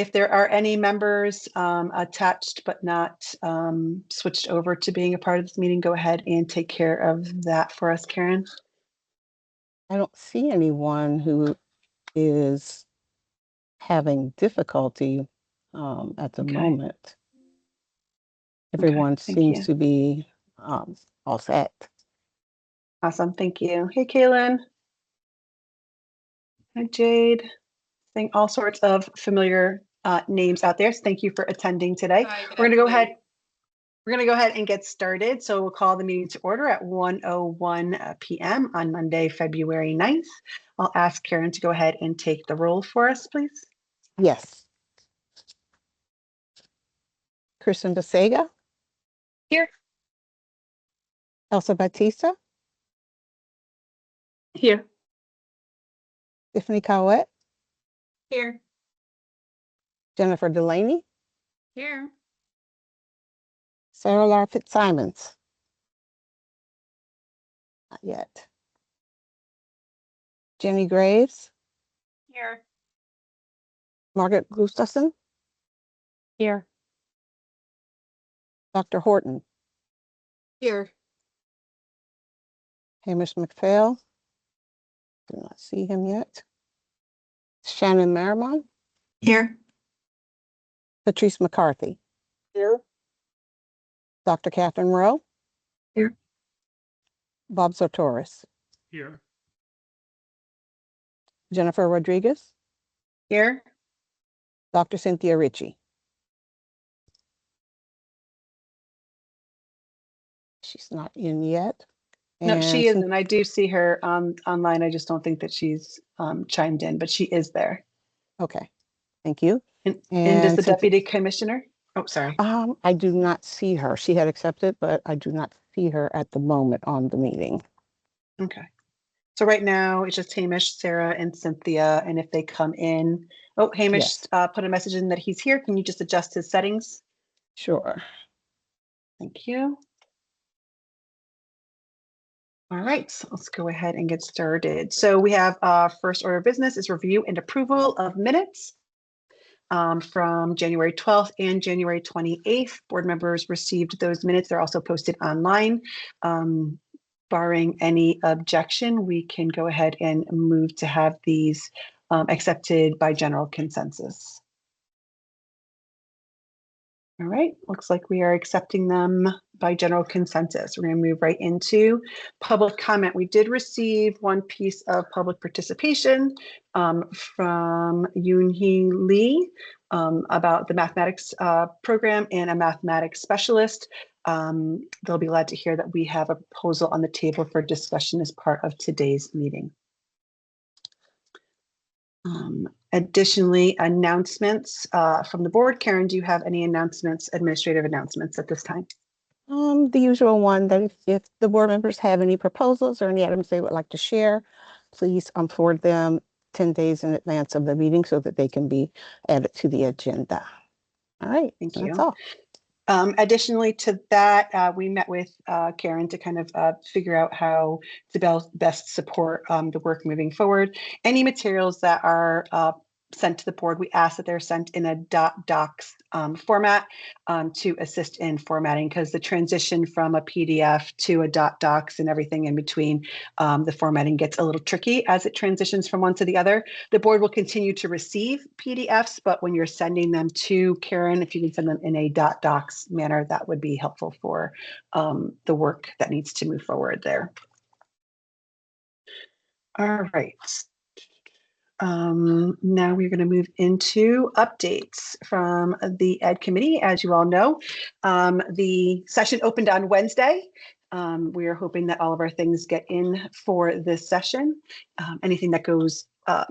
If there are any members attached but not switched over to being a part of this meeting, go ahead and take care of that for us, Karen. I don't see anyone who is having difficulty at the moment. Everyone seems to be all set. Awesome. Thank you. Hey, Kaylin. Hi, Jade. Seeing all sorts of familiar names out there. So thank you for attending today. We're going to go ahead. We're going to go ahead and get started. So we'll call the meeting to order at 1:01 p.m. on Monday, February 9th. I'll ask Karen to go ahead and take the roll for us, please. Yes. Kristen Besega. Here. Elsa Batista. Here. Tiffany Cowett. Here. Jennifer Delaney. Here. Sarah Lar Fitzsimons. Not yet. Jenny Graves. Here. Margaret Gustafson. Here. Dr. Horton. Here. Hamish McPhail. Do not see him yet. Shannon Merrimon. Here. Patrice McCarthy. Here. Dr. Catherine Rowe. Here. Bob Sartoris. Here. Jennifer Rodriguez. Here. Dr. Cynthia Ritchie. She's not in yet. No, she isn't. I do see her online. I just don't think that she's chimed in, but she is there. Okay, thank you. And does the deputy commissioner? Oh, sorry. I do not see her. She had accepted, but I do not see her at the moment on the meeting. Okay. So right now it's just Hamish, Sarah, and Cynthia. And if they come in, oh, Hamish put a message in that he's here. Can you just adjust his settings? Sure. Thank you. All right, so let's go ahead and get started. So we have first order of business is review and approval of minutes from January 12th and January 28th. Board members received those minutes. They're also posted online. Barring any objection, we can go ahead and move to have these accepted by general consensus. All right, looks like we are accepting them by general consensus. We're going to move right into public comment. We did receive one piece of public participation from Yoon-hee Lee about the mathematics program and a mathematics specialist. They'll be glad to hear that we have a proposal on the table for discussion as part of today's meeting. Additionally, announcements from the board. Karen, do you have any announcements, administrative announcements at this time? The usual one that if the board members have any proposals or any items they would like to share, please forward them 10 days in advance of the meeting so that they can be added to the agenda. All right, thank you. That's all. Additionally to that, we met with Karen to kind of figure out how to best support the work moving forward. Any materials that are sent to the board, we ask that they're sent in a .docs format to assist in formatting, because the transition from a PDF to a .docs and everything in between, the formatting gets a little tricky as it transitions from one to the other. The board will continue to receive PDFs, but when you're sending them to Karen, if you can send them in a .docs manner, that would be helpful for the work that needs to move forward there. All right. Now we're going to move into updates from the Ed Committee. As you all know, the session opened on Wednesday. We are hoping that all of our things get in for this session. Anything that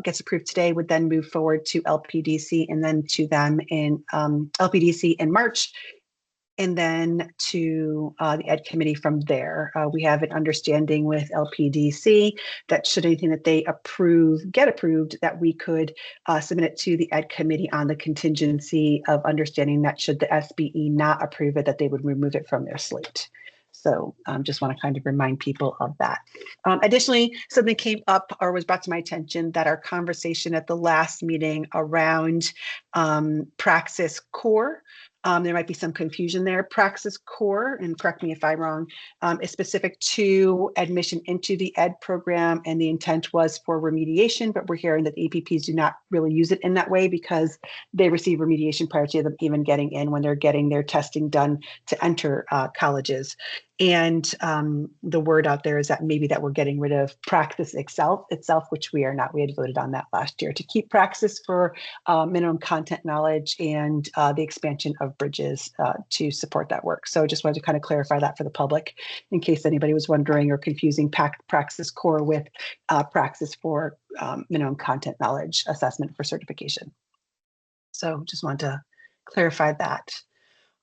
gets approved today would then move forward to LPDC and then to them in LPDC in March, and then to the Ed Committee from there. We have an understanding with LPDC that should anything that they get approved, that we could submit it to the Ed Committee on the contingency of understanding that should the SBE not approve it, that they would remove it from their slate. So just want to kind of remind people of that. Additionally, something came up or was brought to my attention that our conversation at the last meeting around Praxis Core, there might be some confusion there. Praxis Core, and correct me if I'm wrong, is specific to admission into the ED program, and the intent was for remediation, but we're hearing that EPPs do not really use it in that way because they receive remediation prior to them even getting in when they're getting their testing done to enter colleges. And the word out there is that maybe that we're getting rid of Praxis itself, which we are not. We had voted on that last year to keep Praxis for minimum content knowledge and the expansion of bridges to support that work. So just wanted to kind of clarify that for the public in case anybody was wondering or confusing Praxis Core with Praxis for minimum content knowledge assessment for certification. So just wanted to clarify that.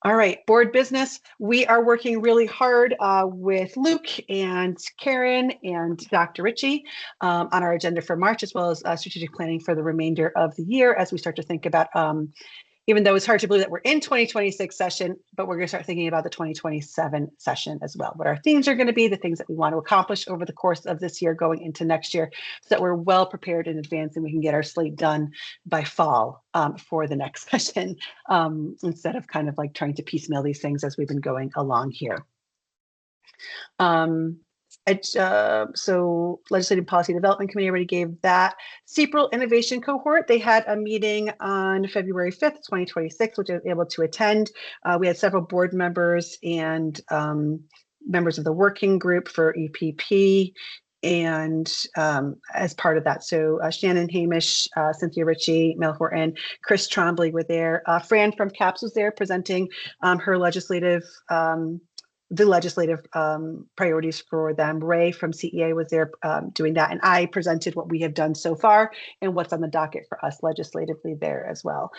All right, board business. We are working really hard with Luke and Karen and Dr. Ritchie on our agenda for March, as well as strategic planning for the remainder of the year as we start to think about, even though it's hard to believe that we're in 2026 session, but we're going to start thinking about the 2027 session as well. What our themes are going to be, the things that we want to accomplish over the course of this year going into next year, so that we're well prepared in advance and we can get our slate done by fall for the next session, instead of kind of like trying to piecemeal these things as we've been going along here. So Legislative Policy Development Committee already gave that. CPRL Innovation Cohort, they had a meeting on February 5th, 2026, which I was able to attend. We had several board members and members of the working group for EPP. And as part of that, so Shannon Hamish, Cynthia Ritchie, Mel Horton, Chris Trombley were there. Fran from CAPS was there presenting her legislative priorities for them. Ray from CEA was there doing that. And I presented what we have done so far and what's on the docket for us legislatively there as well.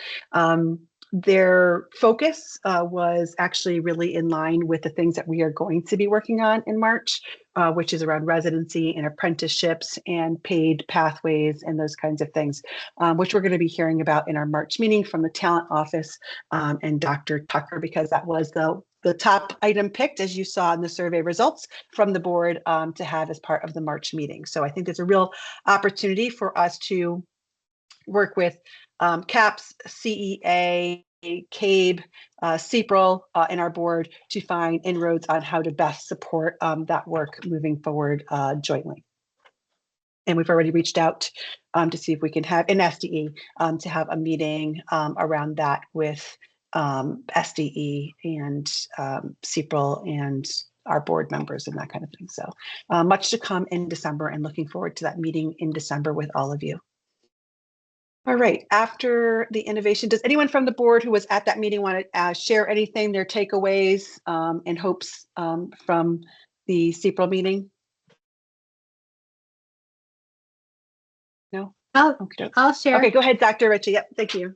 Their focus was actually really in line with the things that we are going to be working on in March, which is around residency and apprenticeships and paid pathways and those kinds of things, which we're going to be hearing about in our March meeting from the talent office and Dr. Tucker, because that was the top item picked, as you saw in the survey results from the board, to have as part of the March meeting. So I think there's a real opportunity for us to work with CAPS, CEA, CABE, CPRL, and our board to find inroads on how to best support that work moving forward jointly. And we've already reached out to see if we can have, in SDE, to have a meeting around that with SDE and CPRL and our board members and that kind of thing. So much to come in December, and looking forward to that meeting in December with all of you. All right, after the innovation, does anyone from the board who was at that meeting want to share anything, their takeaways and hopes from the CPRL meeting? No? I'll share. Okay, go ahead, Dr. Ritchie. Yep, thank you.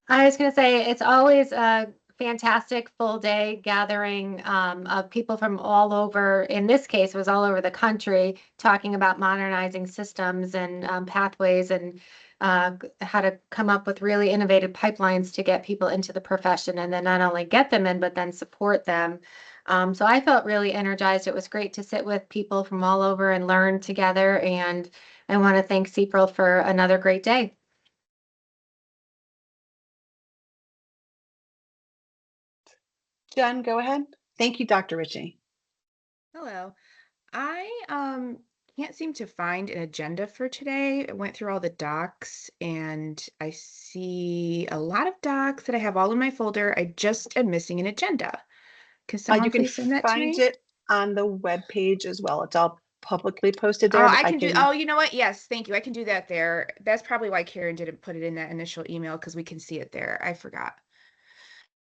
I was going to say, it's always a fantastic full day gathering of people from all over. In this case, it was all over the country, talking about modernizing systems and pathways and how to come up with really innovative pipelines to get people into the profession, and then not only get them in, but then support them. So I felt really energized. It was great to sit with people from all over and learn together. And I want to thank CPRL for another great day. Jen, go ahead. Thank you, Dr. Ritchie. Hello. I can't seem to find an agenda for today. I went through all the docs and I see a lot of docs that I have all in my folder. I just am missing an agenda. Can someone You can please send that to find me? it on the web page as well. It's all publicly posted Oh, there. I can do. Oh, you know what? Yes, thank you. I can do that there. That's probably why Karen didn't put it in that initial email, because we can see it there. I forgot.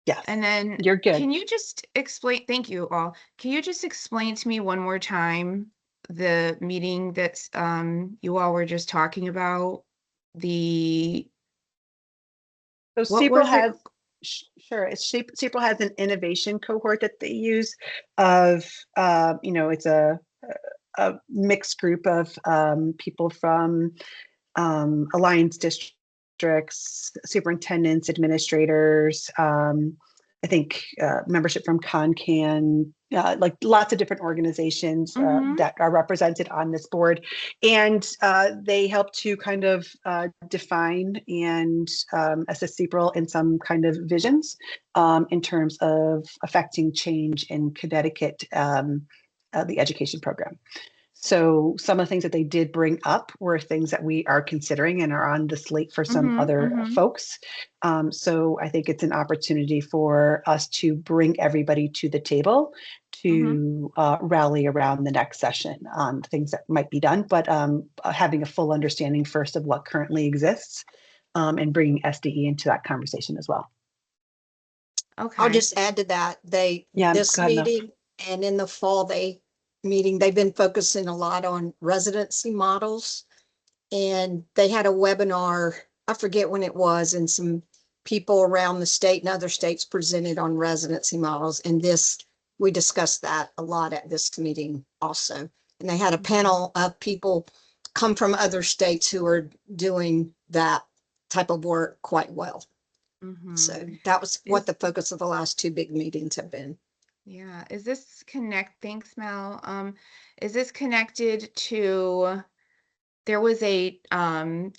Yes. And then You're good. Can you just explain? Thank you all. Can you just explain to me one more time the meeting that's you all were just talking about? So What CPRL was it? has, sure, CPRL has an innovation cohort that they use of, it's a mixed group of people from alliance districts, superintendents, administrators, I think membership from CONCAN, like lots of different organizations that are represented on this board. And they help to kind of define and assist CPRL in some kind of visions in terms of affecting change in Connecticut, the education program. So some of the things that they did bring up were things that we are considering and are on the slate for some other folks. So I think it's an opportunity for us to bring everybody to the table to rally around the next session on things that might be done, but having a full understanding first of what currently exists and bringing SDE into that conversation as well. I'll Okay. just add to that. This go ahead, Mel. meeting and in the fall, they've been focusing a lot on residency models. And they had a webinar, I forget when it was, and some people around the state and other states presented on residency models. And we discussed that a lot at this meeting also. And they had a panel of people come from other states who are doing that type of work quite well. So that was what the focus of the last two big meetings have been. Yeah. Thanks, Mel. Is this connected to, there was a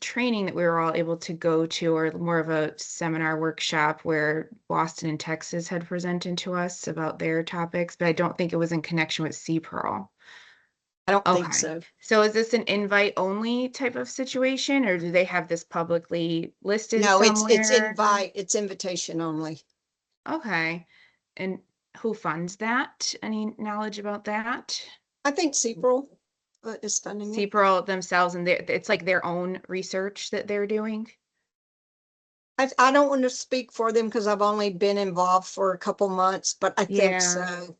training that we were all able to go to, or more of a seminar workshop where Boston and Texas had presented to us about their topics, but I don't think it was in connection with CPRL. I don't think Okay. so. So is this an invite only type of situation, or do they have this publicly listed No, somewhere? it's invitation only. Okay. And who funds that? Any knowledge about that? I think CPRL is funding it. CPRL themselves, and it's like their own research that they're doing? I don't want to speak for them because I've only been involved for a couple months, but I think Yeah. so,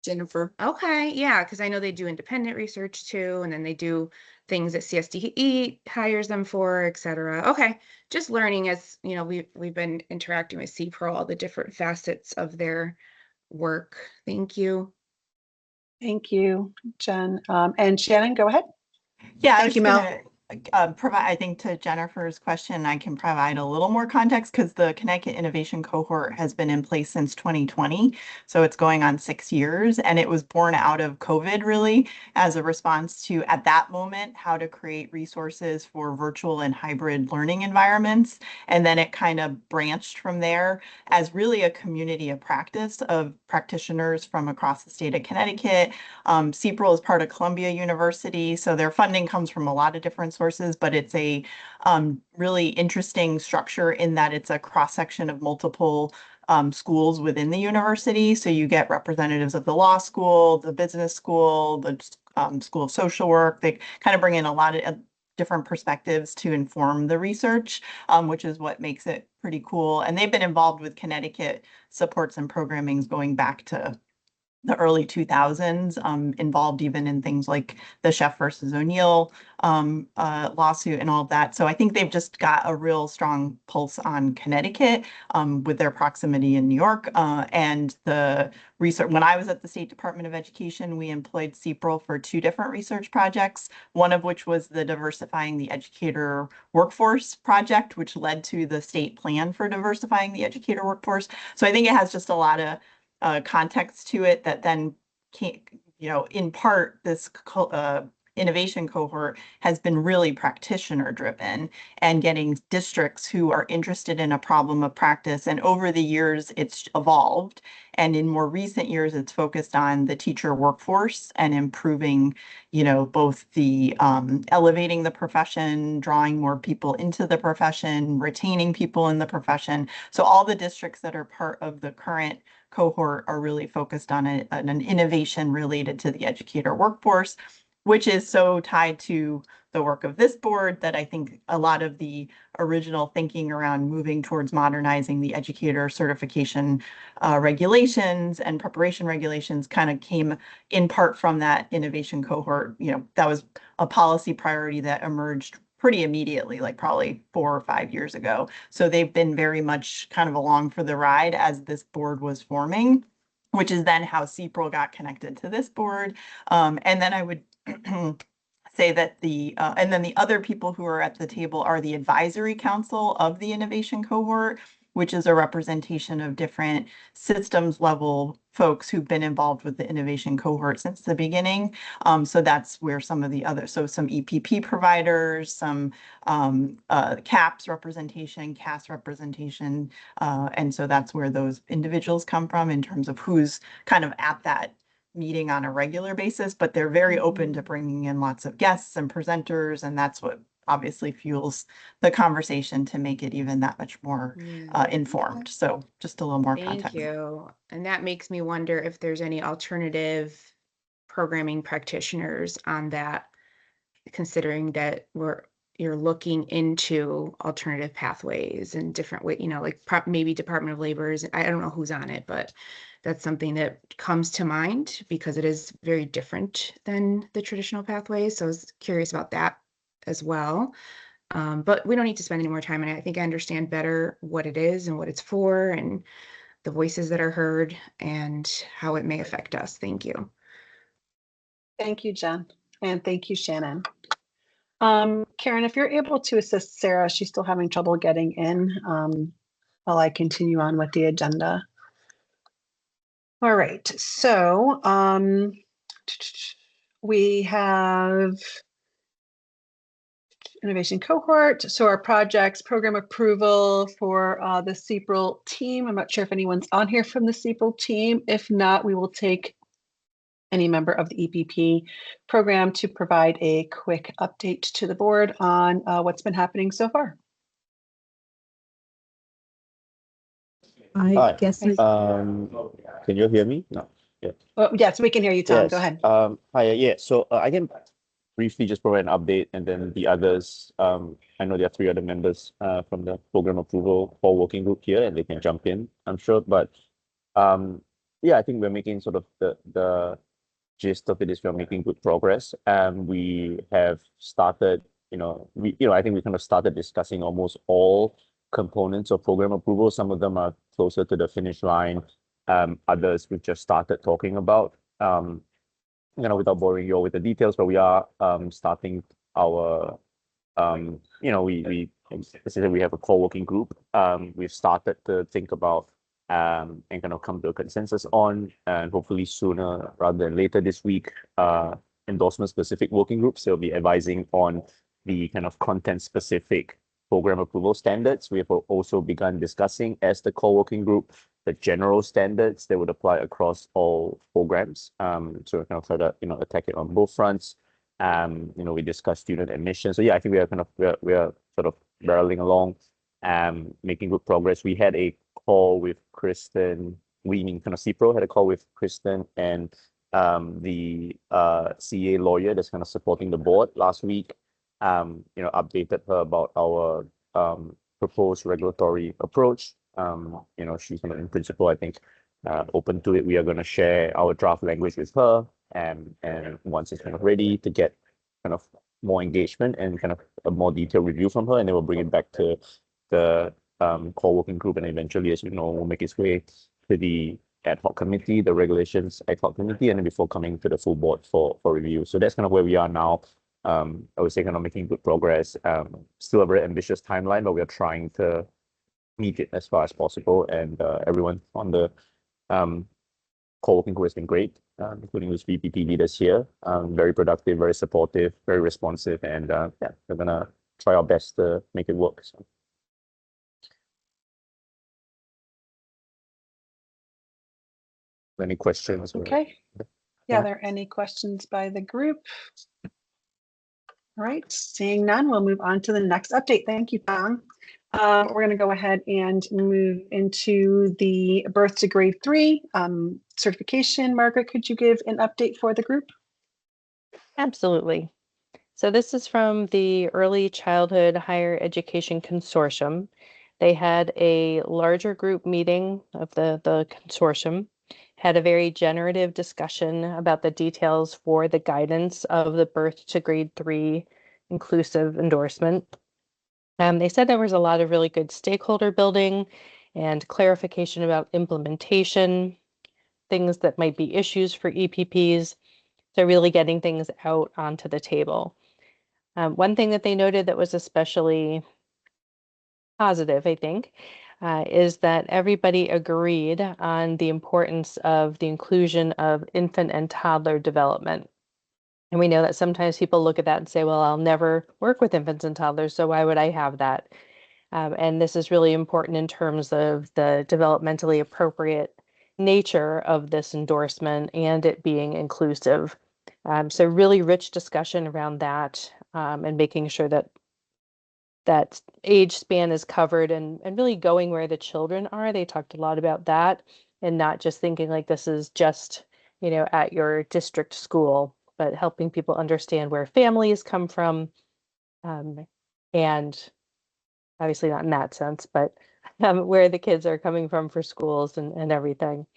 Jennifer. Okay, yeah, because I know they do independent research too, and then they do things that CSDE hires them for, et cetera. Okay, just learning as, we've been interacting with CPRL, all the different facets of their work. Thank you. Thank you, Jen. And Shannon, go ahead. Yeah, Thank you, Mel. Provide, I think, to Jennifer's question, I can provide a little more context because the Connecticut Innovation Cohort has been in place since 2020. So it's going on 6 years, and it was born out of COVID really as a response to, at that moment, how to create resources for virtual and hybrid learning environments. And then it kind of branched from there as really a community of practice of practitioners from across the state of Connecticut. CPRL is part of Columbia University, so their funding comes from a lot of different sources, but it's a really interesting structure in that it's a cross-section of multiple schools within the university. So you get representatives of the law school, the business school, the School of Social Work. They kind of bring in a lot of different perspectives to inform the research, which is what makes it pretty cool. And they've been involved with Connecticut supports and programmings going back to the early 2000s, involved even in things like the Sheff versus O'Neill lawsuit and all of that. So I think they've just got a real strong pulse on Connecticut with their proximity in New York. And the research, when I was at the State Department of Education, we employed CPRL for 2 different research projects, one of which was the Diversifying the Educator Workforce project, which led to the state plan for diversifying the educator workforce. So I think it has just a lot of context to it that then can't, in part, this innovation cohort has been really practitioner driven and getting districts who are interested in a problem of practice. And over the years, it's evolved. And in more recent years, it's focused on the teacher workforce and improving, both the elevating the profession, drawing more people into the profession, retaining people in the profession. So all the districts that are part of the current cohort are really focused on an innovation related to the educator workforce, which is so tied to the work of this board that I think a lot of the original thinking around moving towards modernizing the educator certification regulations and preparation regulations kind of came in part from that innovation cohort. That was a policy priority that emerged pretty immediately, like probably 4 or 5 years ago. So they've been very much kind of along for the ride as this board was forming, which is then how CPRL got connected to this board. And then I would say that and then the other people who are at the table are the advisory council of the innovation cohort. which is a representation of different systems level folks who've been involved with the innovation cohort since the beginning. So that's where some of the other, so some EPP providers, some CAPS representation, CAS representation. And so that's where those individuals come from in terms of who's kind of at that meeting on a regular basis, but they're very open to bringing in lots of guests and presenters, and that's what obviously fuels the conversation to make it even that much more informed. So just a little more Thank context. you. And that makes me wonder if there's any alternative programming practitioners on that, considering that you're looking into alternative pathways and different way, like maybe Department of Labor's. I don't know who's on it, but that's something that comes to mind because it is very different than the traditional pathways. So I was curious about that as well. But we don't need to spend any more time on it. I think I understand better what it is and what it's for and the voices that are heard and how it may affect us. Thank you. Thank you, Jen. And thank you, Shannon. Karen, if you're able to assist Sarah, she's still having trouble getting in while I continue on with the agenda. All right, so we have innovation cohort. So our projects, program approval for the CEPRL team. I'm not sure if anyone's on here from the CEPRL team. If not, we will take any member of the EPP program to provide a quick update to the board on what's been happening so far. I guess. Can you hear me? No. Yeah. Oh, yes, we can hear you, Tom. Yes. Go ahead. Hi. Yeah. So I can briefly just provide an update, and then the others. I know there are 3 other members from the program approval for working group here, and they can jump in, I'm sure. But yeah, I think we're making sort of the gist of it is we're making good progress. We have started. I think we kind of started discussing almost all components of program approval. Some of them are closer to the finish line. Others we've just started talking about. Without boring you all with the details, but we are starting our we have a core working group. We've started to think about and kind of come to a consensus on, and hopefully sooner rather than later this week, endorsement specific working groups. They'll be advising on the kind of content specific program approval standards. We have also begun discussing as the core working group the general standards that would apply across all programs. So we kind of try to attack it on both fronts. We discussed student admission. So yeah, I think we are sort of barreling along, making good progress. We had a call with Kristen. We mean kind of CEPRL had a call with Kristen and the CA lawyer that's kind of supporting the board last week. Updated her about our proposed regulatory approach. She's in principle, I think, open to it. We are going to share our draft language with her, and once it's kind of ready to get kind of more engagement and kind of a more detailed review from her, and then we'll bring it back to the core working group, and eventually, as you know, we'll make its way to the ad hoc committee, the regulations ad hoc committee, and then before coming to the full board for review. So that's kind of where we are now. I would say kind of making good progress. Still a very ambitious timeline, but we are trying to meet it as far as possible. And everyone on the core working group has been great, including those VPP leaders here. Very productive, very supportive, very responsive, and yeah, we're gonna try our best to make it work. So. Any questions? Okay. Yeah, are there any questions by the group? All right, seeing none, we'll move on to the next update. Thank you, Tom. We're going to go ahead and move into the birth to grade 3 certification. Margaret, could you give an update for the group? Absolutely. So this is from the Early Childhood Higher Education Consortium. They had a larger group meeting of the consortium, had a very generative discussion about the details for the guidance of the birth to grade 3 inclusive endorsement. They said there was a lot of really good stakeholder building and clarification about implementation, things that might be issues for EPPs. So really getting things out onto the table. One thing that they noted that was especially positive, I think, is that everybody agreed on the importance of the inclusion of infant and toddler development. And we know that sometimes people look at that and say, well, I'll never work with infants and toddlers, so why would I have that? And this is really important in terms of the developmentally appropriate nature of this endorsement and it being inclusive. So really rich discussion around that and making sure that that age span is covered and really going where the children are. They talked a lot about that and not just thinking like this is just, at your district school, but helping people understand where families come from. And obviously not in that sense, but where the kids are coming from for schools and everything.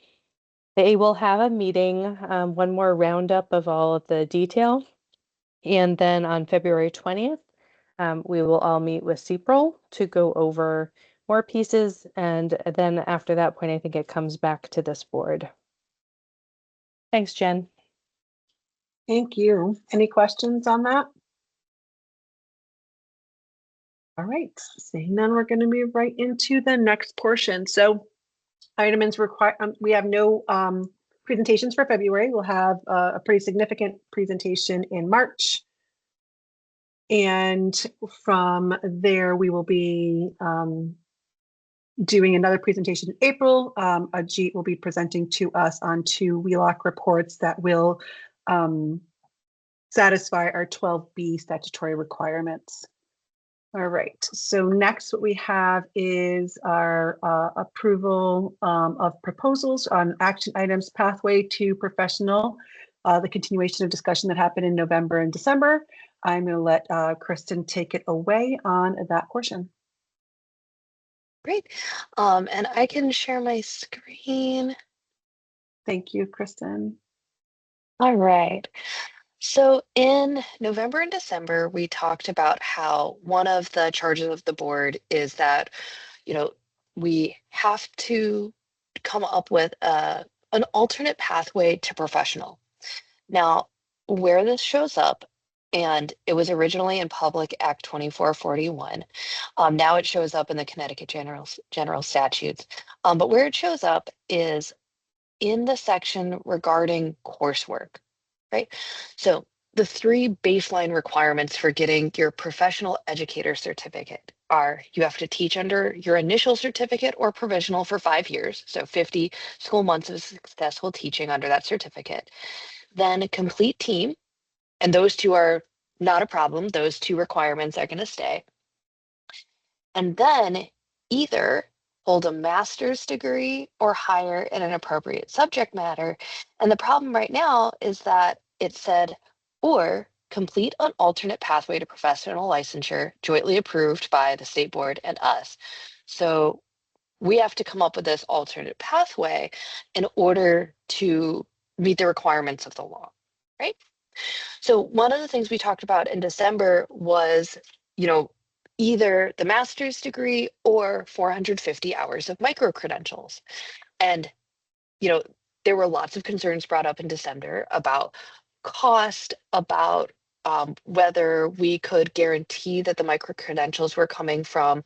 They will have a meeting, one more roundup of all of the detail. And then on February 20th, we will all meet with CPRL to go over more pieces. And then after that point, I think it comes back to this board. Thanks, Jen. Thank you. Any questions on that? All right, seeing none, we're going to move right into the next portion. So items require, we have no presentations for February. We'll have a pretty significant presentation in March. And from there, we will be doing another presentation in April. Ajit will be presenting to us on 2 WheeLock reports that will satisfy our 12B statutory requirements. All right, so next what we have is our approval of proposals on action items pathway to professional, the continuation of discussion that happened in November and December. I'm going to let Kristen take it away on that portion. Great. And I can share my screen. Thank you, Kristen. All right. So in November and December, we talked about how one of the charges of the board is that, we have to come up with an alternate pathway to professional. Now, where this shows up, and it was originally in Public Act 2441. Now it shows up in the Connecticut General Statutes. But where it shows up is in the section regarding coursework, right? So the 3 baseline requirements for getting your professional educator certificate are you have to teach under your initial certificate or provisional for 5 years, so 50 school months of successful teaching under that certificate. Then a complete team, and those 2 are not a problem. Those 2 requirements are going to stay. And then either hold a master's degree or higher in an appropriate subject matter. And the problem right now is that it said, or complete an alternate pathway to professional licensure jointly approved by the state board and us. So we have to come up with this alternate pathway in order to meet the requirements of the law, right? So one of the things we talked about in December was, either the master's degree or 450 hours of micro-credentials. And, there were lots of concerns brought up in December about cost, about whether we could guarantee that the micro-credentials were coming from,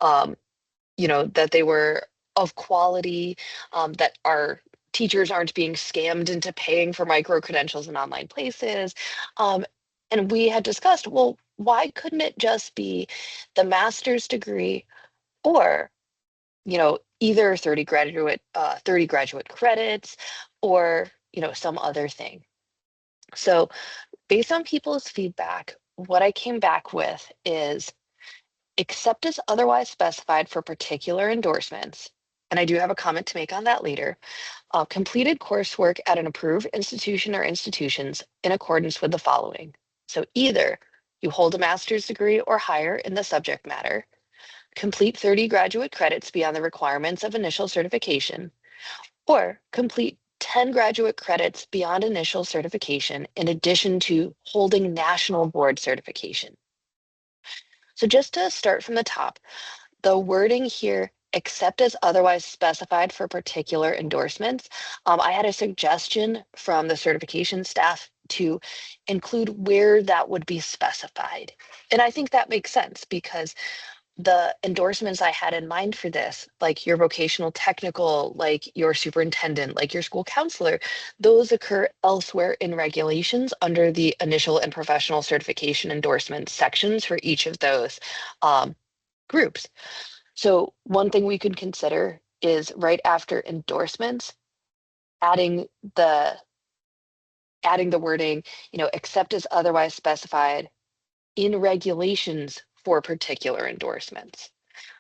that they were of quality, that our teachers aren't being scammed into paying for micro-credentials in online places. And we had discussed, well, why couldn't it just be the master's degree or, either 30 graduate credits or, some other thing. So based on people's feedback, what I came back with is except as otherwise specified for particular endorsements, and I do have a comment to make on that later, completed coursework at an approved institution or institutions in accordance with the following. So either you hold a master's degree or higher in the subject matter, complete 30 graduate credits beyond the requirements of initial certification, or complete 10 graduate credits beyond initial certification in addition to holding national board certification. So just to start from the top, the wording here, except as otherwise specified for particular endorsements, I had a suggestion from the certification staff to include where that would be specified. And I think that makes sense because the endorsements I had in mind for this, like your vocational technical, like your superintendent, like your school counselor, those occur elsewhere in regulations under the initial and professional certification endorsement sections for each of those groups. So one thing we could consider is right after endorsements, adding the wording, except as otherwise specified in regulations for particular endorsements,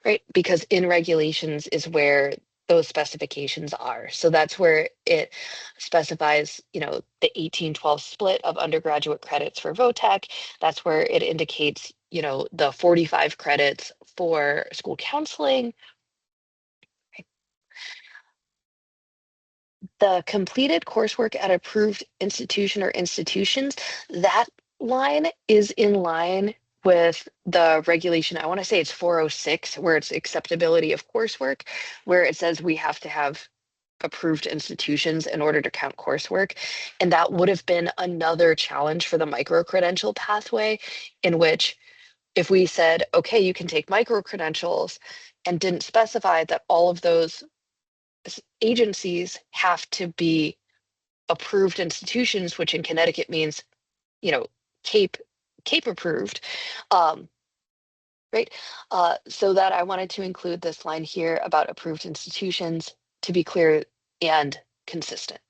right? Because in regulations is where those specifications are. So that's where it specifies, the 1812 split of undergraduate credits for VOTEC. That's where it indicates, the 45 credits for school counseling. The completed coursework at approved institution or institutions, that line is in line with the regulation. I want to say it's 406, where it's acceptability of coursework, where it says we have to have approved institutions in order to count coursework. And that would have been another challenge for the micro-credential pathway, in which if we said, okay, you can take micro-credentials and didn't specify that all of those agencies have to be approved institutions, which in Connecticut means, CAPE approved, right? So that I wanted to include this line here about approved institutions to be clear and consistent.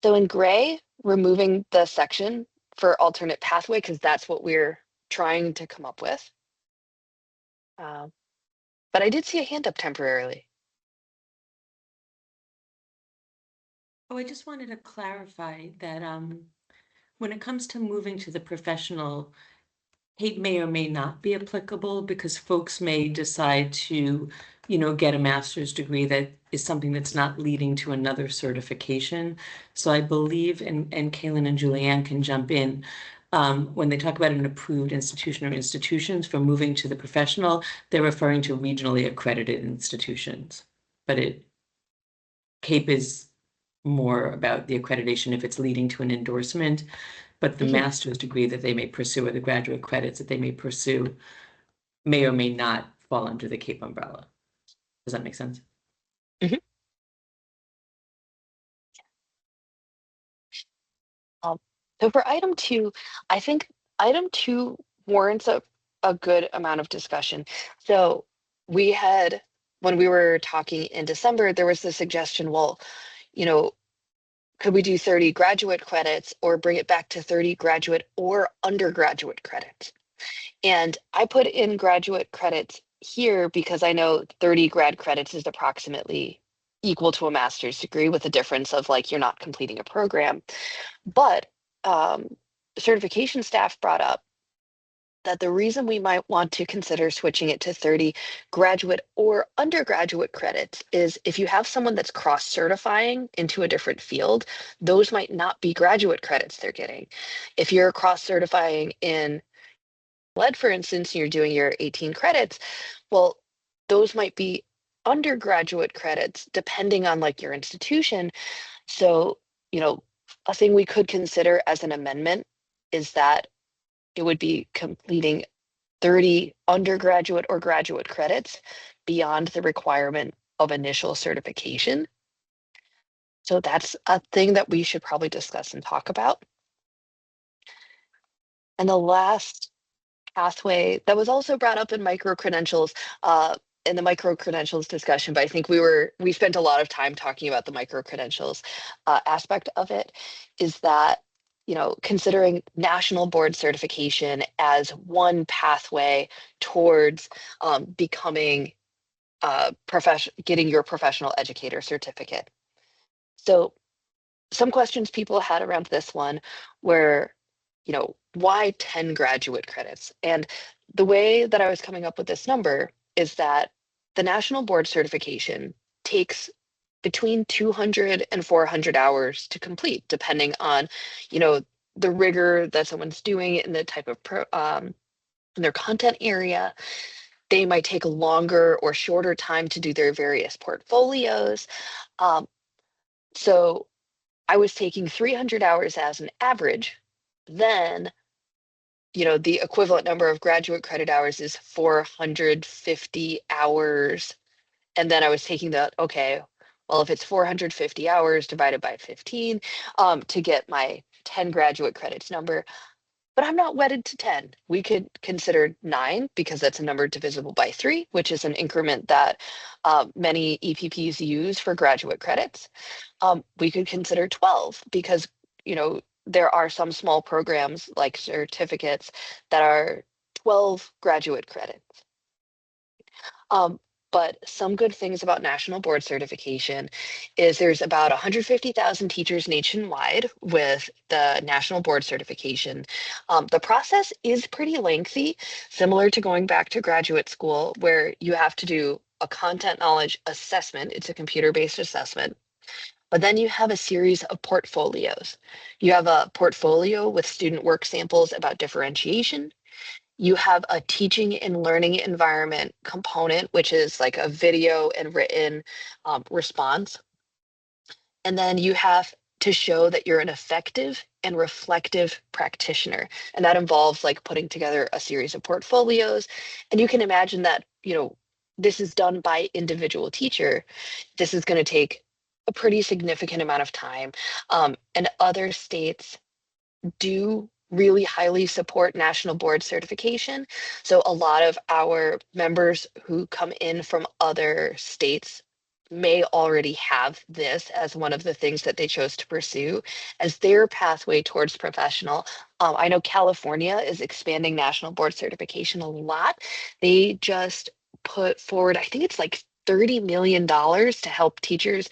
So in gray, removing the section for alternate pathway, because that's what we're trying to come up with. But I did see a hand up temporarily. Oh, I just wanted to clarify that when it comes to moving to the professional, CAPE may or may not be applicable because folks may decide to, get a master's degree that is something that's not leading to another certification. So I believe, and Kaylin and Julianne can jump in, when they talk about an approved institution or institutions for moving to the professional, they're referring to regionally accredited institutions. But CAPE is more about the accreditation if it's leading to an endorsement, but the master's degree that they may pursue or the graduate credits that they may pursue may or may not fall under the CAPE umbrella. Does that make sense? Mhm. So for item 2, I think item 2 warrants a good amount of discussion. So we had, when we were talking in December, there was the suggestion, well, could we do 30 graduate credits or bring it back to 30 graduate or undergraduate credits? And I put in graduate credits here because I know 30 grad credits is approximately equal to a master's degree, with a difference of like you're not completing a program. But certification staff brought up that the reason we might want to consider switching it to 30 graduate or undergraduate credits is if you have someone that's cross-certifying into a different field, those might not be graduate credits they're getting. If you're cross-certifying in lead, for instance, you're doing your 18 credits, well, those might be undergraduate credits depending on like your institution. So, a thing we could consider as an amendment is that it would be completing 30 undergraduate or graduate credits beyond the requirement of initial certification. So that's a thing that we should probably discuss and talk about. And the last pathway that was also brought up in micro-credentials, in the micro-credentials discussion, but I think we spent a lot of time talking about the micro-credentials aspect of it, is that considering national board certification as one pathway towards becoming getting your professional educator certificate. So some questions people had around this one were, why 10 graduate credits? And the way that I was coming up with this number is that the national board certification takes between 200 and 400 hours to complete, depending on, the rigor that someone's doing and the type of their content area. They might take a longer or shorter time to do their various portfolios. So I was taking 300 hours as an average. Then the equivalent number of graduate credit hours is 450 hours. And then I was taking that, okay, well, if it's 450 hours divided by 15 to get my 10 graduate credits number, but I'm not wedded to 10. We could consider 9 because that's a number divisible by 3, which is an increment that many EPPs use for graduate credits. We could consider 12 because, there are some small programs like certificates that are 12 graduate credits. But some good things about national board certification is there's about 150,000 teachers nationwide with the national board certification. The process is pretty lengthy, similar to going back to graduate school, where you have to do a content knowledge assessment. It's a computer-based assessment. But then you have a series of portfolios. You have a portfolio with student work samples about differentiation. You have a teaching and learning environment component, which is like a video and written response. And then you have to show that you're an effective and reflective practitioner. And that involves like putting together a series of portfolios. And you can imagine that, this is done by individual teacher. This is going to take a pretty significant amount of time. And other states do really highly support national board certification. So a lot of our members who come in from other states may already have this as one of the things that they chose to pursue as their pathway towards professional. I know California is expanding national board certification a lot. They just put forward, I think it's like $30 million to help teachers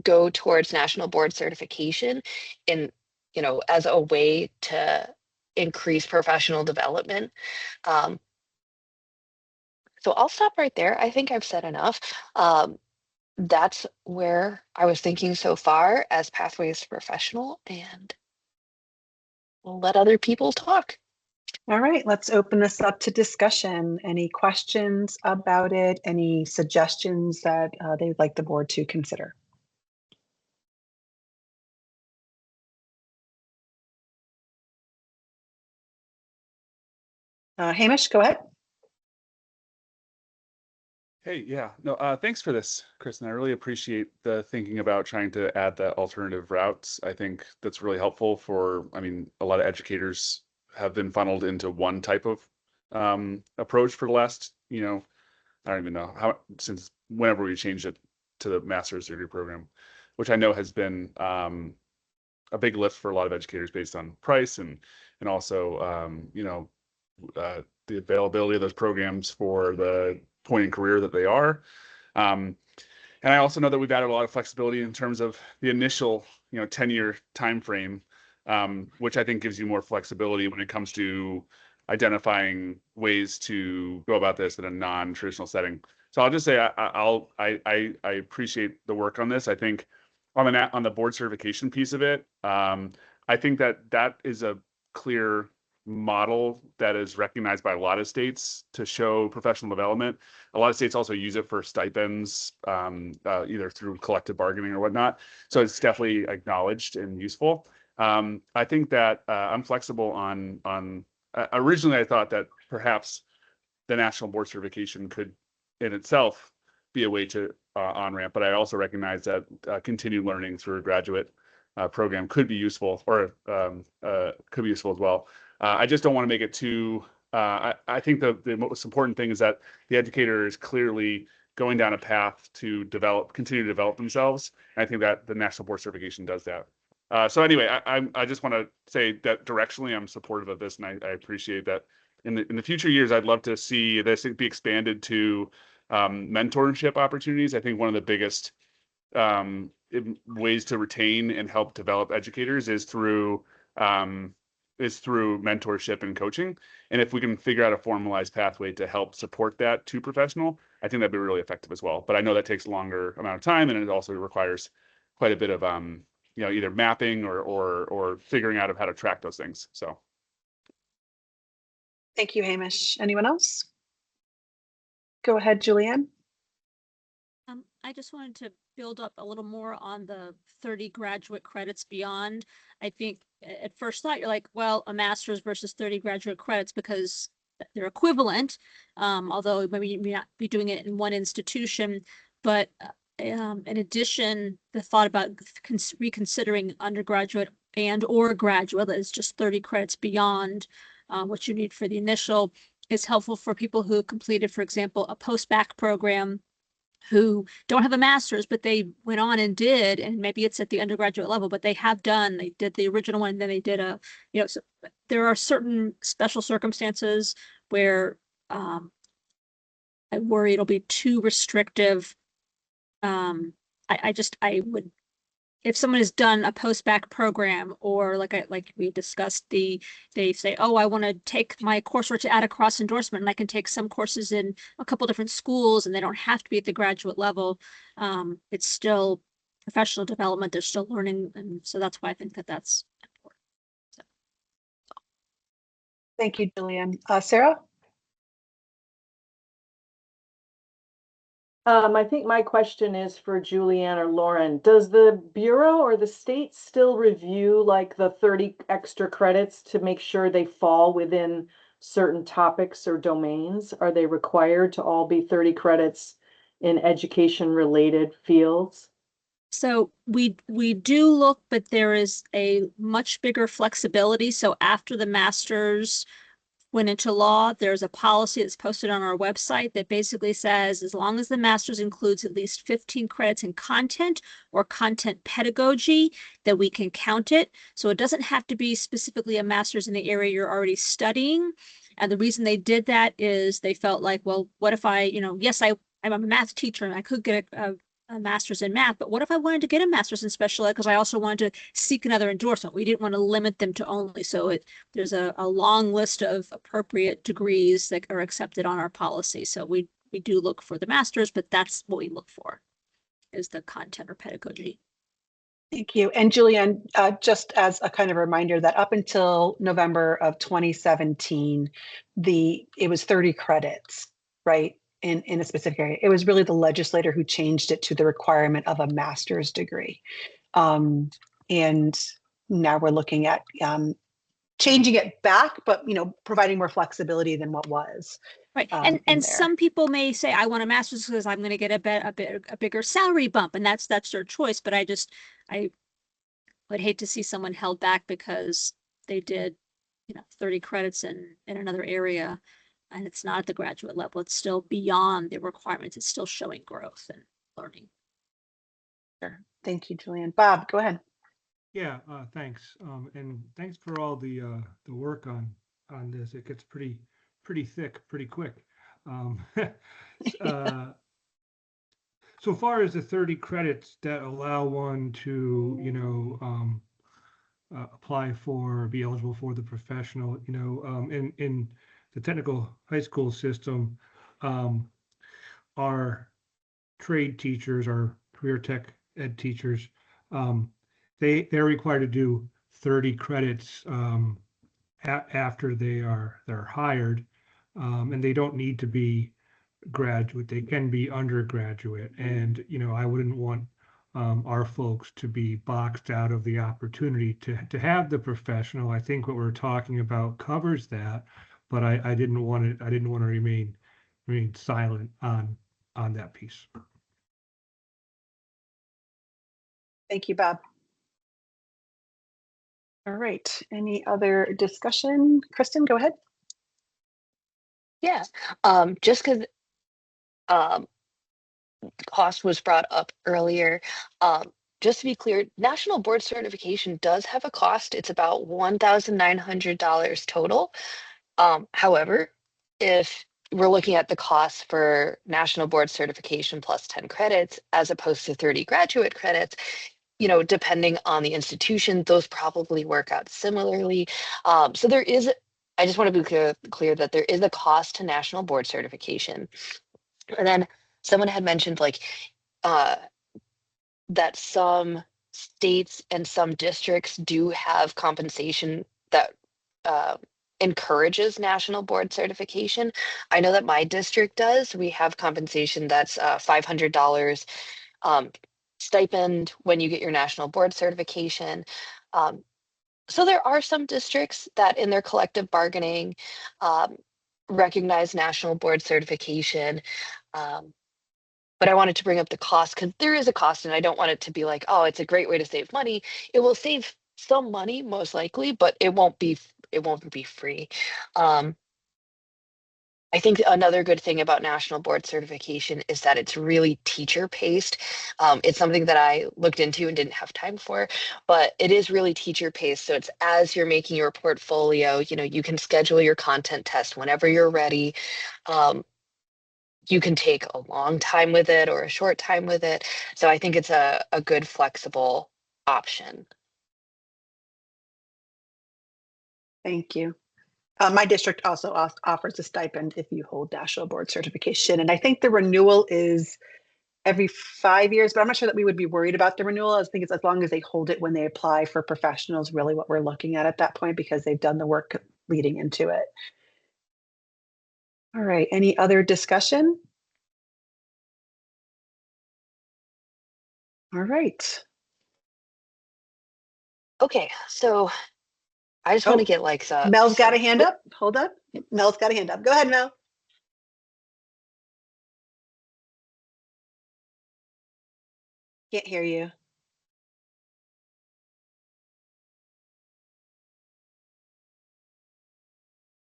go towards national board certification in as a way to increase professional development. So I'll stop right there. I think I've said enough. That's where I was thinking so far as Pathways to Professional, and we'll let other people talk. All right, let's open this up to discussion. Any questions about it? Any suggestions that they'd like the board to consider? Hamish, go ahead. Hey, yeah, no, thanks for this, Kristen. I really appreciate the thinking about trying to add the alternative routes. I think that's really helpful for, a lot of educators have been funneled into one type of approach for the last, I don't even know how, since whenever we changed it to the master's degree program, which I know has been a big lift for a lot of educators based on price and also, the availability of those programs for the point in career that they are. And I also know that we've added a lot of flexibility in terms of the initial, 10-year time frame, which I think gives you more flexibility when it comes to identifying ways to go about this in a non-traditional setting. So I'll just say I appreciate the work on this. I think on the board certification piece of it, I think that is a clear model that is recognized by a lot of states to show professional development. A lot of states also use it for stipends, either through collective bargaining or whatnot. So it's definitely acknowledged and useful. I think that I'm flexible on originally I thought that perhaps the national board certification could in itself be a way to on-ramp, but I also recognize that continued learning through a graduate program could be useful, or could be useful as well. I just don't want to make it too, I think the most important thing is that the educator is clearly going down a path to continue to develop themselves. And I think that the national board certification does that. So anyway, I just want to say that directionally I'm supportive of this, and I appreciate that. In the future years, I'd love to see this be expanded to mentorship opportunities. I think one of the biggest ways to retain and help develop educators is through mentorship and coaching. And if we can figure out a formalized pathway to help support that to professional, I think that'd be really effective as well. But I know that takes a longer amount of time, and it also requires quite a bit of either mapping or figuring out of how to track those things. So Thank you, Hamish. Anyone else? Go ahead, Julianne. I just wanted to build up a little more on the 30 graduate credits beyond. I think at first thought, you're like, well, a master's versus 30 graduate credits because they're equivalent. Although maybe you may not be doing it in one institution, but in addition, the thought about reconsidering undergraduate and or graduate, that is just 30 credits beyond what you need for the initial, is helpful for people who completed, for example, a post-bac program, who don't have a master's, but they went on and did, and maybe it's at the undergraduate level, but they did the original one, and then they did so there are certain special circumstances where I worry it'll be too restrictive. I would, if someone has done a post-bac program, or like we discussed, they say, oh, I want to take my coursework to add a cross endorsement, and I can take some courses in a couple different schools, and they don't have to be at the graduate level. It's still professional development. They're still learning, and so that's why I think that that's important. So. Thank you, Julian. Sarah? I think my question is for Julianne or Lauren. Does the Bureau or the state still review like the 30 extra credits to make sure they fall within certain topics or domains? Are they required to all be 30 credits in education related fields? So we do look, but there is a much bigger flexibility. So after the master's went into law, there's a policy that's posted on our website that basically says, as long as the master's includes at least 15 credits in content or content pedagogy, that we can count it. So it doesn't have to be specifically a master's in the area you're already studying. And the reason they did that is they felt like, well, what if yes, I'm a math teacher and I could get a master's in math, but what if I wanted to get a master's in special ed because I also wanted to seek another endorsement? We didn't want to limit them to only. So there's a long list of appropriate degrees that are accepted on our policy. So we do look for the master's, but that's what we look for, is the content or pedagogy. Thank you. And Julianne, just as a kind of reminder that up until November of 2017, it was 30 credits, right? In a specific area. It was really the legislator who changed it to the requirement of a master's degree. And now we're looking at changing it back, but providing more flexibility than what was. Right. And some people may say, I want a master's because I'm going to get a bigger salary bump, and that's their choice. But I would hate to see someone held back because they did 30 credits in another area, and it's not at the graduate level. It's still beyond the requirements. It's still showing growth and learning. Sure. Thank you, Julianne. Bob, go ahead. Yeah, thanks. And thanks for all the work on this. It gets pretty thick pretty quick. So far as the 30 credits that allow one to, apply for, be eligible for the professional, in the technical high school system, our trade teachers, our career tech ed teachers, they're required to do 30 credits after they're hired, and they don't need to be graduate. They can be undergraduate, and I wouldn't want our folks to be boxed out of the opportunity to have the professional. I think what we're talking about covers that, but I didn't want to remain silent on that piece. Thank you, Bob. All right. Any other discussion? Kristen, go ahead. Yeah, just because cost was brought up earlier, just to be clear, National Board Certification does have a cost. It's about $1,900 total. However, if we're looking at the cost for National Board Certification plus 10 credits, as opposed to 30 graduate credits, depending on the institution, those probably work out similarly. So there is, I just want to be clear that there is a cost to National Board Certification. And then someone had mentioned that some states and some districts do have compensation that encourages national board certification. I know that my district does. We have compensation that's $500 stipend when you get your national board certification. So there are some districts that in their collective bargaining recognize national board certification. But I wanted to bring up the cost because there is a cost, and I don't want it to be like, oh, it's a great way to save money. It will save some money, most likely, but it won't be free. I think another good thing about national board certification is that it's really teacher paced. It's something that I looked into and didn't have time for, but it is really teacher paced. So it's as you're making your portfolio, you can schedule your content test whenever you're ready. You can take a long time with it or a short time with it. So I think it's a good flexible option. Thank you. My district also offers a stipend if you hold national board certification. And I think the renewal is every 5 years, but I'm not sure that we would be worried about the renewal. I think it's as long as they hold it when they apply for professionals, really what we're looking at that point, because they've done the work leading into it. All right, any other discussion? All right. Okay, so I just want to get like some. Mel's got a hand up. Hold up. Mel's got a hand up. Go ahead, Mel. Can't hear you.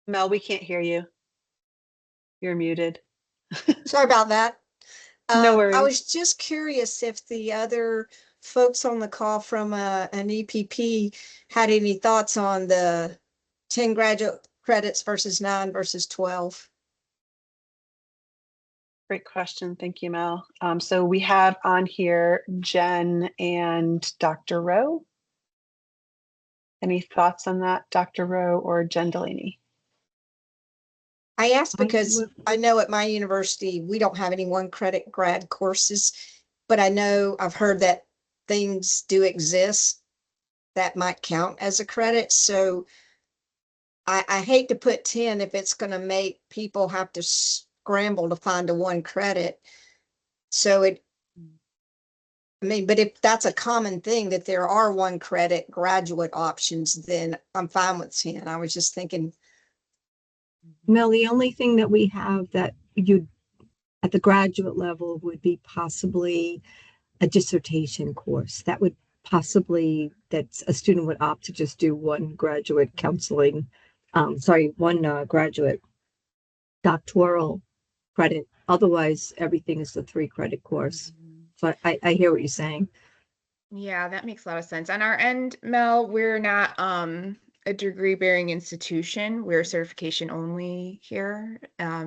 Mel, we can't hear you. You're muted. Sorry about that. No worries. I was just curious if the other folks on the call from an EPP had any thoughts on the 10 graduate credits versus 9 versus 12. Great question. Thank you, Mel. So we have on here Jen and Dr. Rowe. Any thoughts on that, Dr. Rowe or Jen Delaney? I asked because I know at my university, we don't have any 1 credit grad courses, but I know I've heard that things do exist that might count as a credit. So I hate to put 10 if it's going to make people have to scramble to find a 1 credit. So but if that's a common thing that there are 1 credit graduate options, then I'm fine with 10. I was just thinking. Mel, the only thing that we have that you at the graduate level would be possibly a dissertation course. That would possibly, that a student would opt to just do 1 graduate counseling, 1 graduate doctoral credit. Otherwise, everything is the 3 credit course. So I hear what you're saying. Yeah, that makes a lot of sense. On our end, Mel, we're not a degree bearing institution. We're certification only here.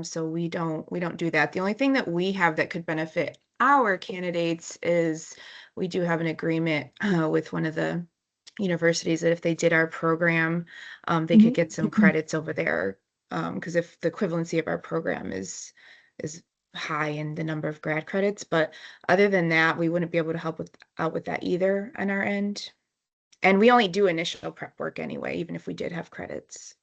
So we don't do that. The only thing that we have that could benefit our candidates is we do have an agreement with one of the universities that if they did our program, they could get some credits over there. Because if the equivalency of our program is high in the number of grad credits, but other than that, we wouldn't be able to help out with that either on our end. And we only do initial prep work anyway, even if we did have credits.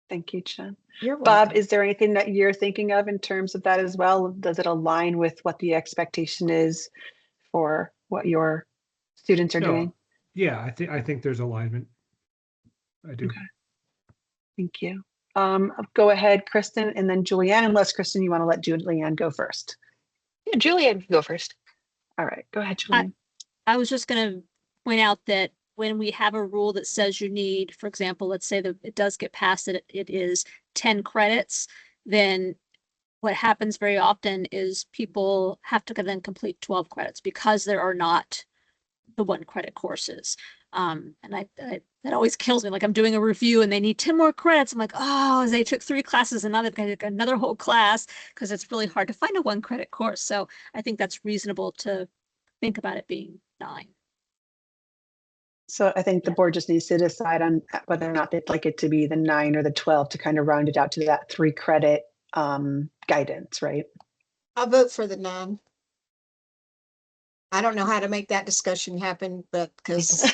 Thank you, Jen. You're Bob, welcome. is there anything that you're thinking of in terms of that as well? Does it align with what the expectation is for what your students are No. doing? Yeah, I think there's alignment. I do. Okay. Thank you. Go ahead, Kristen, and then Julianne, unless Kristen, you want to let Julianne go first. Yeah, Julianne can go first. All right, go ahead, Julianne. I was just going to point out that when we have a rule that says you need, for example, let's say that it does get passed that it is 10 credits, then what happens very often is people have to then complete 12 credits because there are not the 1 credit courses. And that always kills me. Like I'm doing a review and they need 10 more credits. I'm like, oh, they took 3 classes and now they've got to take another whole class because it's really hard to find a 1 credit course. So I think that's reasonable to think about it being 9. So I think the board just needs to decide on whether or not they'd like it to be the 9 or the 12 to kind of round it out to that 3 credit guidance, right? I'll vote for the 9. I don't know how to make that discussion happen, but because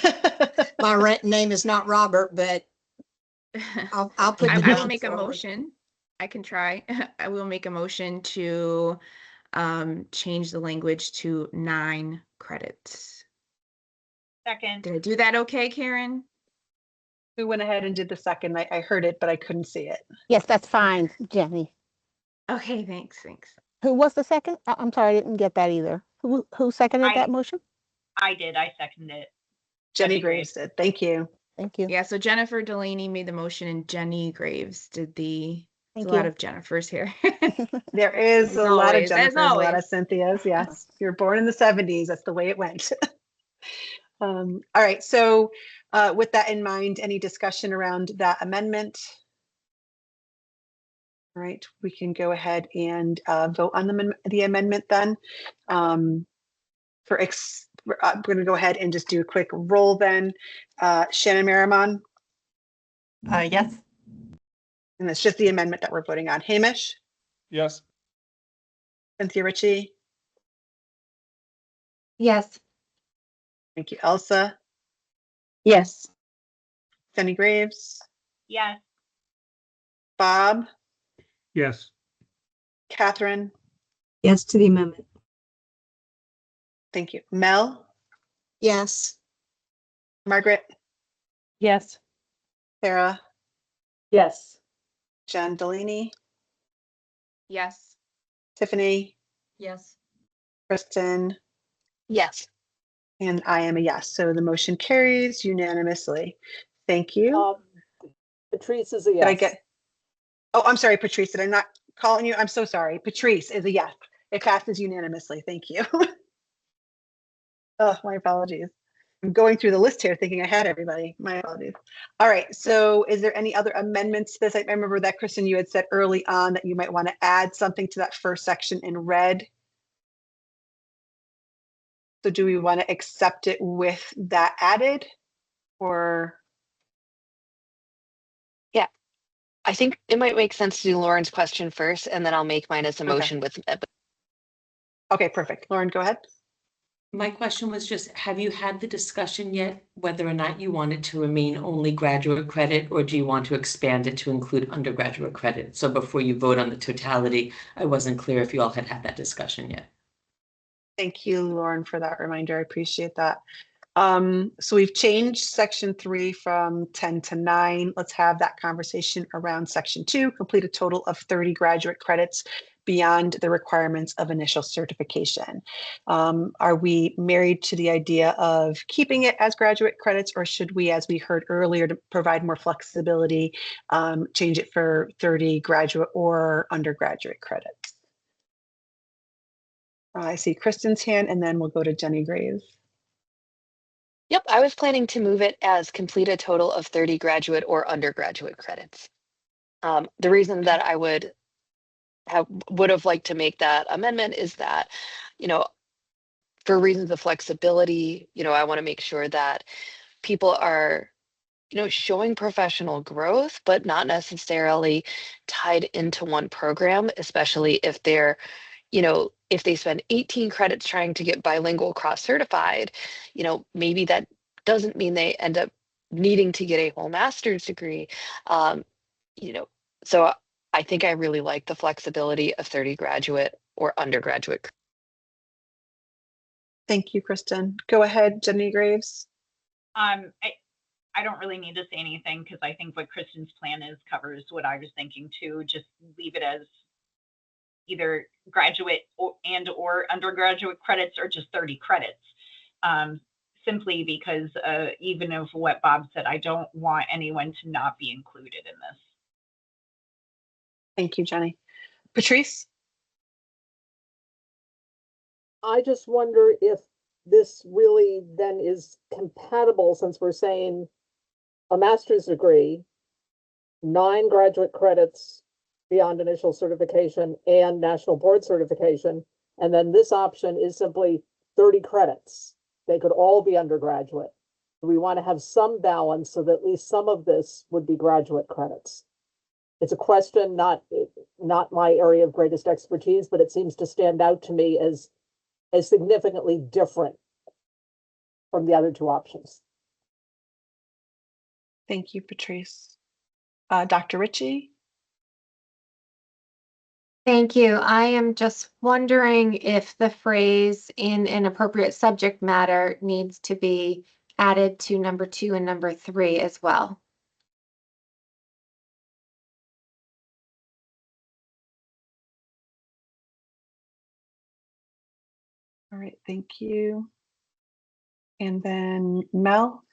my name is not Robert, but I'll put the I will motion make a forward. motion. I can try. I will make a motion to change the language to 9 credits. Second. Did I do that okay, Karen? Who went ahead and did the second? I heard it, but I couldn't see it. Yes, that's fine, Jenny. Okay, thanks. Who was the second? I'm sorry, I didn't get that either. Who seconded that motion? I did. I seconded it. Jenny Graves did. Thank you. Thank you. Yeah, so Jennifer Delaney made the motion and Jenny Graves did the. There's Thank a lot you. of Jennifers here. There is As a lot of always, as Jennifers, a lot of always. Cynthias. Yes, you're born in the 70s. That's the way it went. All right. So with that in mind, any discussion around that amendment? All right, we can go ahead and vote on the amendment then. We're going to go ahead and just do a quick roll then. Shannon Merriman, Yes. and it's just the amendment that we're voting on. Hamish, Yes. Cynthia Ritchie, Yes. thank you. Elsa, Yes. Jenny Graves, Yes. Bob, Yes. Catherine, Yes to the amendment. thank you. Mel, Yes. Margaret, Yes. Sarah, Yes. Jen Delaney, Yes. Tiffany, Yes. Kristen, Yes. and I am a yes. So the motion carries unanimously. Thank you. Patrice is a Did I yes. get? Oh, I'm sorry, Patrice. Did I not calling you? I'm so sorry. Patrice is a yes. It passes unanimously. Thank you. Oh, my apologies. I'm going through the list here thinking I had everybody. My apologies. All right. So is there any other amendments to this? I remember that, Kristen, you had said early on that you might want to add something to that first section in red. So do we want to accept it with that added or? Yeah. I think it might make sense to do Lauren's question first, and then I'll make mine as a Okay. motion with. Okay, perfect. Lauren, go ahead. My question was just, have you had the discussion yet whether or not you want it to remain only graduate credit, or do you want to expand it to include undergraduate credit? So before you vote on the totality, I wasn't clear if you all had had that discussion yet. Thank you, Lauren, for that reminder. I appreciate that. So we've changed section 3 from 10 to 9. Let's have that conversation around section 2, complete a total of 30 graduate credits beyond the requirements of initial certification. Are we married to the idea of keeping it as graduate credits, or should we, as we heard earlier, to provide more flexibility, change it for 30 graduate or undergraduate credits? I see Kristen's hand, and then we'll go to Jenny Graves. Yep, I was planning to move it as complete a total of 30 graduate or undergraduate credits. The reason that I would have liked to make that amendment is that, for reasons of flexibility, I want to make sure that people are, showing professional growth, but not necessarily tied into one program, especially if they're, if they spend 18 credits trying to get bilingual cross certified, maybe that doesn't mean they end up needing to get a whole master's degree. So I think I really like the flexibility of 30 graduate or undergraduate. Thank you, Kristen. Go ahead, Jenny Graves. I don't really need to say anything because I think what Kristen's plan is covers what I was thinking too. Just leave it as either graduate or undergraduate credits, or just 30 credits. Simply because even of what Bob said, I don't want anyone to not be included in this. Thank you, Jenny. Patrice? I just wonder if this really then is compatible, since we're saying a master's degree, 9 graduate credits beyond initial certification and national board certification. And then this option is simply 30 credits. They could all be undergraduate. We want to have some balance so that at least some of this would be graduate credits. It's a question, not my area of greatest expertise, but it seems to stand out to me as significantly different from the other two options. Thank you, Patrice. Dr. Ritchie? Thank you. I am just wondering if the phrase in an appropriate subject matter needs to be added to number 2 and number 3 as well. All right, thank you. And then Mel?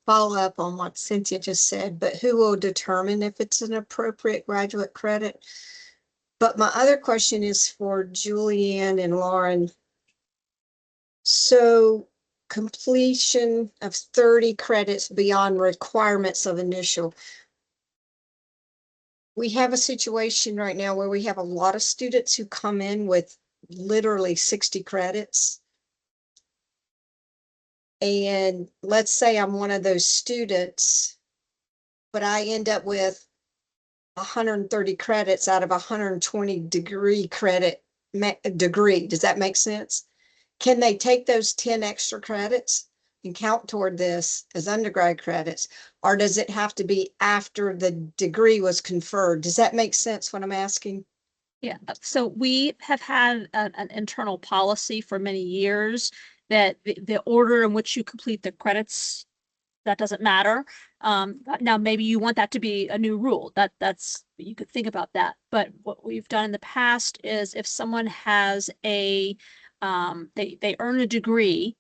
Follow up on what Cynthia just said, but who will determine if it's an appropriate graduate credit? But my other question is for Julianne and Lauren. So completion of 30 credits beyond requirements of initial. We have a situation right now where we have a lot of students who come in with literally 60 credits. And let's say I'm one of those students, but I end up with 130 credits out of 120 degree credit degree. Does that make sense? Can they take those 10 extra credits and count toward this as undergrad credits? Or does it have to be after the degree was conferred? Does that make sense what I'm asking? Yeah, so we have had an internal policy for many years that the order in which you complete the credits, that doesn't matter. Now maybe you want that to be a new rule. That's you could think about that. But what we've done in the past is if someone has a they earn a degree,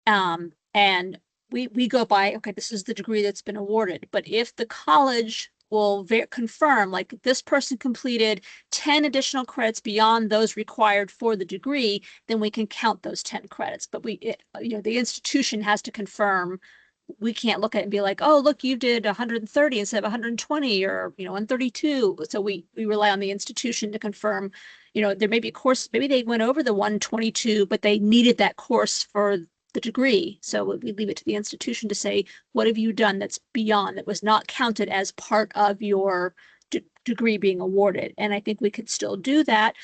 and we go by, okay, this is the degree that's been awarded. But if the college will confirm, like this person completed 10 additional credits beyond those required for the degree, then we can count those 10 credits. But the institution has to confirm. We can't look at it and be like, oh, look, you did 130 instead of 120 or, 132. So we rely on the institution to confirm, there may be a course, maybe they went over the 122, but they needed that course for the degree. So we leave it to the institution to say, what have you done that's beyond, that was not counted as part of your degree being awarded? And I think we could still do that,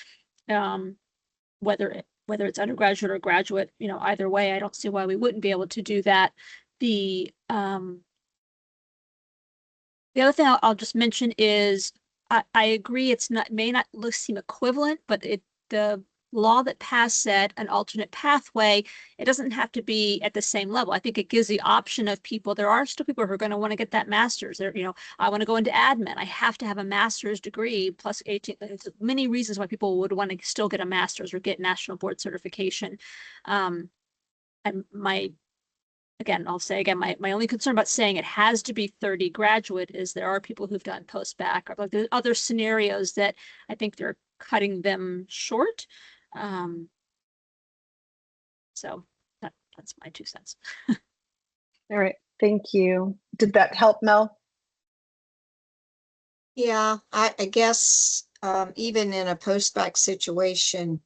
whether it's undergraduate or graduate, either way. I don't see why we wouldn't be able to do that. The other thing I'll just mention is I agree may not seem equivalent, but the law that passed said an alternate pathway, it doesn't have to be at the same level. I think it gives the option of people. There are still people who are going to want to get that master's. I want to go into admin. I have to have a master's degree plus 18. There's many reasons why people would want to still get a master's or get national board certification. Again, I'll say again, my only concern about saying it has to be 30 graduate is there are people who've done post-bac, or like there's other scenarios that I think they're cutting them short. So that's my 2 cents. All right, thank you. Did that help, Mel? Yeah, I guess even in a post-bac situation,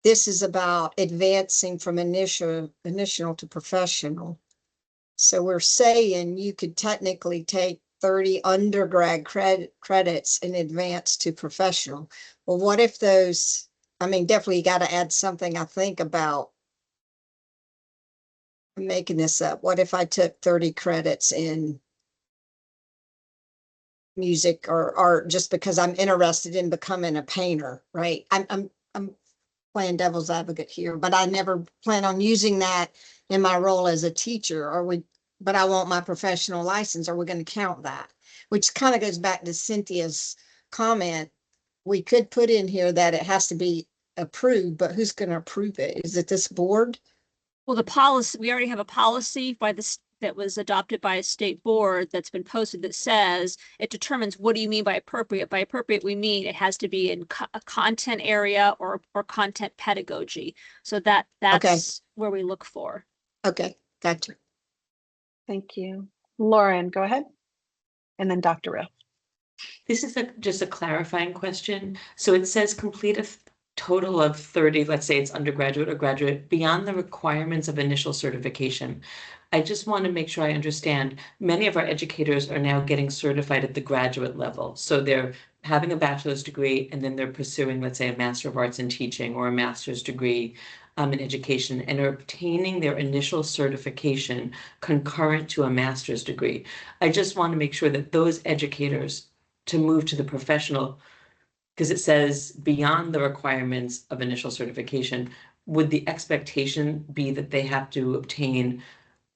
this is about advancing from initial to professional. So we're saying you could technically take 30 undergrad credits and advance to professional. Well, what if those, definitely got to add something, I think, about, I'm making this up. What if I took 30 credits in music or art just because I'm interested in becoming a painter, right? I'm playing devil's advocate here, but I never plan on using that in my role as a teacher, but I want my professional license. Are we going to count that? Which kind of goes back to Cynthia's comment. We could put in here that it has to be approved, but who's going to approve it? Is it this board? Well, the policy, we already have a policy that was adopted by a state board that's been posted that says it determines what do you mean by appropriate. By appropriate, we mean it has to be in a content area or content pedagogy. So that's okay. Where we look for. Okay, gotcha. Thank you. Lauren, go ahead. And then Dr. Riff. This is just a clarifying question. So it says complete a total of 30, let's say it's undergraduate or graduate, beyond the requirements of initial certification. I just want to make sure I understand. Many of our educators are now getting certified at the graduate level. So they're having a bachelor's degree and then they're pursuing, let's say, a Master of Arts in Teaching or a master's degree in education and are obtaining their initial certification concurrent to a master's degree. I just want to make sure that those educators to move to the professional, because it says beyond the requirements of initial certification, would the expectation be that they have to obtain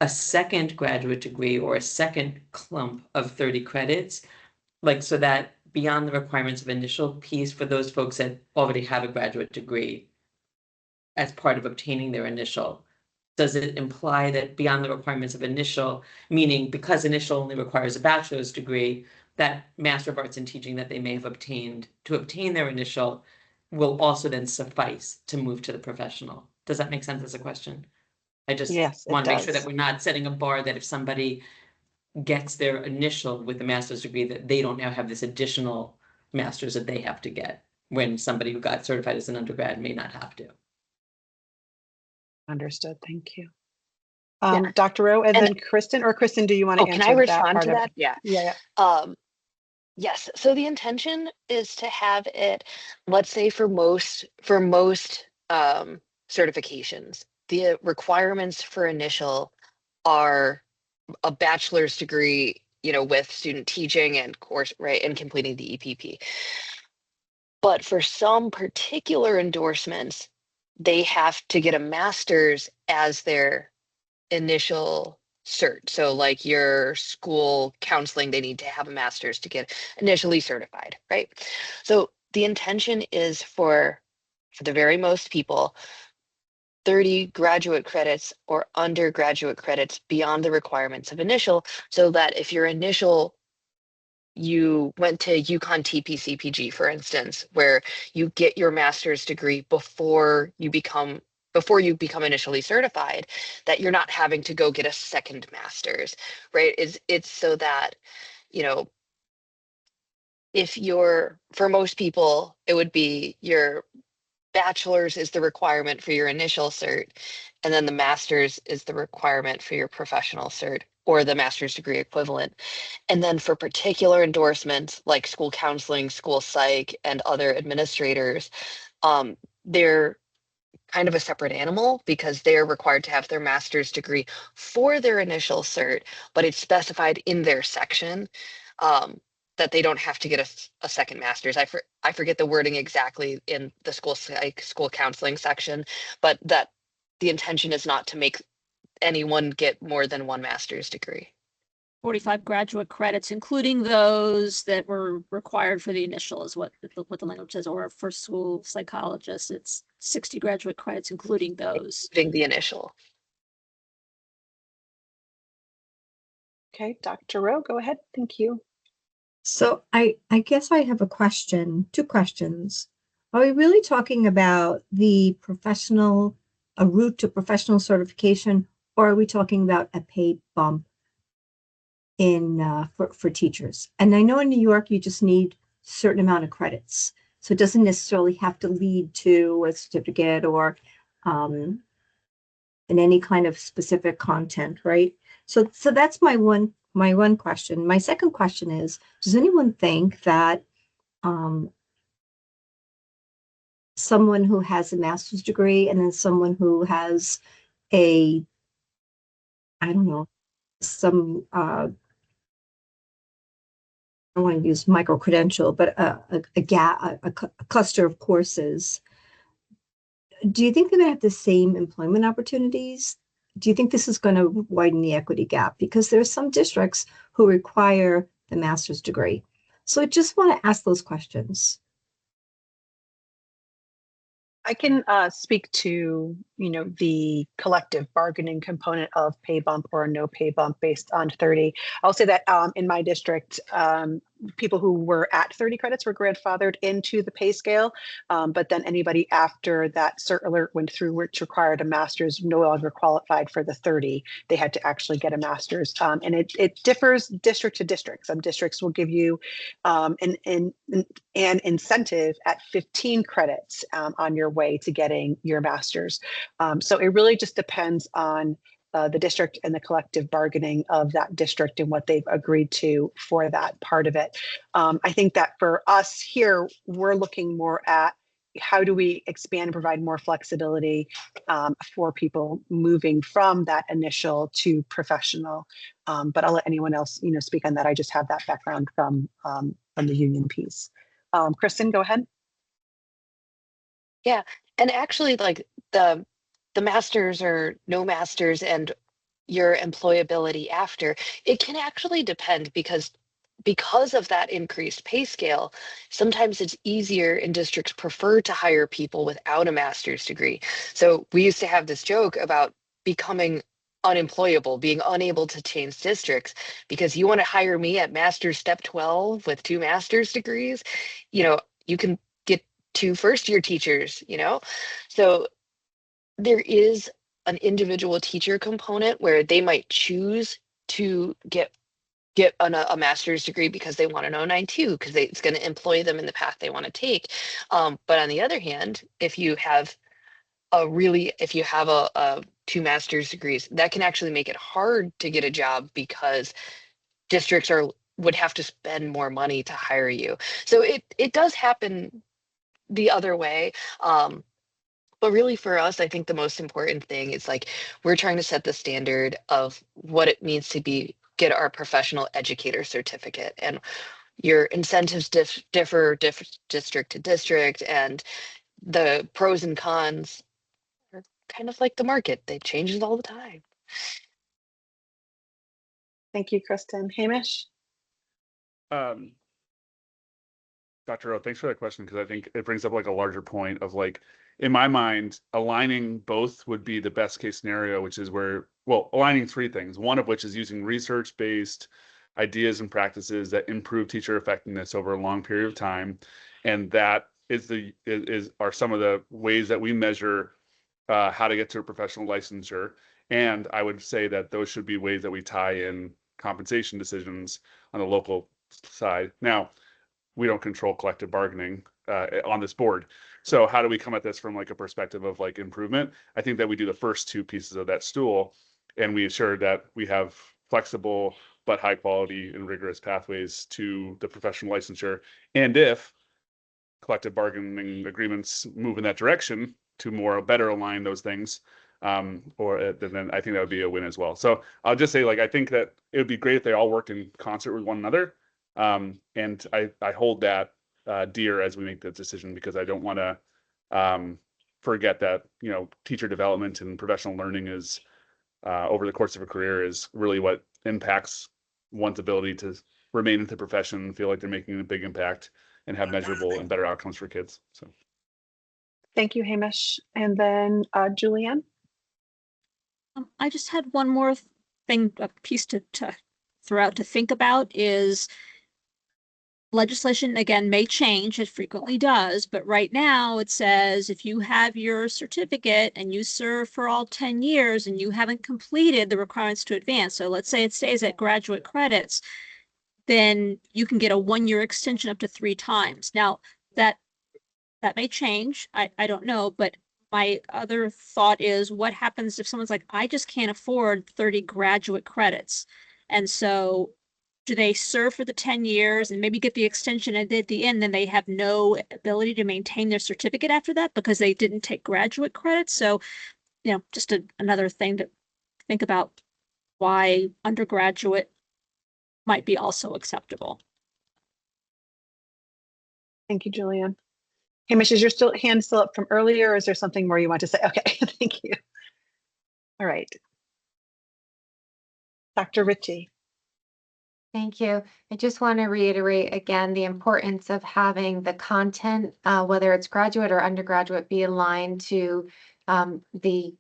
a second graduate degree or a second clump of 30 credits? Like, so that beyond the requirements of initial piece for those folks that already have a graduate degree as part of obtaining their initial, does it imply that beyond the requirements of initial, meaning because initial only requires a bachelor's degree, that Master of Arts in Teaching that they may have obtained to obtain their initial will also then suffice to move to the professional? Does that make sense as a question? I just Yes, it want to make sure that does. we're not setting a bar that if somebody gets their initial with a master's degree, that they don't now have this additional master's that they have to get, when somebody who got certified as an undergrad may not have to. Understood. Thank you. Yeah. Dr. Rowe, and And then Kristen, or Kristen, do you want to oh, can I answer that respond part to of that? it? Yeah. Yeah. Yes. So the intention is to have it, let's say for most certifications, the requirements for initial are a bachelor's degree, with student teaching and course, right, and completing the EPP. But for some particular endorsements, they have to get a master's as their initial cert. So like your school counseling, they need to have a master's to get initially certified, right? So the intention is for the very most people, 30 graduate credits or undergraduate credits beyond the requirements of initial, so that if your initial, you went to UConn TPCPG, for instance, where you get your master's degree before you become initially certified, that you're not having to go get a second master's, right? It's so that, if for most people, it would be your bachelor's is the requirement for your initial cert, and then the master's is the requirement for your professional cert or the master's degree equivalent. And then for particular endorsements like school counseling, school psych, and other administrators, they're kind of a separate animal because they're required to have their master's degree for their initial cert, but it's specified in their section that they don't have to get a second master's. I forget the wording exactly in the school psych, school counseling section, but that the intention is not to make anyone get more than one master's degree. 45 graduate credits, including those that were required for the initial, is what the language says, or for school psychologists, it's 60 graduate credits, including those. Including the initial. Okay, Dr. Rowe, go ahead. Thank you. So I guess I have two questions. Are we really talking about the a route to professional certification, or are we talking about a paid bump for teachers? And I know in New York, you just need a certain amount of credits. So it doesn't necessarily have to lead to a certificate or in any kind of specific content, right? So that's my one question. My second question is, does anyone think that someone who has a master's degree and then someone who has I don't know, some I don't want to use micro-credential, but a cluster of courses, do you think they're going to have the same employment opportunities? Do you think this is going to widen the equity gap? Because there are some districts who require the master's degree. So I just want to ask those questions. I can speak to, the collective bargaining component of pay bump or no pay bump based on 30. I'll say that in my district, people who were at 30 credits were grandfathered into the pay scale, but then anybody after that cert alert went through, which required a master's, no longer qualified for the 30. They had to actually get a master's, and it differs district to district. Some districts will give you an incentive at 15 credits on your way to getting your master's. So it really just depends on the district and the collective bargaining of that district and what they've agreed to for that part of it. I think that for us here, we're looking more at how do we expand and provide more flexibility for people moving from that initial to professional? But I'll let anyone else, speak on that. I just have that background from the union piece. Kristen, go ahead. Yeah, and actually, like the masters or no masters and your employability after, it can actually depend because of that increased pay scale, sometimes it's easier and districts prefer to hire people without a master's degree. So we used to have this joke about becoming unemployable, being unable to change districts, because you want to hire me at master's step 12 with 2 master's degrees, you can get 2 first-year teachers, So there is an individual teacher component where they might choose to get a master's degree because they want an 092 because it's going to employ them in the path they want to take. But on the other hand, if you have a 2 master's degrees, that can actually make it hard to get a job because districts would have to spend more money to hire you. So it does happen the other way. But really for us, I think the most important thing is like we're trying to set the standard of what it means to get our professional educator certificate, and your incentives differ district to district, and the pros and cons are kind of like the market. They changes all the time. Thank you, Kristen. Hamish? Dr. O, thanks for that question, because I think it brings up like a larger point of like, in my mind, aligning both would be the best case scenario, which is aligning 3 things, one of which is using research-based ideas and practices that improve teacher effectiveness over a long period of time. And that are some of the ways that we measure how to get to a professional licensure. And I would say that those should be ways that we tie in compensation decisions on the local side. Now, we don't control collective bargaining on this board. So how do we come at this from like a perspective of like improvement? I think that we do the first 2 pieces of that stool, and we ensure that we have flexible but high quality and rigorous pathways to the professional licensure. And if collective bargaining agreements move in that direction to better align those things, then I think that would be a win as well. So I'll just say, like, I think that it would be great if they all worked in concert with one another. And I hold that dear as we make the decision, because I don't want to forget that, teacher development and professional learning is over the course of a career is really what impacts one's ability to remain in the profession, feel like they're making a big impact, and have measurable and better outcomes for kids. So Thank you, Hamish. And then Julianne? I just had one more thing, a piece to throw out to think about is legislation, again, may change. It frequently does, but right now it says if you have your certificate and you serve for all 10 years and you haven't completed the requirements to advance, so let's say it stays at graduate credits, then you can get a 1-year extension up to 3 times. Now, that may change. I don't know, but my other thought is what happens if someone's like, I just can't afford 30 graduate credits. And so do they serve for the 10 years and maybe get the extension, and at the end, then they have no ability to maintain their certificate after that because they didn't take graduate credits? So, just another thing to think about, why undergraduate might be also acceptable. Thank you, Julianne. Hamish, is your hand still up from earlier, or is there something more you want to say? Okay, thank you. All right. Dr. Ritchie. Thank you. I just want to reiterate again the importance of having the content, whether it's graduate or undergraduate, be aligned to the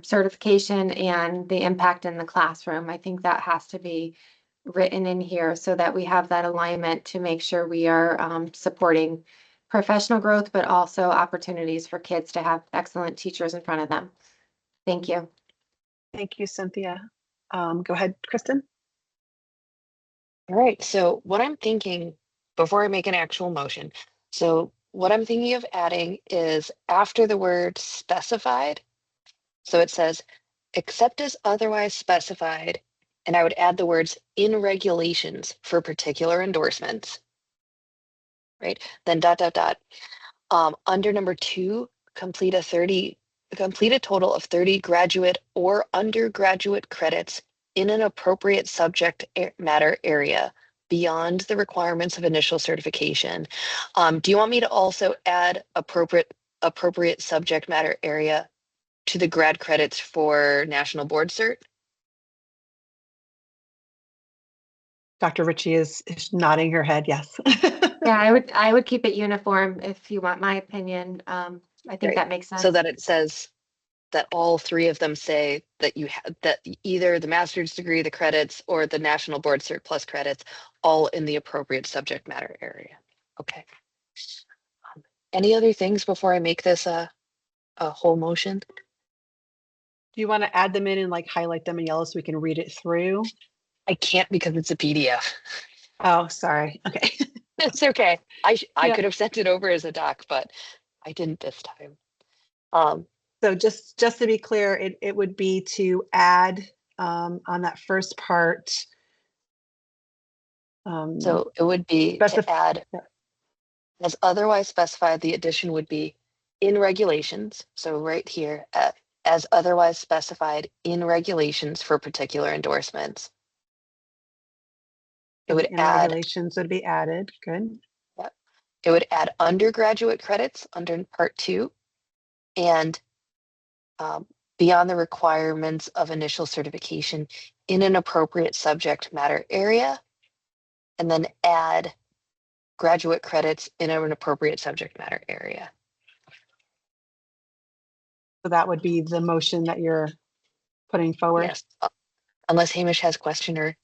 certification and the impact in the classroom. I think that has to be written in here so that we have that alignment to make sure we are supporting professional growth, but also opportunities for kids to have excellent teachers in front of them. Thank you. Thank you, Cynthia. Go ahead, Kristen. All right, so what I'm thinking before I make an actual motion, so what I'm thinking of adding is after the word specified, so it says, except as otherwise specified, and I would add the words in regulations for particular endorsements, right? Then ... Under number 2, complete a total of 30 graduate or undergraduate credits in an appropriate subject matter area beyond the requirements of initial certification. Do you want me to also add appropriate subject matter area to the grad credits for National Board Cert? Dr. Ritchie is nodding her head, yes. Yeah, I would keep it uniform if you want my opinion. I think Great. that makes sense. So that it says that all 3 of them say that you have that either the master's degree, the credits, or the National Board Cert Plus credits, all in the appropriate subject matter area. Okay. Any other things before I make this a whole motion? Do you want to add them in and like highlight them in yellow so we can read it through? I can't because it's a PDF. Oh, sorry. Okay. It's okay. I Yeah. could have sent it over as a doc, but I didn't this time. So just to be clear, it would be to add on that first part. So it would be to add, as otherwise specified, the addition would be in regulations. So right here, as otherwise specified in regulations for particular endorsements. It would in add, regulations would be added. Good. yep. It would add undergraduate credits under part 2 and beyond the requirements of initial certification in an appropriate subject matter area, and then add graduate credits in an appropriate subject matter area. So that would be the motion that you're putting forward. Yes, unless Hamish has question or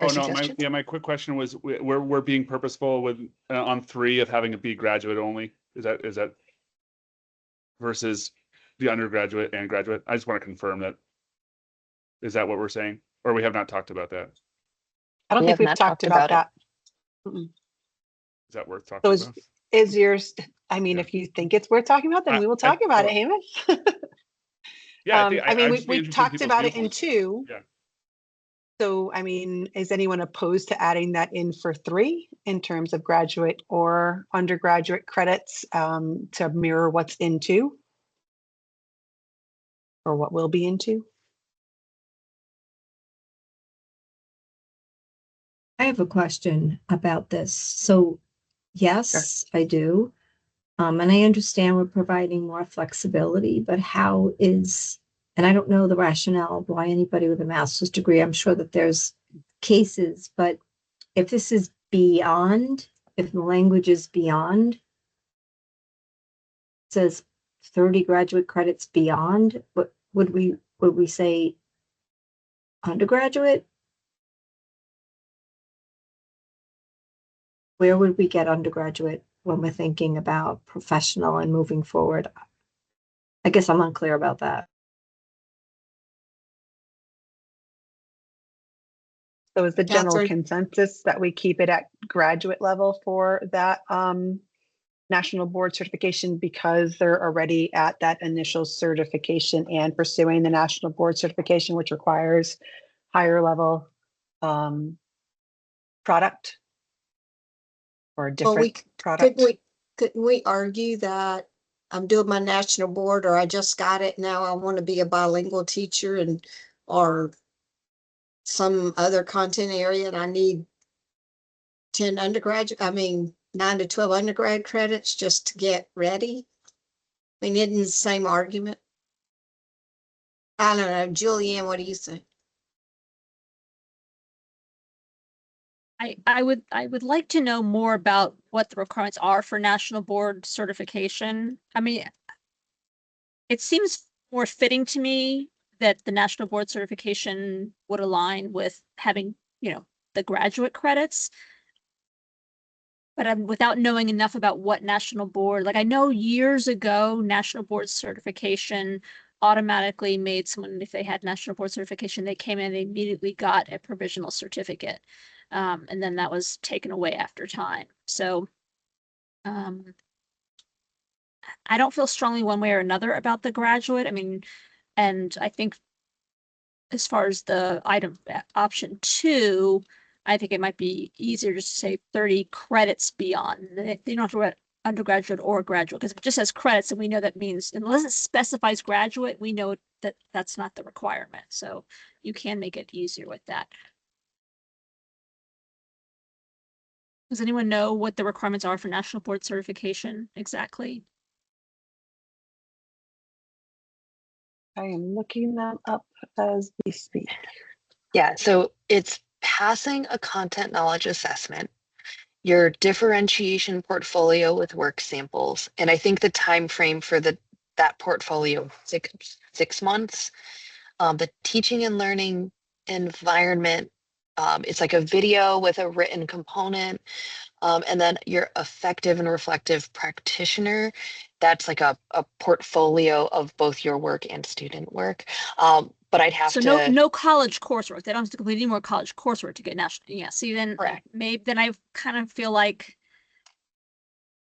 Oh, no, suggestion. my quick question was, we're being purposeful with, on 3 of having it be graduate only. Is that versus the undergraduate and graduate? I just want to confirm that. Is that what we're saying? Or we have not talked about that? I don't think we've talked about that. Is that worth So talking about? is yours, I mean, if you think it's worth talking about, then we will talk about it, Hamish. Yeah, I mean, I'd just be we've interested in talked people's about it in viewpoints. 2. Yeah. So, I mean, is anyone opposed to adding that in for 3 in terms of graduate or undergraduate credits to mirror what's in 2? Or what will be in 2? I have a question about this. So yes, I do. And I understand we're providing more flexibility, but how is, and I don't know the rationale of why anybody with a master's degree, I'm sure that there's cases, but if this is beyond, if the language is beyond, it says 30 graduate credits beyond, what would we say undergraduate? Where would we get undergraduate when we're thinking about professional and moving forward? I guess I'm unclear about that. So is the general Catherine? consensus that we keep it at graduate level for that national board certification because they're already at that initial certification and pursuing the national board certification, which requires higher level product or a Well, different product? Couldn't we argue that I'm doing my national board, or I just got it, now I want to be a bilingual teacher and, or some other content area and I need 9 to 12 undergrad credits just to get ready? I mean, isn't the same argument? I don't know. Julianne, what do you think? I would like to know more about what the requirements are for national board certification. I mean, it seems more fitting to me that the national board certification would align with having, the graduate credits. But without knowing enough about what national board, like I know years ago, national board certification automatically made someone, if they had national board certification, they came in, they immediately got a provisional certificate. And then that was taken away after time. So I don't feel strongly one way or another about the graduate. I mean, and I think as far as the option 2, I think it might be easier just to say 30 credits beyond. They don't have to undergraduate or graduate, because if it just says credits, and we know that means, unless it specifies graduate, we know that that's not the requirement. So you can make it easier with that. Does anyone know what the requirements are for national board certification exactly? I am looking them up as we speak. Yeah, so it's passing a content knowledge assessment, your differentiation portfolio with work samples, and I think the time frame for that portfolio, six months. The teaching and learning environment, it's like a video with a written component. And then your effective and reflective practitioner, that's like a portfolio of both your work and student work. But I'd have So to. no college coursework. They don't have to complete any more college coursework to get national. Yeah. See, then Correct. maybe then I kind of feel like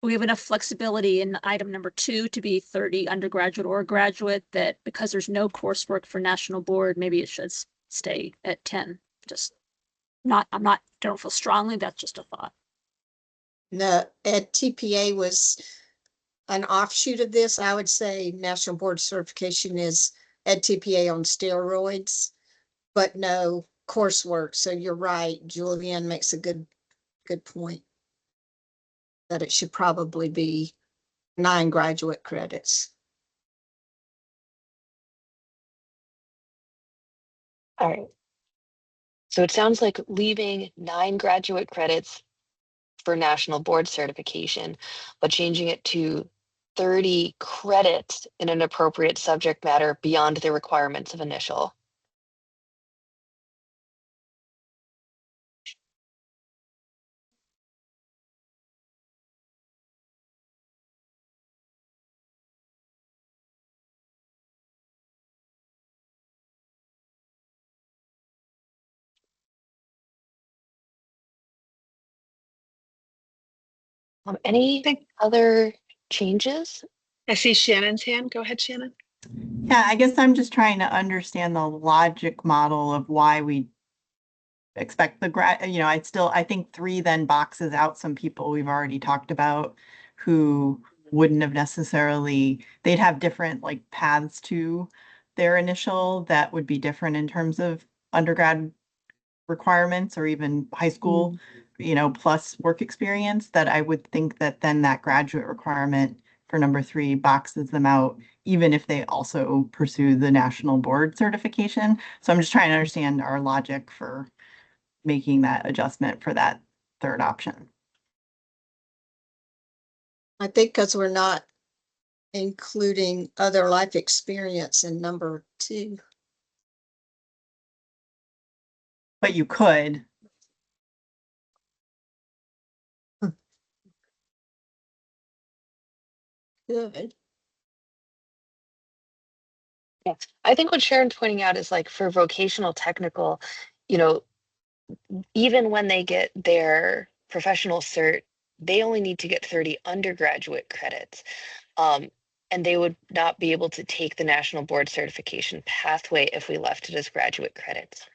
we have enough flexibility in item number 2 to be 30 undergraduate or graduate, that because there's no coursework for national board, maybe it should stay at 10. Just don't feel strongly. That's just a thought. No, Ed TPA was an offshoot of this. I would say National Board Certification is Ed TPA on steroids, but no coursework. So you're right. Julianne makes a good point that it should probably be 9 graduate credits. All right. So it sounds like leaving 9 graduate credits for national board certification, but changing it to 30 credits in an appropriate subject matter beyond the requirements of initial. Any other changes? I see Shannon's hand. Go ahead, Shannon. Yeah, I guess I'm just trying to understand the logic model of why we expect the I think 3 then boxes out some people we've already talked about who wouldn't have necessarily, they'd have different like paths to their initial that would be different in terms of undergrad requirements or even high school, plus work experience, that I would think that then that graduate requirement for number 3 boxes them out, even if they also pursue the national board certification. So I'm just trying to understand our logic for making that adjustment for that 3rd option. I think because we're not including other life experience in number 2. But you could. Good. Yeah, I think what Sharon's pointing out is like for vocational technical, even when they get their professional cert, they only need to get 30 undergraduate credits. And they would not be able to take the national board certification pathway if we left it as graduate credits.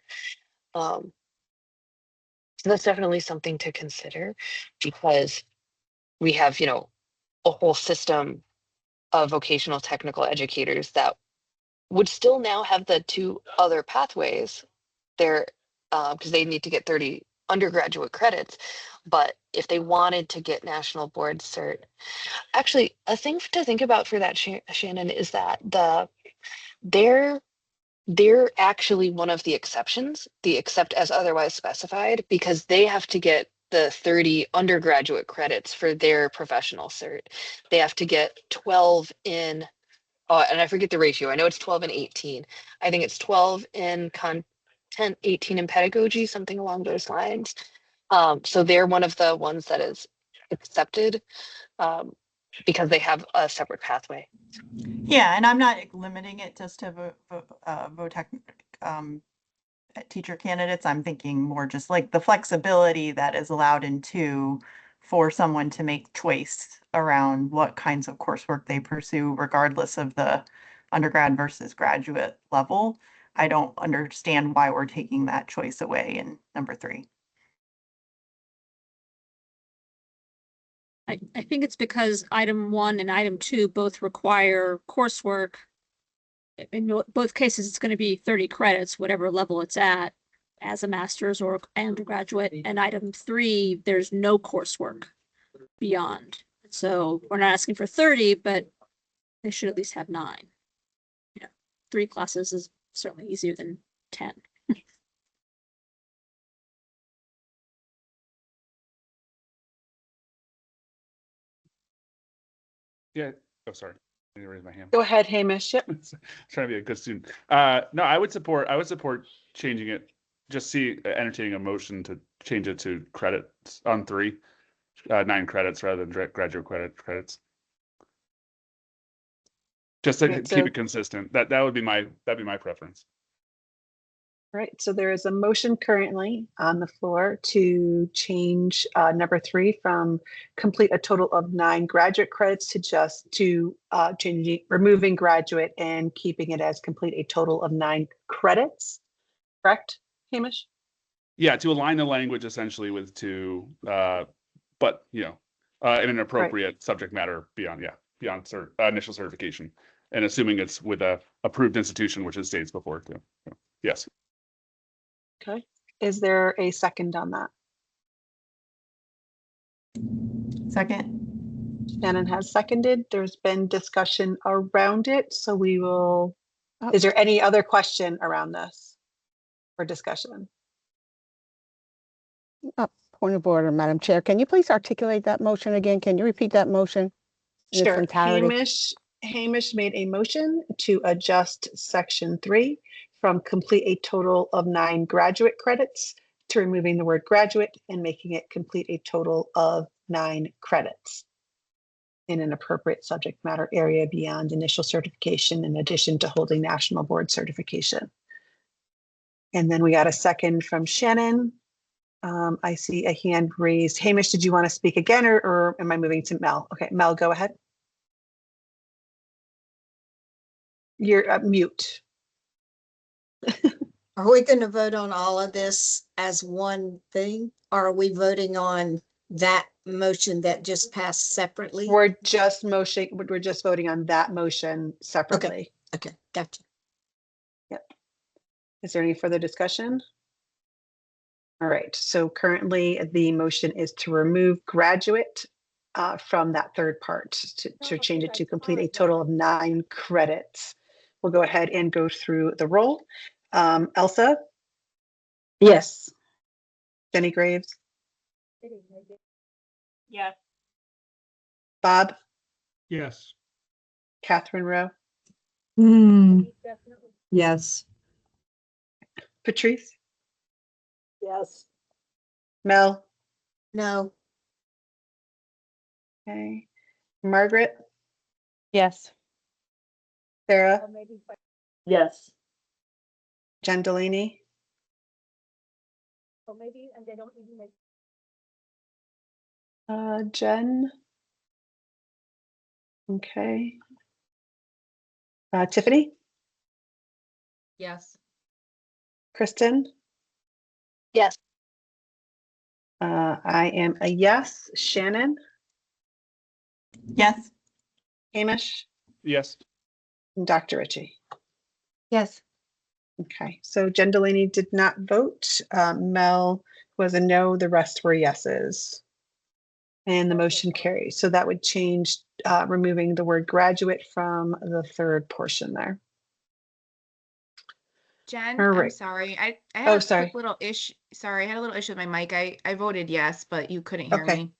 So that's definitely something to consider, because we have, a whole system of vocational technical educators that would still now have the 2 other pathways there, because they need to get 30 undergraduate credits. But if they wanted to get national board cert, actually a thing to think about for that, Shannon, is that they're actually one of the exceptions, the except as otherwise specified, because they have to get the 30 undergraduate credits for their professional cert. They have to get 12 in, and I forget the ratio. I know it's 12 and 18. I think it's 12 in content, 18 in pedagogy, something along those lines. So they're one of the ones that is accepted because they have a separate pathway. Yeah, and I'm not limiting it just to VOTech teacher candidates. I'm thinking more just like the flexibility that is allowed in 2 for someone to make choice around what kinds of coursework they pursue, regardless of the undergrad versus graduate level. I don't understand why we're taking that choice away in number 3. I think it's because item 1 and item 2 both require coursework. In both cases, it's going to be 30 credits, whatever level it's at, as a master's or undergraduate. And item 3, there's no coursework beyond. So we're not asking for 30, but they should at least have 9. 3 classes is certainly easier than 10. Yeah. Oh, sorry. I didn't raise my hand. Go ahead, Hamish. Yep. Trying to be a good student. No, I would support changing it. Just entertaining a motion to change it to credits on 3, 9 credits rather than graduate credits. Just to keep it consistent. That'd be my preference. All right, so there is a motion currently on the floor to change number 3 from complete a total of 9 graduate credits to removing graduate and keeping it as complete a total of 9 credits. Correct, Hamish? Yeah, to align the language essentially with but in an appropriate subject matter beyond initial certification, and assuming it's with a approved institution, which it states before too. Yes. Okay. Is there a second on that? Second. Shannon has seconded. There's been discussion around it, so we will. Is there any other question around this or discussion? Point of order, Madam Chair. Can you please articulate that motion again? Can you repeat that motion in its Sure. entirety? Hamish made a motion to adjust section 3 from complete a total of 9 graduate credits to removing the word graduate and making it complete a total of 9 credits in an appropriate subject matter area beyond initial certification, in addition to holding national board certification. And then we got a second from Shannon. I see a hand raised. Hamish, did you want to speak again, or am I moving to Mel? Okay, Mel, go ahead. You're mute. Are we going to vote on all of this as one thing? Or are we voting on that motion that just passed separately? We're just voting on that motion separately. Okay, gotcha. Yep. Is there any further discussion? All right, so currently the motion is to remove graduate from that third part, to change it to complete a total of 9 credits. We'll go ahead and go through the roll. Elsa? Yes. Jenny Graves? Yes. Bob? Yes. Catherine Rowe? Yes. Patrice? Yes. Mel? No. Okay. Margaret? Yes. Sarah? Yes. Jen Delaney? Jen? Okay. Tiffany? Yes. Kristen? Yes. I am a yes. Shannon? Yes. Hamish? Yes. And Dr. Ritchie? Yes. Okay, so Jen Delaney did not vote. Mel was a no, the rest were yeses. And the motion carries. So that would change removing the word graduate from the third portion there. Jen, All I'm right. sorry. I had a sorry. quick little issue. Sorry, I had a little issue with my mic. I voted yes, but you couldn't hear Okay. me.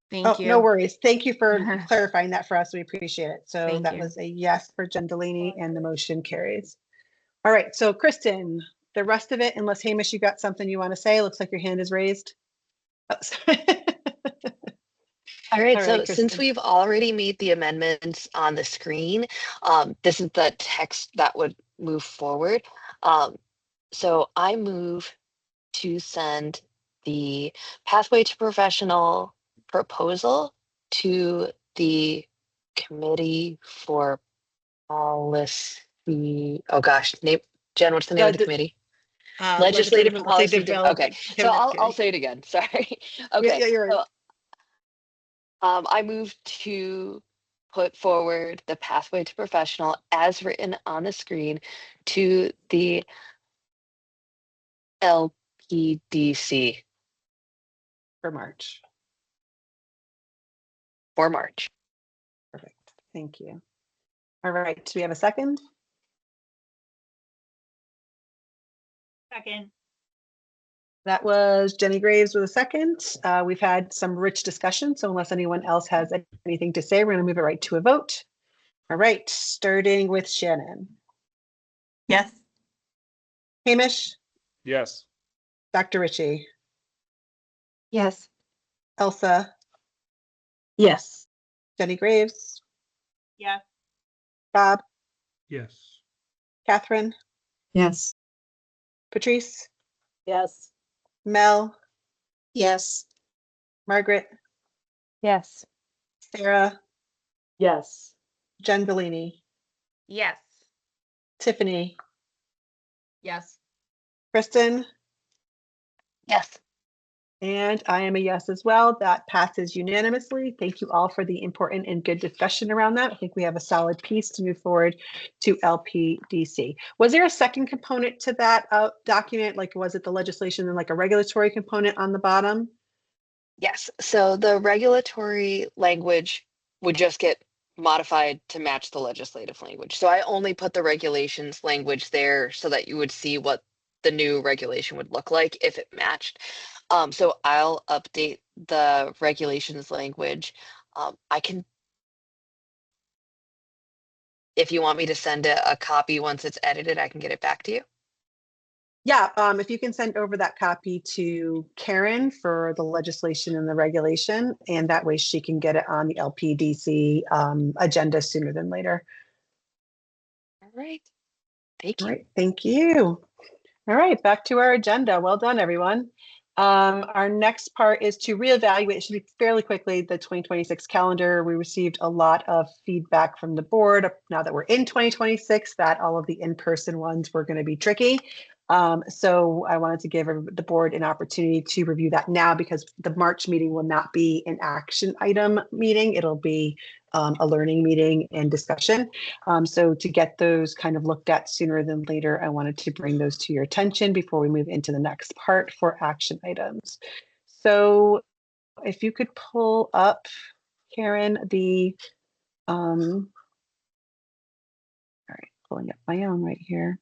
Thank you. No worries. Thank you for clarifying that for us. We appreciate it. So Thank that you. was a yes for Jen Delaney and the motion carries. All right, so Kristen, the rest of it, unless Hamish, you got something you want to say? Looks like your hand is raised. Oh, sorry. All right, All so right, since Kristen. we've already made the amendments on the screen, this is the text that would move forward. So I move to send the Pathway to Professional proposal to the Committee for Policy. Oh gosh, Jen, what's the name of the committee? Legislative and Policy. Okay, so I'll say it again. Sorry. Okay, Yeah, you're right. so I move to put forward the pathway to professional as written on the screen to the LPDC For March. for March. Perfect. Thank you. All right. Do we have a second? Second. That was Jenny Graves with a second. We've had some rich discussion, so unless anyone else has anything to say, we're going to move it right to a vote. All right, starting with Shannon. Yes. Hamish, Yes. Dr. Ritchie, Yes. Elsa, Yes. Jenny Graves, Yes. Bob, Yes. Catherine, Yes. Patrice, Yes. Mel, Yes. Margaret, Yes. Sarah, Yes. Jen Bellini, Yes. Tiffany, Yes. Kristen, Yes. and I am a yes as well. That passes unanimously. Thank you all for the important and good discussion around that. I think we have a solid piece to move forward to LPDC. Was there a second component to that document? Like, was it the legislation and like a regulatory component on the bottom? Yes. So the regulatory language would just get modified to match the legislative language. So I only put the regulations language there so that you would see what the new regulation would look like if it matched. So I'll update the regulations language. I can, if you want me to send a copy once it's edited, I can get it back to you. Yeah, if you can send over that copy to Karen for the legislation and the regulation, and that way she can get it on the LPDC agenda sooner than later. All right. Thank All you. right, thank you. All right, back to our agenda. Well done, everyone. Our next part is to reevaluate, it should be fairly quickly, the 2026 calendar. We received a lot of feedback from the board now that we're in 2026 that all of the in-person ones were going to be tricky. So I wanted to give the board an opportunity to review that now because the March meeting will not be an action item meeting. It'll be a learning meeting and discussion. So to get those kind of looked at sooner than later, I wanted to bring those to your attention before we move into the next part for action items. So if you could pull up, Karen, all right, pulling up my own right here.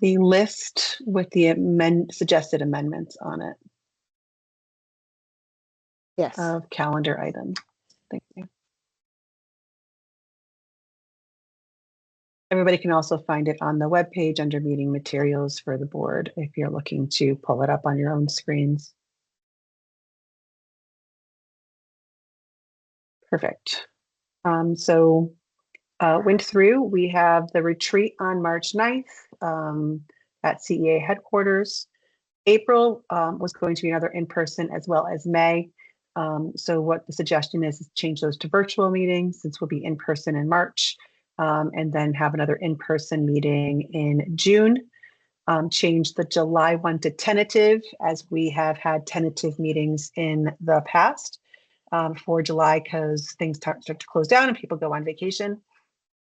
The list with the suggested amendments on it. Yes. Of calendar items. Thank you. Everybody can also find it on the webpage under meeting materials for the board if you're looking to pull it up on your own screens. Perfect. So went through, we have the retreat on March 9th at CEA headquarters. April was going to be another in-person as well as May. So what the suggestion is change those to virtual meetings since we'll be in person in March, and then have another in-person meeting in June. Change the July 1 to tentative as we have had tentative meetings in the past for July because things start to close down and people go on vacation.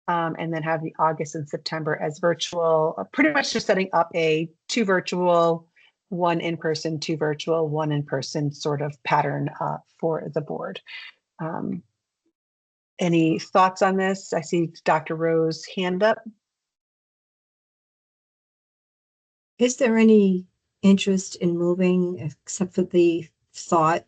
And then have the August and September as virtual, pretty much just setting up a 2 virtual, 1 in-person, 2 virtual, 1 in-person sort of pattern for the board. Any thoughts on this? I see Dr. Rose hand up. Is there any interest in moving except for the thought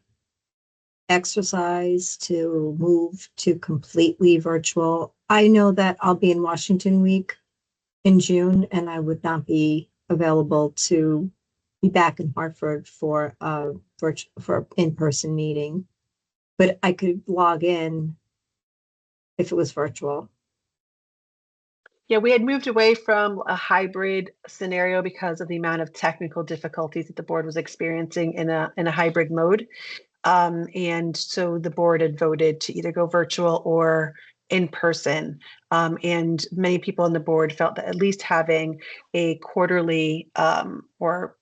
exercise to move to completely virtual? I know that I'll be in Washington week in June and I would not be available to be back in Hartford for in-person meeting, but I could log in if it was virtual. Yeah, we had moved away from a hybrid scenario because of the amount of technical difficulties that the board was experiencing in a hybrid mode. And so the board had voted to either go virtual or in person. And many people on the board felt that at least having a quarterly or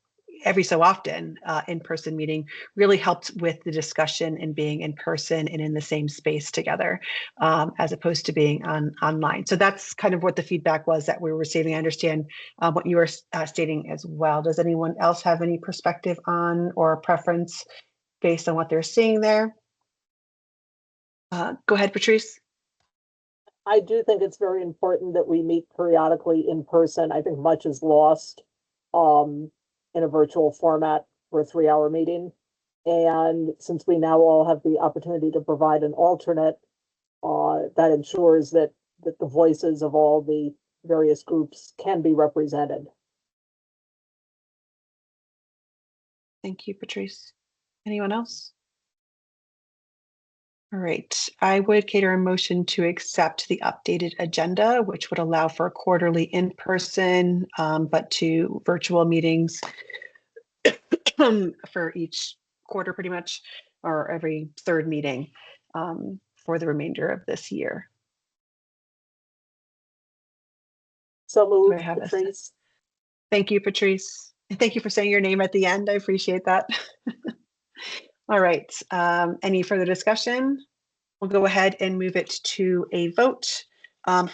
every so often in-person meeting really helped with the discussion and being in person and in the same space together, as opposed to being online. So that's kind of what the feedback was that we were receiving. I understand what you were stating as well. Does anyone else have any perspective on or preference based on what they're seeing there? Go ahead, Patrice. I do think it's very important that we meet periodically in person. I think much is lost in a virtual format for a 3-hour meeting. And since we now all have the opportunity to provide an alternate, that ensures that the voices of all the various groups can be represented. Thank you, Patrice. Anyone else? All right, I would cater a motion to accept the updated agenda, which would allow for quarterly in-person, but 2 virtual meetings for each quarter pretty much, or every 3rd meeting for the remainder of this year. So moved, Do I have Patrice. Thank you, Patrice. Thank you for saying your name at the end. I appreciate that. All right, any further discussion? We'll go ahead and move it to a vote.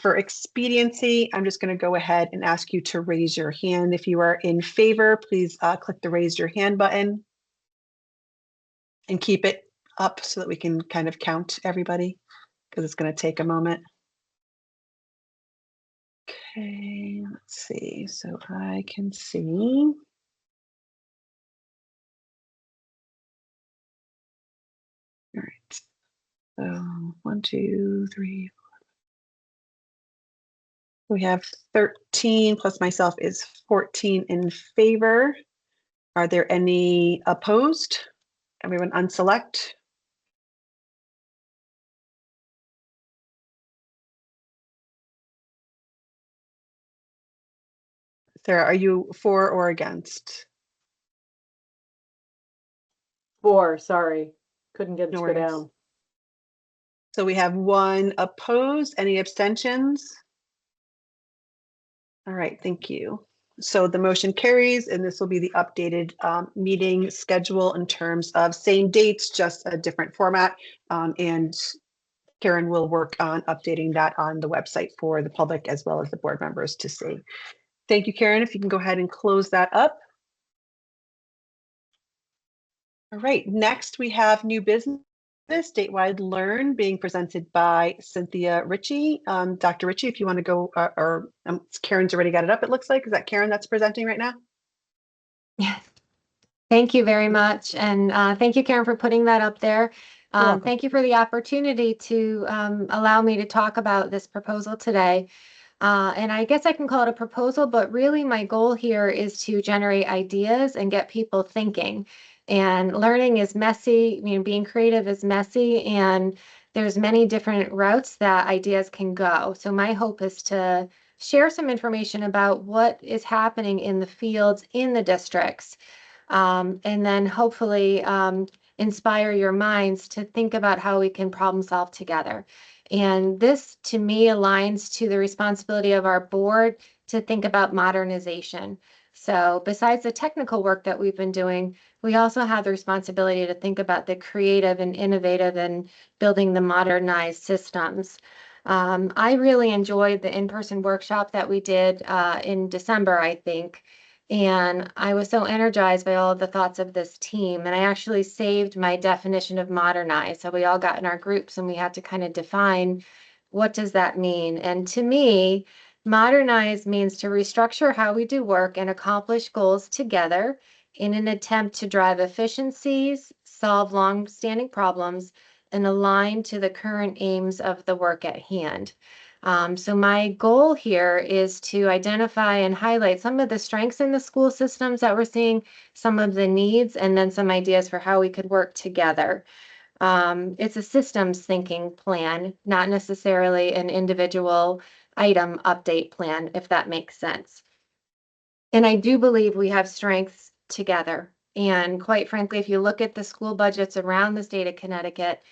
For expediency, I'm just going to go ahead and ask you to raise your hand. If you are in favor, please click the raise your hand button and keep it up so that we can kind of count everybody, because it's going to take a moment. Okay, let's see. So I can see. All right. So 1, 2, 3. We have 13 plus myself is 14 in favor. Are there any opposed? Everyone unselect? Sarah, are you for or against? 4, sorry. Couldn't get it No to go worries. down. So we have 1 opposed. Any abstentions? All right, thank you. So the motion carries, and this will be the updated meeting schedule in terms of same dates, just a different format. And Karen will work on updating that on the website for the public as well as the board members to see. Thank you, Karen. If you can go ahead and close that up. All right, next we have new business, Statewide Learn, being presented by Cynthia Ritchie. Dr. Ritchie, if you want to go, Karen's already got it up, it looks like. Is that Karen that's presenting right now? Yes. Thank you very much. And thank you, Karen, for putting that up there. Thank you for the opportunity to allow me to talk about this proposal today. And I guess I can call it a proposal, but really my goal here is to generate ideas and get people thinking. And learning is messy, being creative is messy, and there's many different routes that ideas can go. So my hope is to share some information about what is happening in the fields, in the districts, and then hopefully inspire your minds to think about how we can problem solve together. And this, to me, aligns to the responsibility of our board to think about modernization. So besides the technical work that we've been doing, we also have the responsibility to think about the creative and innovative and building the modernized systems. I really enjoyed the in-person workshop that we did in December, I think. And I was so energized by all of the thoughts of this team. And I actually saved my definition of modernize. So we all got in our groups and we had to kind of define what does that mean. And to me, modernize means to restructure how we do work and accomplish goals together in an attempt to drive efficiencies, solve long-standing problems, and align to the current aims of the work at hand. So my goal here is to identify and highlight some of the strengths in the school systems that we're seeing, some of the needs, and then some ideas for how we could work together. It's a systems thinking plan, not necessarily an individual item update plan, if that makes sense. And I do believe we have strengths together. And quite frankly, if you look at the school budgets around the state of Connecticut,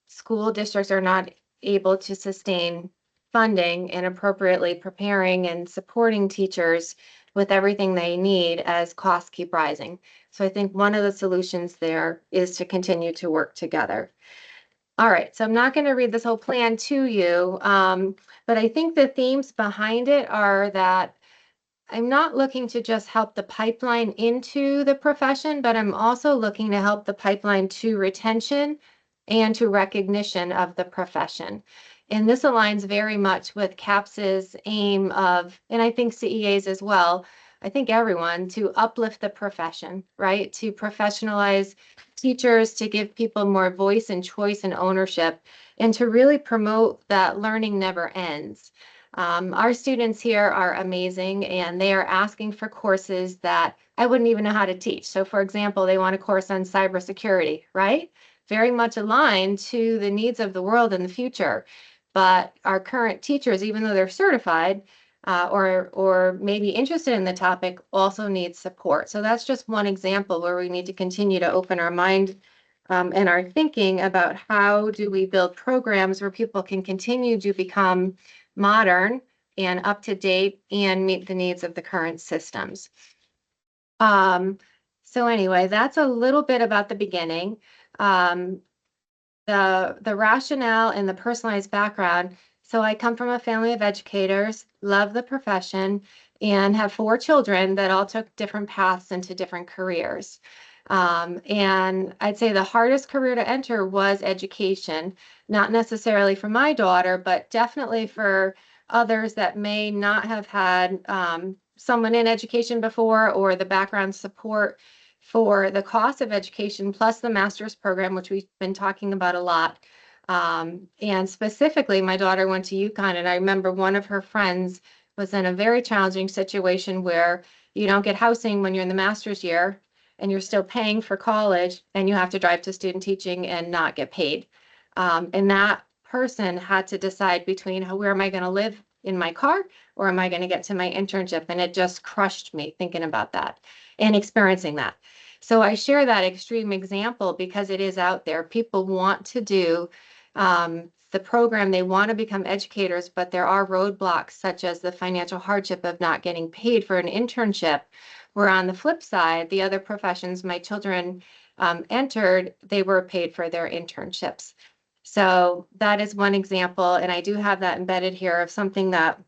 school districts are not able to sustain funding and appropriately preparing and supporting teachers with everything they need as costs keep rising. So I think one of the solutions there is to continue to work together. All right, so I'm not going to read this whole plan to you, but I think the themes behind it are that I'm not looking to just help the pipeline into the profession, but I'm also looking to help the pipeline to retention and to recognition of the profession. And this aligns very much with CAPS's aim of, and I think CEA's as well, I think everyone, to uplift the profession, right? To professionalize teachers, to give people more voice and choice and ownership, and to really promote that learning never ends. Our students here are amazing, and they are asking for courses that I wouldn't even know how to teach. So for example, they want a course on cybersecurity, right? Very much aligned to the needs of the world in the future. But our current teachers, even though they're certified or maybe interested in the topic, also need support. So that's just one example where we need to continue to open our mind and our thinking about how do we build programs where people can continue to become modern and up to date and meet the needs of the current systems. So anyway, that's a little bit about the beginning. The rationale and the personalized background. So I come from a family of educators, love the profession, and have 4 children that all took different paths into different careers. And I'd say the hardest career to enter was education, not necessarily for my daughter, but definitely for others that may not have had someone in education before, or the background support for the cost of education, plus the master's program, which we've been talking about a lot. And specifically, my daughter went to UConn, and I remember one of her friends was in a very challenging situation where you don't get housing when you're in the master's year, and you're still paying for college, and you have to drive to student teaching and not get paid. And that person had to decide between where am I going to live in my car, or am I going to get to my internship? And it just crushed me thinking about that and experiencing that. So I share that extreme example because it is out there. People want to do the program, they want to become educators, but there are roadblocks such as the financial hardship of not getting paid for an internship. Where on the flip side, the other professions my children entered, they were paid for their internships. So that is one example, and I do have that embedded here of something that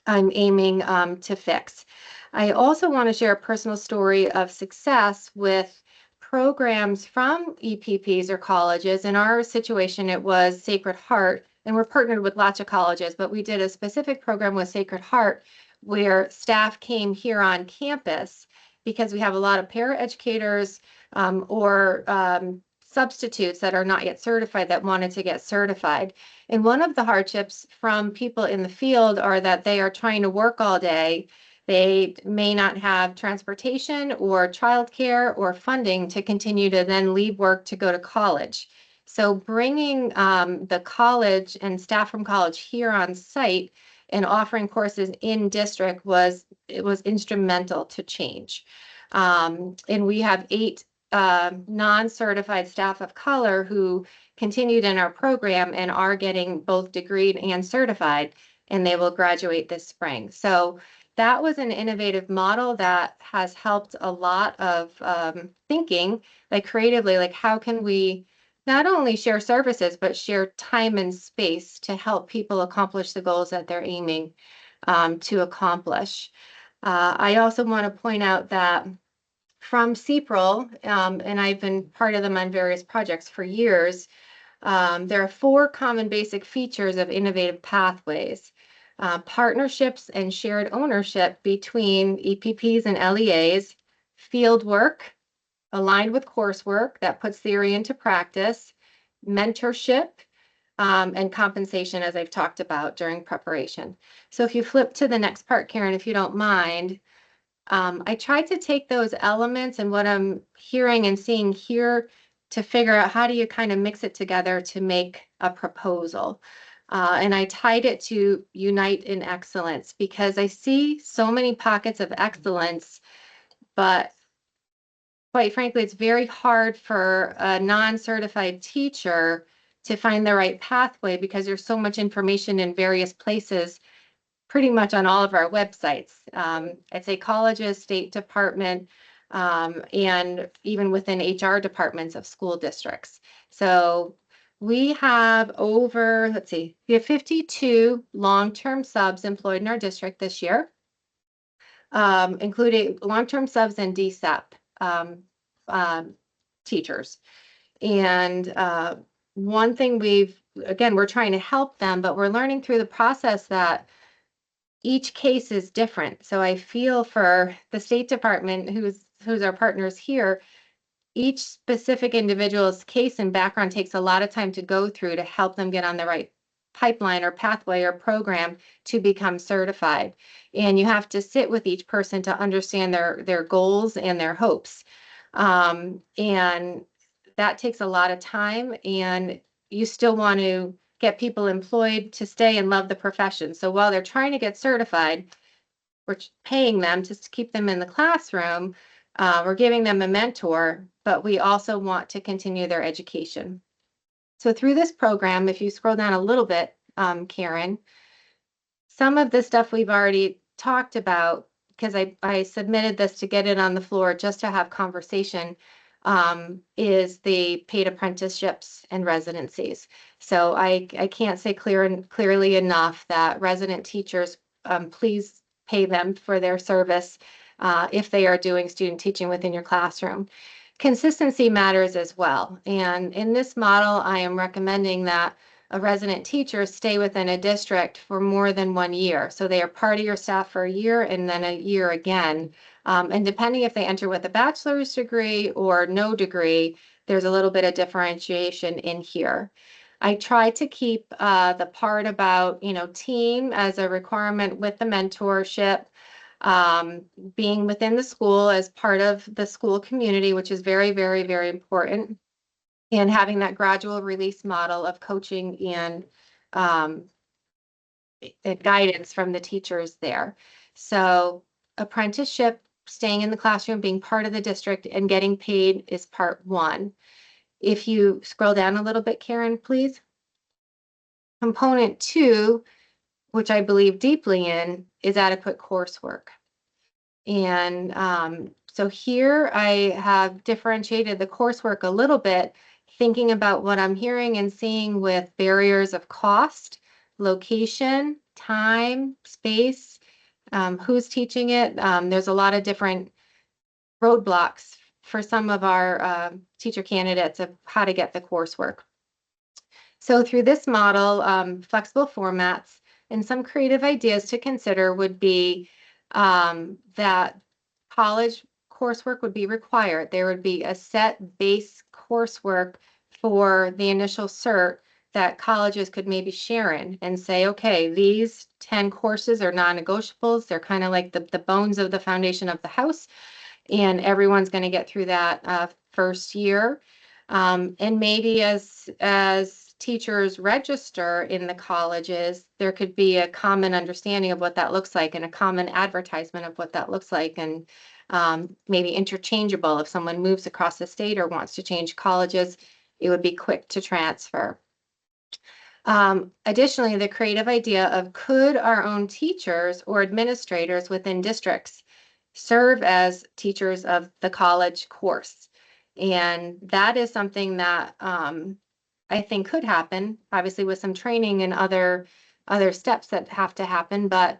I'm aiming to fix. I also want to share a personal story of success with programs from EPPs or colleges. In our situation, it was Sacred Heart, and we're partnered with lots of colleges, but we did a specific program with Sacred Heart where staff came here on campus because we have a lot of paraeducators or substitutes that are not yet certified that wanted to get certified. And one of the hardships from people in the field are that they are trying to work all day. They may not have transportation or childcare or funding to continue to then leave work to go to college. So bringing the college and staff from college here on site and offering courses in district was instrumental to change. And we have 8 non-certified staff of color who continued in our program and are getting both degreed and certified, and they will graduate this spring. So that was an innovative model that has helped a lot of thinking, like creatively, like how can we not only share services, but share time and space to help people accomplish the goals that they're aiming to accomplish. I also want to point out that from CPRL, and I've been part of them on various projects for years, there are 4 common basic features of innovative pathways. Partnerships and shared ownership between EPPs and LEAs, field work aligned with coursework that puts theory into practice, mentorship, and compensation, as I've talked about during preparation. So if you flip to the next part, Karen, if you don't mind, I tried to take those elements and what I'm hearing and seeing here to figure out how do you kind of mix it together to make a proposal. And I tied it to Unite in Excellence because I see so many pockets of excellence, but quite frankly, it's very hard for a non-certified teacher to find the right pathway because there's so much information in various places pretty much on all of our websites. I'd say colleges, State Department, and even within HR departments of school districts. So we have over, let's see, we have 52 long-term subs employed in our district this year, including long-term subs and DSEP teachers. And one thing we're trying to help them, but we're learning through the process that each case is different. So I feel for the State Department, who's our partners here, each specific individual's case and background takes a lot of time to go through to help them get on the right pipeline or pathway or program to become certified. And you have to sit with each person to understand their goals and their hopes. And that takes a lot of time, and you still want to get people employed to stay and love the profession. So while they're trying to get certified, we're paying them to keep them in the classroom. We're giving them a mentor, but we also want to continue their education. So through this program, if you scroll down a little bit, Karen, some of the stuff we've already talked about, because I submitted this to get it on the floor just to have conversation, is the paid apprenticeships and residencies. So I can't say clearly enough that resident teachers, please pay them for their service if they are doing student teaching within your classroom. Consistency matters as well. And in this model, I am recommending that a resident teacher stay within a district for more than 1 year. So they are part of your staff for a year and then a year again. And depending if they enter with a bachelor's degree or no degree, there's a little bit of differentiation in here. I try to keep the part about, team as a requirement with the mentorship, being within the school as part of the school community, which is very, very, very important, and having that gradual release model of coaching and guidance from the teachers there. So apprenticeship, staying in the classroom, being part of the district, and getting paid is part one. If you scroll down a little bit, Karen, please. Component 2, which I believe deeply in, is adequate coursework. And so here I have differentiated the coursework a little bit, thinking about what I'm hearing and seeing with barriers of cost, location, time, space, who's teaching it. There's a lot of different roadblocks for some of our teacher candidates of how to get the coursework. So through this model, flexible formats, and some creative ideas to consider would be that college coursework would be required. There would be a set base coursework for the initial cert that colleges could maybe share in and say, okay, these 10 courses are non-negotiables. They're kind of like the bones of the foundation of the house, and everyone's going to get through that first year. And maybe as teachers register in the colleges, there could be a common understanding of what that looks like and a common advertisement of what that looks like, and maybe interchangeable. If someone moves across the state or wants to change colleges, it would be quick to transfer. Additionally, the creative idea of could our own teachers or administrators within districts serve as teachers of the college course? And that is something that I think could happen, obviously with some training and other steps that have to happen, but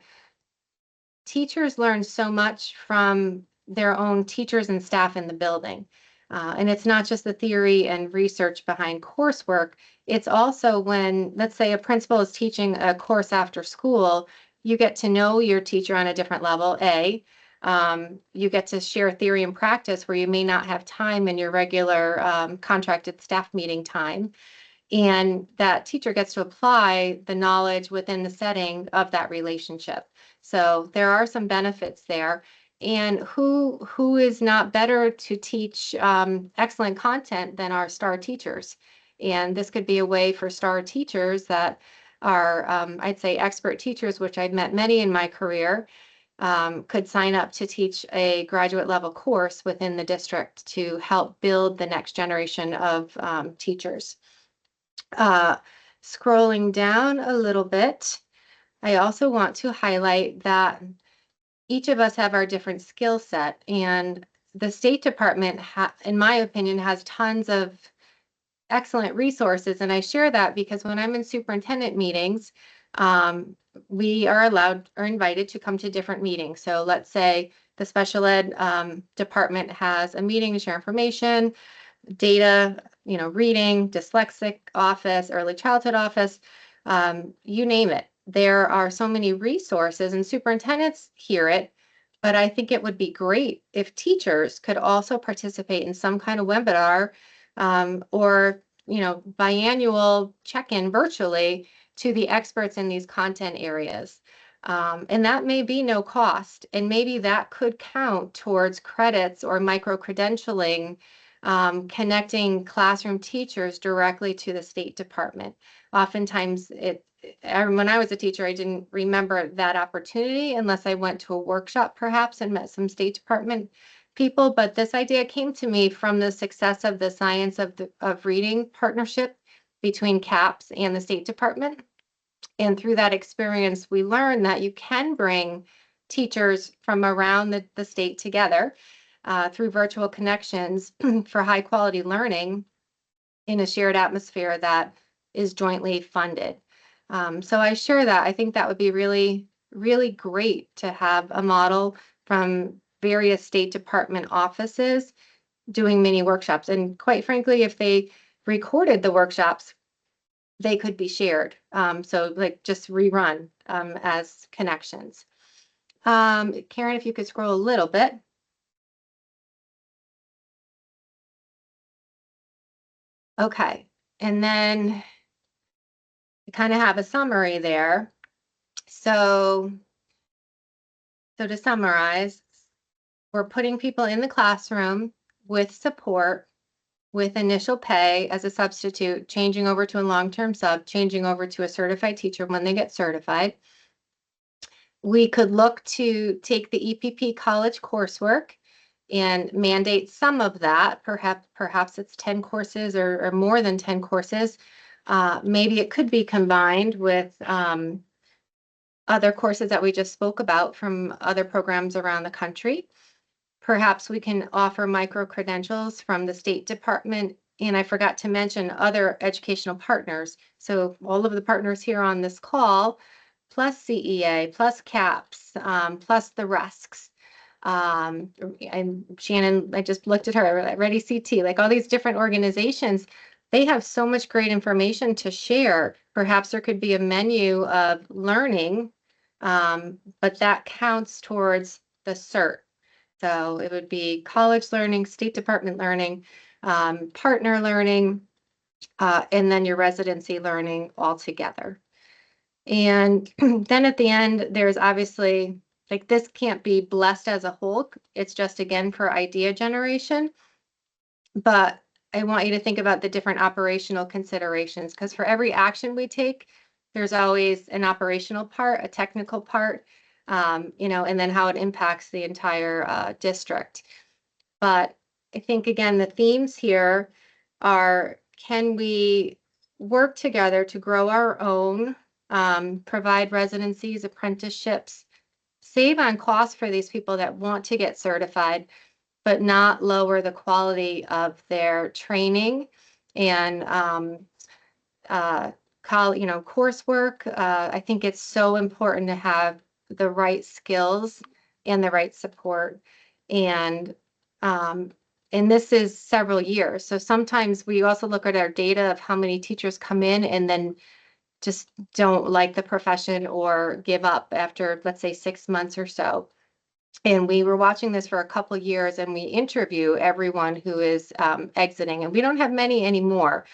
teachers learn so much from their own teachers and staff in the building. And it's not just the theory and research behind coursework. It's also when, let's say, a principal is teaching a course after school, you get to know your teacher on a different level, you get to share theory and practice where you may not have time in your regular contracted staff meeting time. And that teacher gets to apply the knowledge within the setting of that relationship. So there are some benefits there. And who is not better to teach excellent content than our STAR teachers? And this could be a way for STAR teachers that are, I'd say, expert teachers, which I've met many in my career, could sign up to teach a graduate level course within the district to help build the next generation of teachers. Scrolling down a little bit, I also want to highlight that each of us have our different skill set, and the State Department, in my opinion, has tons of excellent resources. And I share that because when I'm in superintendent meetings, we are allowed or invited to come to different meetings. So let's say the special ed department has a meeting to share information, data, reading, dyslexic office, early childhood office, you name it. There are so many resources and superintendents hear it, but I think it would be great if teachers could also participate in some kind of webinar or biannual check-in virtually to the experts in these content areas. And that may be no cost, and maybe that could count towards credits or micro-credentialing, connecting classroom teachers directly to the State Department. Oftentimes, when I was a teacher, I didn't remember that opportunity unless I went to a workshop perhaps and met some State Department people. But this idea came to me from the success of the Science of Reading partnership between CAPS and the State Department. And through that experience, we learned that you can bring teachers from around the state together through virtual connections for high quality learning in a shared atmosphere that is jointly funded. So I share that. I think that would be really, really great to have a model from various State Department offices doing mini workshops. And quite frankly, if they recorded the workshops, they could be shared. So like just rerun as connections. Karen, if you could scroll a little bit. Okay, and then kind of have a summary there. So to summarize, we're putting people in the classroom with support, with initial pay as a substitute, changing over to a long-term sub, changing over to a certified teacher when they get certified. We could look to take the EPP college coursework and mandate some of that. Perhaps it's 10 courses or more than 10 courses. Maybe it could be combined with other courses that we just spoke about from other programs around the country. Perhaps we can offer micro-credentials from the State Department. And I forgot to mention other educational partners. So all of the partners here on this call, plus CEA, plus CAPS, plus the RESCs. And Shannon, I just looked at her, Ready CT, like all these different organizations, they have so much great information to share. Perhaps there could be a menu of learning, but that counts towards the cert. So it would be college learning, State Department learning, partner learning, and then your residency learning all together. And then at the end, there's obviously, like this can't be blessed as a whole. It's just, again, for idea generation. But I want you to think about the different operational considerations, because for every action we take, there's always an operational part, a technical part, and then how it impacts the entire district. But I think, again, the themes here are, can we work together to grow our own, provide residencies, apprenticeships, save on costs for these people that want to get certified, but not lower the quality of their training and coursework. I think it's so important to have the right skills and the right support. And this is several years. So sometimes we also look at our data of how many teachers come in and then just don't like the profession or give up after, let's say, 6 months or so. And we were watching this for a couple of years, and we interview everyone who is exiting. And we don't have many anymore.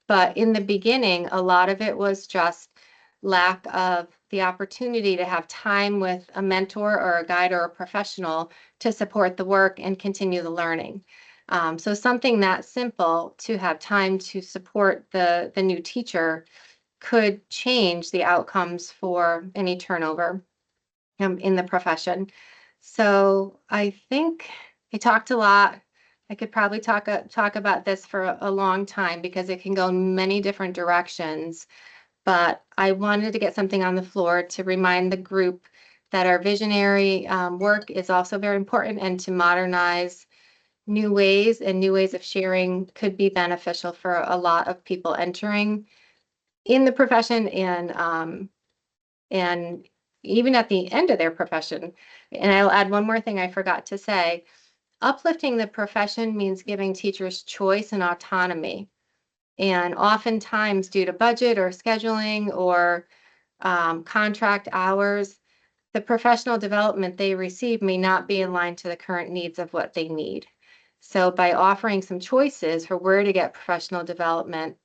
But in the beginning, a lot of it was just lack of the opportunity to have time with a mentor or a guide or a professional to support the work and continue the learning. So something that simple, to have time to support the new teacher, could change the outcomes for any turnover in the profession. So I think I talked a lot. I could probably talk about this for a long time because it can go in many different directions. but I wanted to get something on the floor to remind the group that our visionary work is also very important, and to modernize new ways and new ways of sharing could be beneficial for a lot of people entering in the profession and even at the end of their profession. And I'll add one more thing I forgot to say. Uplifting the profession means giving teachers choice and autonomy. And oftentimes, due to budget or scheduling or contract hours, the professional development they receive may not be in line to the current needs of what they need. So by offering some choices for where to get professional development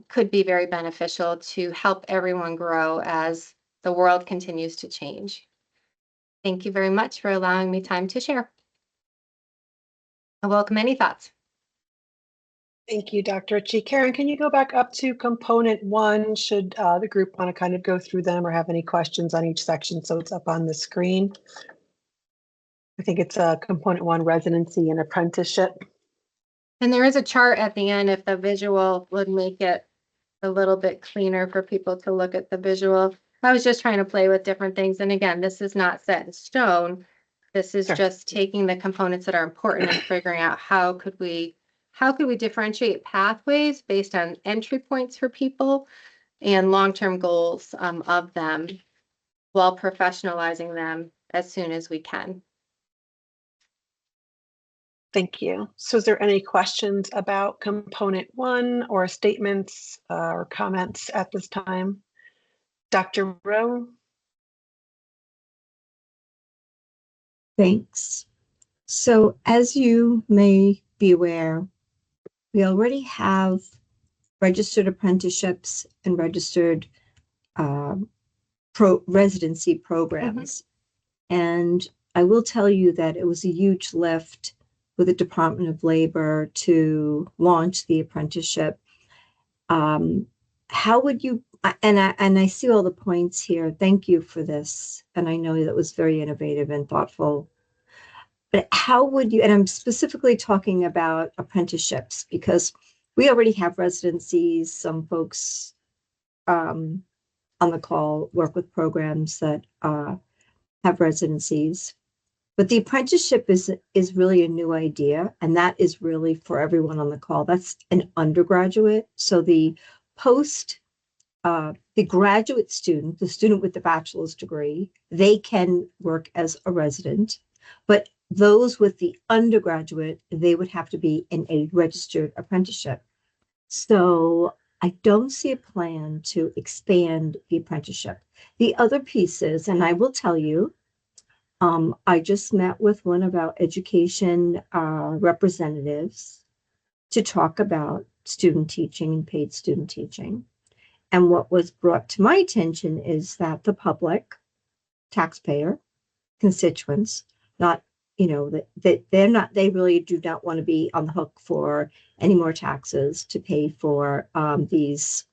could be very beneficial to help everyone grow as the world continues to change. Thank you very much for allowing me time to share. I welcome any thoughts. Thank you, Dr. Ritchie. Karen, can you go back up to component 1? Should the group want to kind of go through them or have any questions on each section so it's up on the screen? I think it's component 1, residency and apprenticeship. And there is a chart at the end if the visual would make it a little bit cleaner for people to look at the visual. I was just trying to play with different things. And again, this is not set in stone. This is just taking the components that are important and figuring out how could we differentiate pathways based on entry points for people and long-term goals of them while professionalizing them as soon as we can. Thank you. So is there any questions about component 1 or statements or comments at this time? Dr. Rowe? Thanks. So as you may be aware, we already have registered apprenticeships and registered residency programs. And I will tell you that it was a huge lift with the Department of Labor to launch the apprenticeship. How would you, and I see all the points here. Thank you for this. And I know that was very innovative and thoughtful. But how would you, and I'm specifically talking about apprenticeships because we already have residencies. Some folks on the call work with programs that have residencies. But the apprenticeship is really a new idea, and that is really for everyone on the call. That's an undergraduate. So the graduate student, the student with the bachelor's degree, they can work as a resident. But those with the undergraduate, they would have to be in a registered apprenticeship. So I don't see a plan to expand the apprenticeship. The other pieces, and I will tell you, I just met with one of our education representatives to talk about student teaching and paid student teaching. And what was brought to my attention is that the public, taxpayer, constituents, not, that they really do not want to be on the hook for any more taxes to pay for these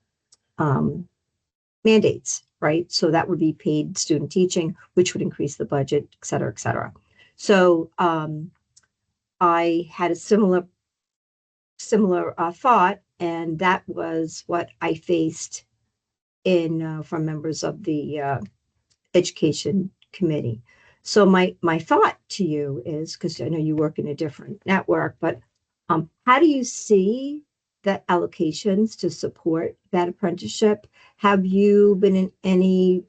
mandates, right? So that would be paid student teaching, which would increase the budget, et cetera, et cetera. So I had a similar thought, and that was what I faced from members of the education committee. So my thought to you is, because I know you work in a different network, but how do you see the allocations to support that apprenticeship? Have you been in any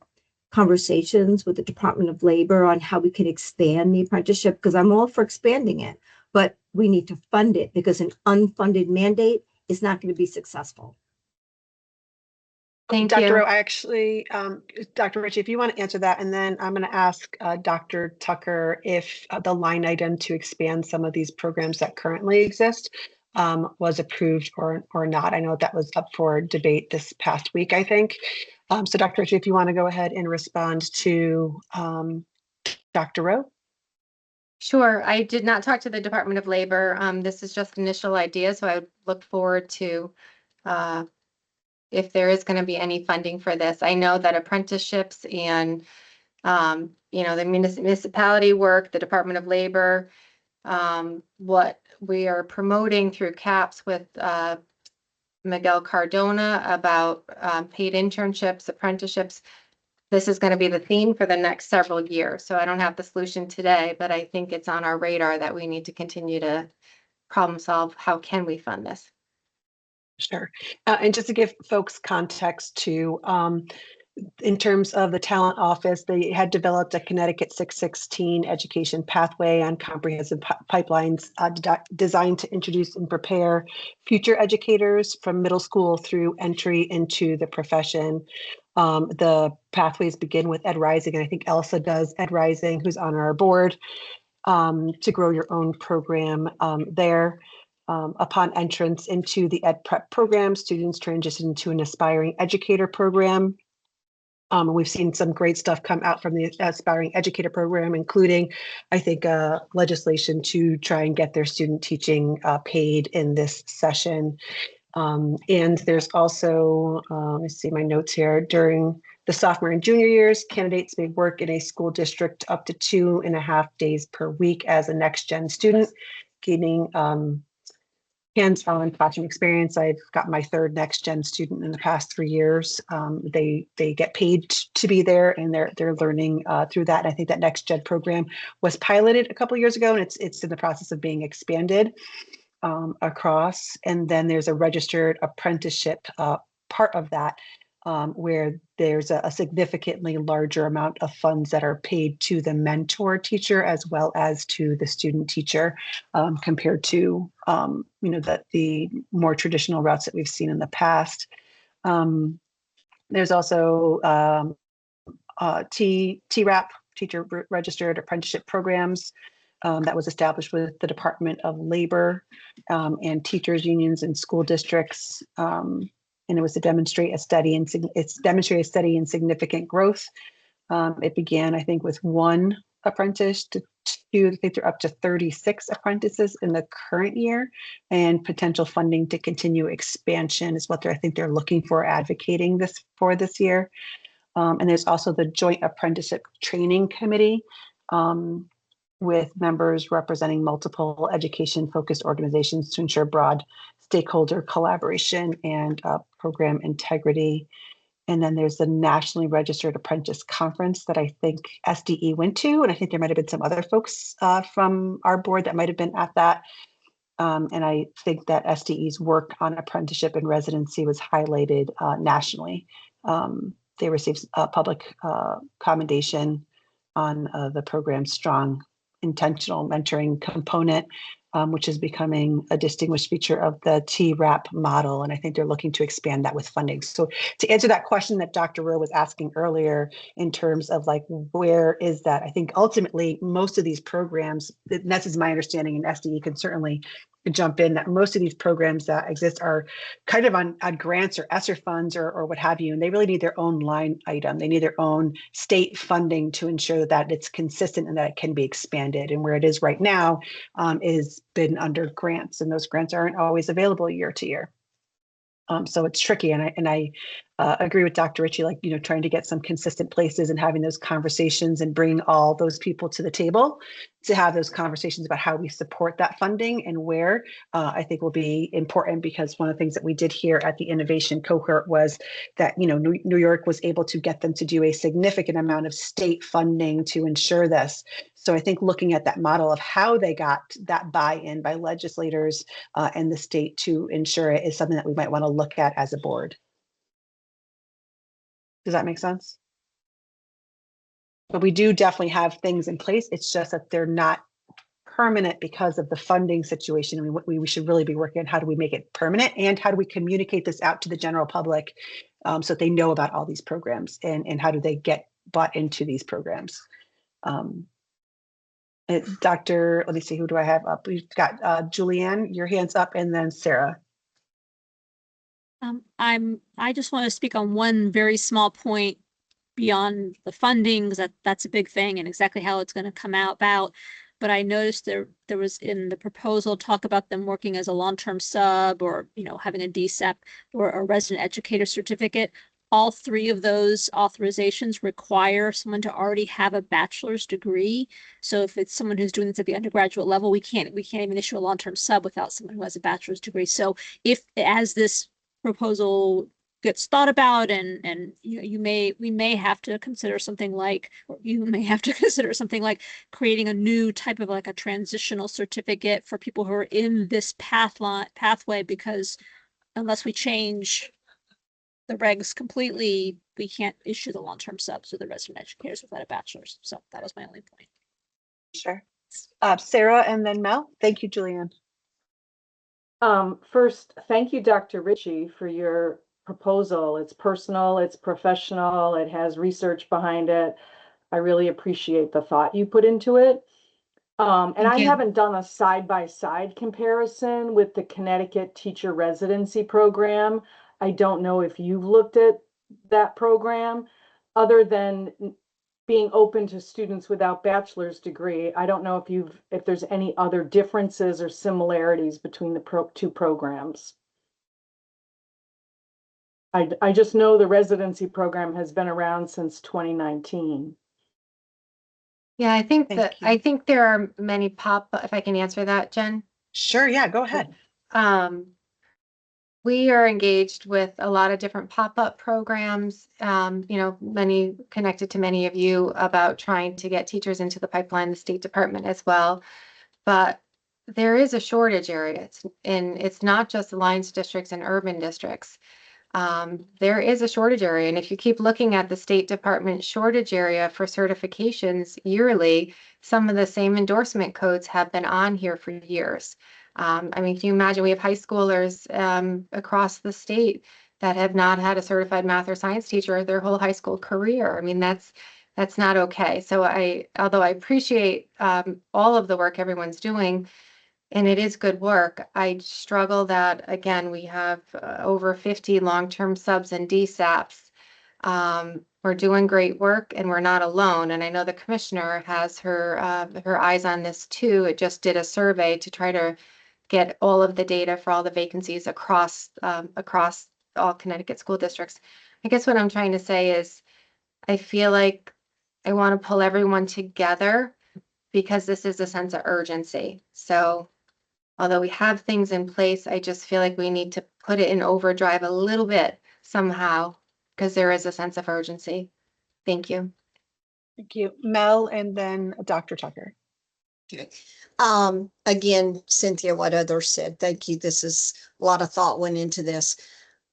conversations with the Department of Labor on how we can expand the apprenticeship? Because I'm all for expanding it, but we need to fund it because an unfunded mandate is not going to be successful. Thank Dr. you. Rowe, actually, Dr. Ritchie, if you want to answer that, and then I'm going to ask Dr. Tucker if the line item to expand some of these programs that currently exist was approved or not. I know that was up for debate this past week, I think. So Dr. Ritchie, if you want to go ahead and respond to Dr. Rowe. Sure. I did not talk to the Department of Labor. This is just initial ideas, so I would look forward to if there is going to be any funding for this. I know that apprenticeships and the municipality work, the Department of Labor, what we are promoting through CAPS with Miguel Cardona about paid internships, apprenticeships. This is going to be the theme for the next several years. So I don't have the solution today, but I think it's on our radar that we need to continue to problem solve. How can we fund this? Sure. And just to give folks context too, in terms of the talent office, they had developed a Connecticut 616 education pathway on comprehensive pipelines designed to introduce and prepare future educators from middle school through entry into the profession. The pathways begin with Ed Rising, and I think Elsa does Ed Rising, who's on our board, to grow your own program there. Upon entrance into the Ed Prep program, students transition to an aspiring educator program. We've seen some great stuff come out from the aspiring educator program, including, I think, legislation to try and get their student teaching paid in this session. And there's also, let's see my notes here, during the sophomore and junior years, candidates may work in a school district up to 2.5 days per week as a next gen student, gaining hands-on classroom experience. I've got my third next gen student in the past 3 years. They get paid to be there, and they're learning through that. And I think that next gen program was piloted a couple of years ago, and it's in the process of being expanded across. And then there's a registered apprenticeship part of that, where there's a significantly larger amount of funds that are paid to the mentor teacher as well as to the student teacher, compared to the more traditional routes that we've seen in the past. There's also TRAP, Teacher Registered Apprenticeship Programs, that was established with the Department of Labor and teachers unions and school districts. And it was to demonstrate a steady and significant growth. It began, I think, with 1 apprentice to 2. I think they're up to 36 apprentices in the current year, and potential funding to continue expansion is what I think they're looking for, advocating for this year. And there's also the Joint Apprenticeship Training Committee, with members representing multiple education-focused organizations to ensure broad stakeholder collaboration and program integrity. And then there's the Nationally Registered Apprentice Conference that I think SDE went to, and I think there might have been some other folks from our board that might have been at that. And I think that SDE's work on apprenticeship and residency was highlighted nationally. They received a public commendation on the program's strong intentional mentoring component, which is becoming a distinguished feature of the TRAP model. And I think they're looking to expand that with funding. So to answer that question that Dr. Rowe was asking earlier in terms of like, where is that? I think ultimately most of these programs, and this is my understanding, and SDE can certainly jump in, that most of these programs that exist are kind of on grants or ESSER funds or what have you, and they really need their own line item. They need their own state funding to ensure that it's consistent and that it can be expanded. And where it is right now is been under grants, and those grants aren't always available year to year. So it's tricky, and I agree with Dr. Ritchie, like, trying to get some consistent places and having those conversations and bring all those people to the table to have those conversations about how we support that funding and where, I think will be important, because one of the things that we did here at the innovation cohort was that, New York was able to get them to do a significant amount of state funding to ensure this. So I think looking at that model of how they got that buy-in by legislators and the state to ensure it is something that we might want to look at as a board. Does that make sense? But we do definitely have things in place. It's just that they're not permanent because of the funding situation. I mean, we should really be working on how do we make it permanent, and how do we communicate this out to the general public so that they know about all these programs, and how do they get bought into these programs. Dr. Let me see, who do I have up? We've got Julianne, your hand's up, and then Sarah. I just want to speak on one very small point beyond the funding, because that's a big thing, and exactly how it's going to come about. But I noticed there was in the proposal talk about them working as a long-term sub, or having a DSEP or a resident educator certificate. All 3 of those authorizations require someone to already have a bachelor's degree. So if it's someone who's doing this at the undergraduate level, we can't even issue a long-term sub without someone who has a bachelor's degree. So as this proposal gets thought about and we may have to consider something like, or you may have to consider something like creating a new type of like a transitional certificate for people who are in this pathway, because unless we change the regs completely, we can't issue the long-term subs or the resident educators without a bachelor's. So that was my only point. Sure. Sarah and then Mel. Thank you, Julianne. First, thank you, Dr. Ritchie, for your proposal. It's personal, it's professional, it has research behind it. I really appreciate the thought you put into it. And I haven't done a side-by-side comparison with the Connecticut Teacher Residency Program. I don't know if you've looked at that program, other than being open to students without bachelor's degree. I don't know if there's any other differences or similarities between the two programs. I just know the residency program has been around since 2019. Yeah, I think there are many if I can answer that, Jen. Sure, yeah, go ahead. We are engaged with a lot of different pop-up programs, many connected to many of you about trying to get teachers into the pipeline, the State Department as well. But there is a shortage area, and it's not just Alliance districts and urban districts. There is a shortage area, and if you keep looking at the State Department shortage area for certifications yearly, some of the same endorsement codes have been on here for years. I mean, can you imagine we have high schoolers across the state that have not had a certified math or science teacher their whole high school career? I mean, that's not okay. So although I appreciate all of the work everyone's doing, and it is good work, I struggle that, again, we have over 50 long-term subs and DSAPs. We're doing great work and we're not alone. And I know the commissioner has her eyes on this too. It just did a survey to try to get all of the data for all the vacancies across all Connecticut school districts. I guess what I'm trying to say is I feel like I want to pull everyone together because this is a sense of urgency. So although we have things in place, I just feel like we need to put it in overdrive a little bit somehow because there is a sense of urgency. Thank you. Thank you. Mel and then Dr. Tucker. Okay. Again, Cynthia, what others said, thank you. This is a lot of thought went into this.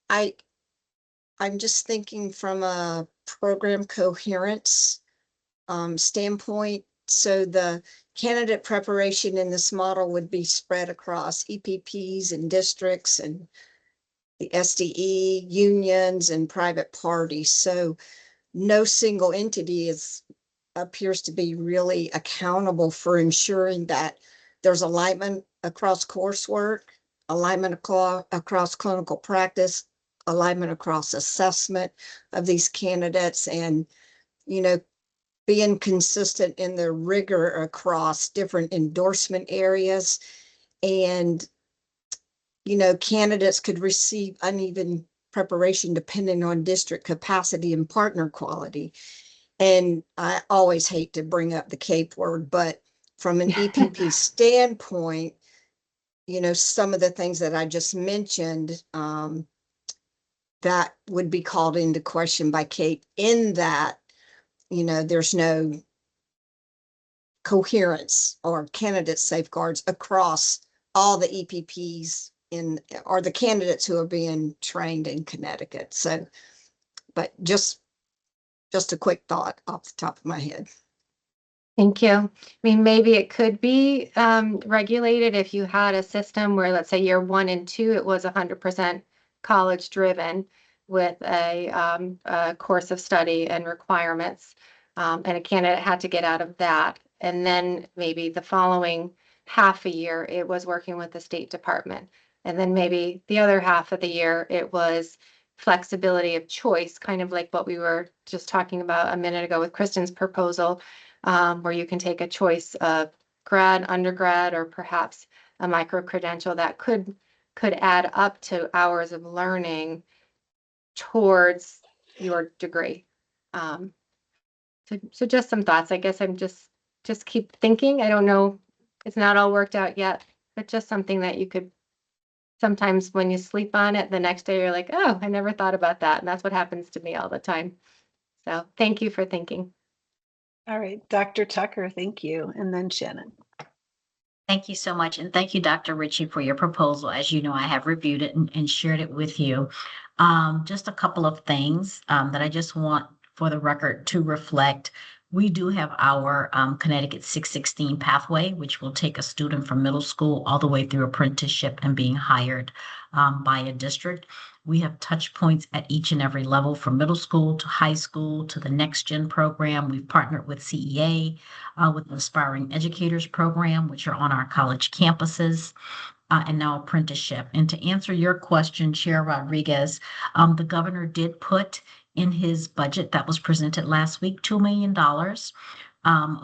I'm just thinking from a program coherence standpoint. So the candidate preparation in this model would be spread across EPPs and districts and the SDE unions and private parties. So no single entity appears to be really accountable for ensuring that there's alignment across coursework, alignment across clinical practice, alignment across assessment of these candidates, and, being consistent in their rigor across different endorsement areas. And, candidates could receive uneven preparation depending on district capacity and partner quality. And I always hate to bring up the CAPE word, but from an EPP standpoint, some of the things that I just mentioned, that would be called into question by CAPE in that, there's no coherence or candidate safeguards across all the EPPs or the candidates who are being trained in Connecticut. So, but just a quick thought off the top of my head. Thank you. I mean, maybe it could be regulated if you had a system where, let's say, year 1 and 2, it was 100% college driven with a course of study and requirements, and a candidate had to get out of that. And then maybe the following half a year, it was working with the State Department. And then maybe the other half of the year, it was flexibility of choice, kind of like what we were just talking about a minute ago with Kristen's proposal, where you can take a choice of grad, undergrad, or perhaps a micro-credential that could add up to hours of learning towards your degree. So just some thoughts. I guess I'm just keep thinking. I don't know. It's not all worked out yet, but just something that you could sometimes when you sleep on it, the next day you're like, oh, I never thought about that. And that's what happens to me all the time. So thank you for thinking. All right, Dr. Tucker, thank you. And then Shannon. Thank you so much. And thank you, Dr. Ritchie, for your proposal. As you know, I have reviewed it and shared it with you. Just a couple of things that I just want for the record to reflect. We do have our Connecticut 616 pathway, which will take a student from middle school all the way through apprenticeship and being hired by a district. We have touch points at each and every level, from middle school to high school to the Next Gen program. We've partnered with CEA, with the Aspiring Educators program, which are on our college campuses, and now apprenticeship. And to answer your question, Chair Rodriguez, the governor did put in his budget that was presented last week, $2 million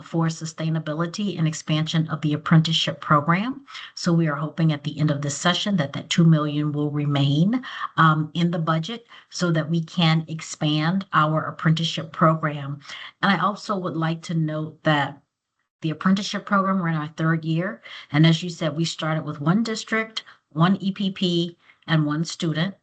for sustainability and expansion of the apprenticeship program. So we are hoping at the end of this session that $2 million will remain in the budget so that we can expand our apprenticeship program. And I also would like to note that the apprenticeship program, we're in our third year. And as you said, we started with one district, one EPP, and one student.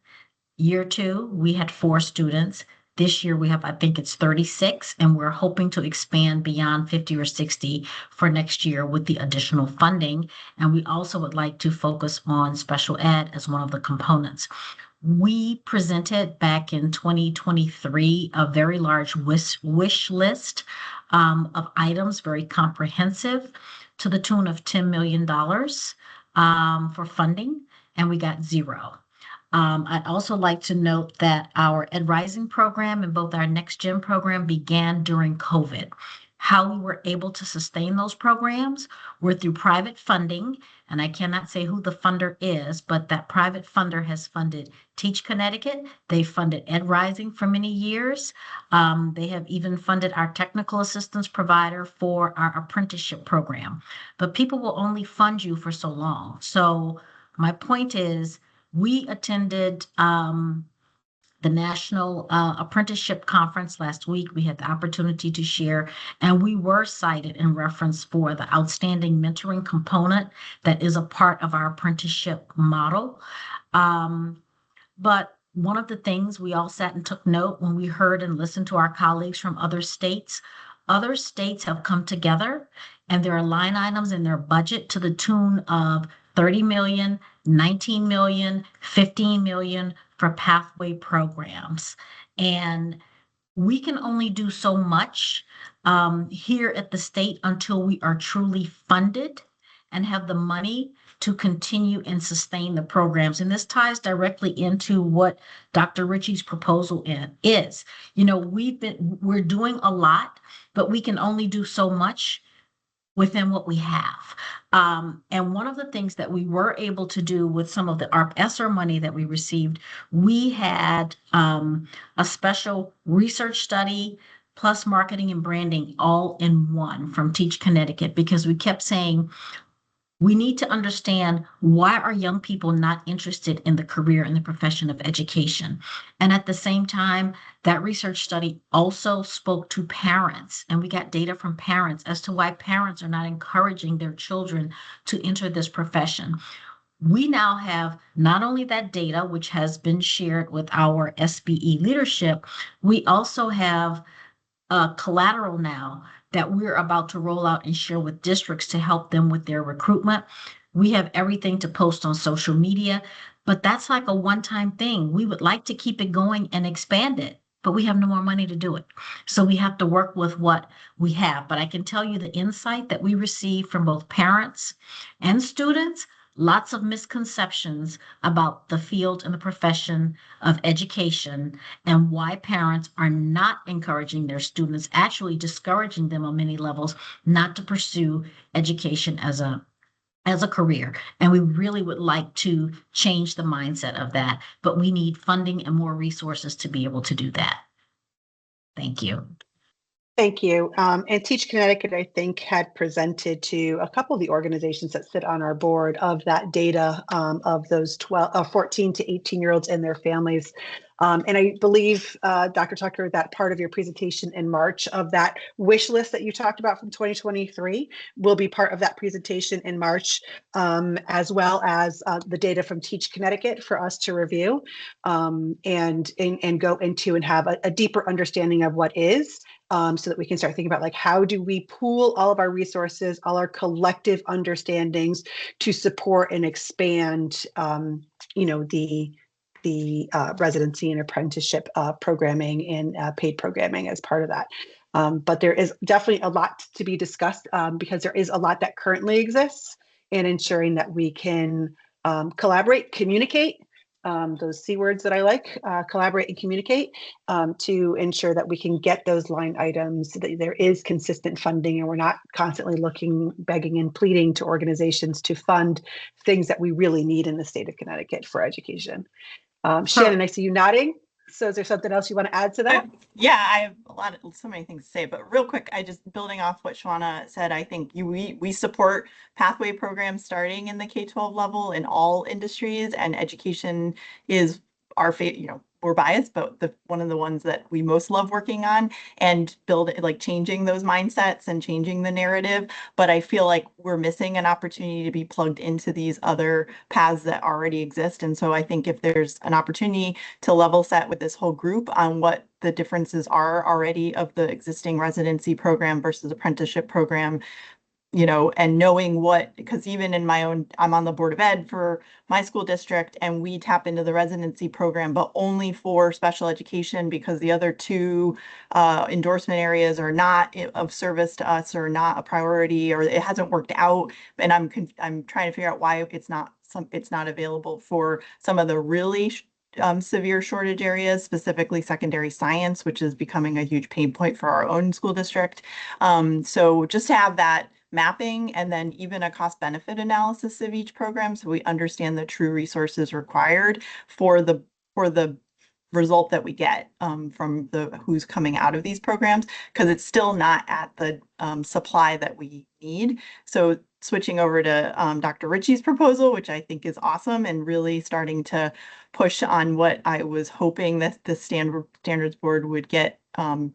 Year 2, we had 4 students. This year we have, I think it's 36, and we're hoping to expand beyond 50 or 60 for next year with the additional funding. And we also would like to focus on special ed as one of the components. We presented back in 2023 a very large wish list of items, very comprehensive, to the tune of $10 million for funding, and we got 0. I'd also like to note that our Ed Rising program and both our Next Gen program began during COVID. How we were able to sustain those programs were through private funding, and I cannot say who the funder is, but that private funder has funded Teach Connecticut. They funded Ed Rising for many years. They have even funded our technical assistance provider for our apprenticeship program. But people will only fund you for so long. So my point is, we attended the National Apprenticeship Conference last week. We had the opportunity to share, and we were cited in reference for the outstanding mentoring component that is a part of our apprenticeship model. But one of the things we all sat and took note when we heard and listened to our colleagues from other states have come together, and there are line items in their budget to the tune of 30 million, 19 million, 15 million for pathway programs. And we can only do so much here at the state until we are truly funded and have the money to continue and sustain the programs. And this ties directly into what Dr. Ritchie's proposal is. You know, we're doing a lot, but we can only do so much within what we have. And one of the things that we were able to do with some of the ARP ESSER money that we received, we had a special research study plus marketing and branding all in one from Teach Connecticut, because we kept saying, we need to understand, why are young people not interested in the career and the profession of education? And at the same time, that research study also spoke to parents, and we got data from parents as to why parents are not encouraging their children to enter this profession. We now have not only that data, which has been shared with our SBE leadership, we also have collateral now that we're about to roll out and share with districts to help them with their recruitment. We have everything to post on social media, but that's like a one-time thing. We would like to keep it going and expand it, but we have no more money to do it. So we have to work with what we have. But I can tell you the insight that we receive from both parents and students, lots of misconceptions about the field and the profession of education, and why parents are not encouraging their students, actually discouraging them on many levels, not to pursue education as a career. And we really would like to change the mindset of that, but we need funding and more resources to be able to do that. Thank you. Thank you. And Teach Connecticut, I think, had presented to a couple of the organizations that sit on our board of that data of those 14 to 18-year-olds and their families And I believe, Dr. Tucker, that part of your presentation in March of that wish list that you talked about from 2023 will be part of that presentation in March, as well as the data from Teach Connecticut for us to review, and go into and have a deeper understanding of what is, so that we can start thinking about, like, how do we pool all of our resources, all our collective understandings to support and expand, the residency and apprenticeship programming and paid programming as part of that. But there is definitely a lot to be discussed, because there is a lot that currently exists, and ensuring that we can collaborate, communicate, those C words that I like, collaborate and communicate, to ensure that we can get those line items, that there is consistent funding, and we're not constantly looking, begging and pleading to organizations to fund things that we really need in the state of Connecticut for education. Shannon, I see you nodding. So is there something else you want to add to that? Yeah, I have so many things to say, but real quick, I just building off what Shauna said, I think we support pathway programs starting in the K-12 level in all industries, and education is our favorite, we're biased, but one of the ones that we most love working on, and changing those mindsets and changing the narrative. But I feel like we're missing an opportunity to be plugged into these other paths that already exist. And so I think if there's an opportunity to level set with this whole group on what the differences are already of the existing residency program versus apprenticeship program, and knowing because even in I'm on the Board of Ed for my school district, and we tap into the residency program, but only for special education, because the other two endorsement areas are not of service to us, or not a priority, or it hasn't worked out. And I'm trying to figure out why it's not available for some of the really severe shortage areas, specifically secondary science, which is becoming a huge pain point for our own school district. So just to have that mapping, and then even a cost benefit analysis of each program, so we understand the true resources required for the result that we get from who's coming out of these programs, because it's still not at the supply that we need. So switching over to Dr. Ritchie's proposal, which I think is awesome, and really starting to push on what I was hoping that the standards board would get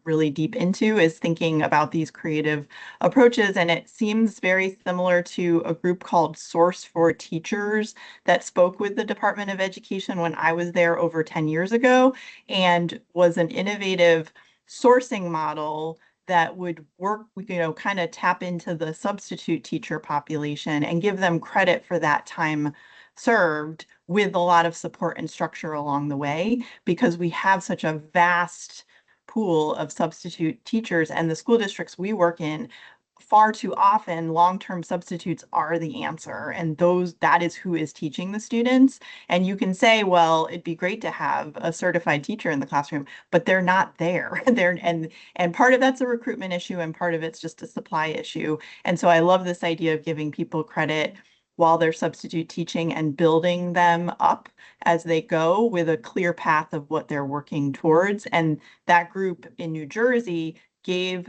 really deep into, is thinking about these creative approaches. And it seems very similar to a group called Source for Teachers that spoke with the Department of Education when I was there over 10 years ago, and was an innovative sourcing model that would work, kind of tap into the substitute teacher population and give them credit for that time served, with a lot of support and structure along the way, because we have such a vast pool of substitute teachers, and the school districts we work in, far too often long-term substitutes are the answer, and that is who is teaching the students. And you can say, well, it'd be great to have a certified teacher in the classroom, but they're not there. And part of that's a recruitment issue, and part of it's just a supply issue. And so I love this idea of giving people credit while they're substitute teaching, and building them up as they go with a clear path of what they're working towards. And that group in New Jersey gave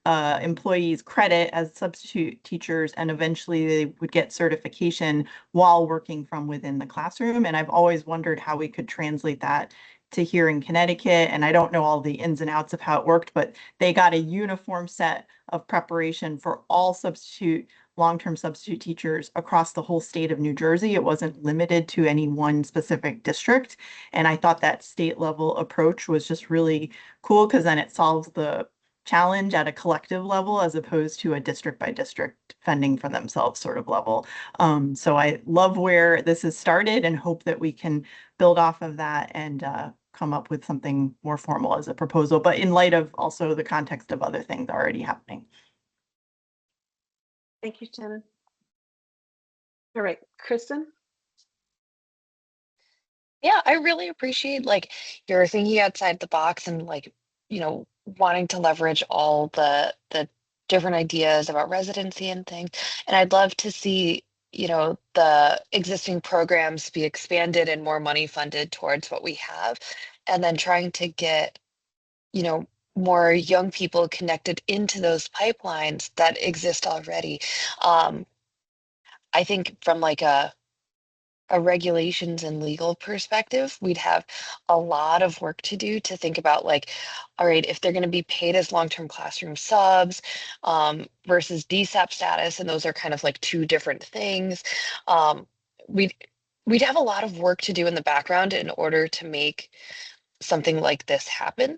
employees credit as substitute teachers, and eventually they would get certification while working from within the classroom. And I've always wondered how we could translate that to here in Connecticut. And I don't know all the ins and outs of how it worked, but they got a uniform set of preparation for all long-term substitute teachers across the whole state of New Jersey. It wasn't limited to any one specific district. And I thought that state level approach was just really cool, because then it solves the challenge at a collective level, as opposed to a district by district fending for themselves sort of level. So I love where this has started, and hope that we can build off of that and come up with something more formal as a proposal, but in light of also the context of other things already happening. Thank you, Shannon. All right, Kristen? Yeah, I really appreciate you're thinking outside the box, and wanting to leverage all the different ideas about residency and things. And I'd love to see, the existing programs be expanded and more money funded towards what we have, and then trying to get, more young people connected into those pipelines that exist already. I think from a a regulations and legal perspective, we'd have a lot of work to do to think about like, all right, if they're going to be paid as long-term classroom subs versus DSAP status, and those are kind of like two different things. We'd we'd have a lot of work to do in the background in order to make something like this happen.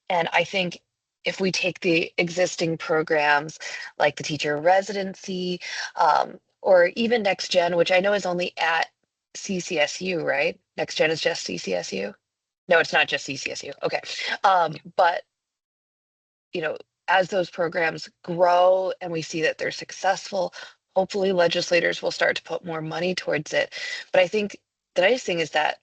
And I think if we take the existing programs like the teacher residency or even Next Gen, which I know is only at CCSU, right? Next Gen is just CCSU. No, it's not just CCSU. Okay. But, you know, as those programs grow and we see that they're successful, hopefully legislators will start to put more money towards it. But I think the nice thing is that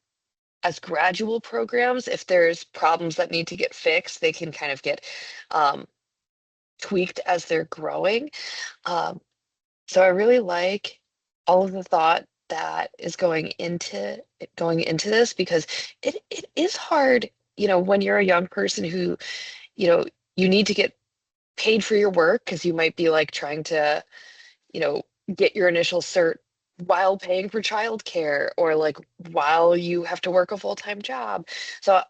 as gradual programs, if there's problems that need to get fixed, they can kind of get tweaked as they're growing. So I really like all of the thought that is going into this, because it is hard, you know, when you're a young person who, you know, you need to get paid for your work because you might be like trying to, you know, get your initial cert while paying for childcare or like while you have to work a full-time job. So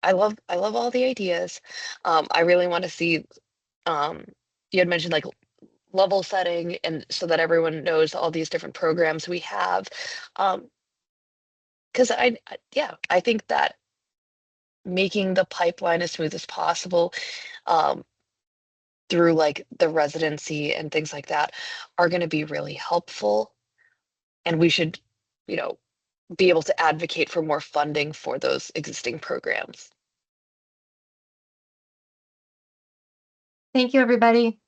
I love all the ideas. I really want to see, you had mentioned like level setting and so that everyone knows all these different programs we have. Because I think that making the pipeline as smooth as possible through like the residency and things like that are going to be really helpful. And we should, you know, be able to advocate for more funding for those existing programs. Thank you, everybody.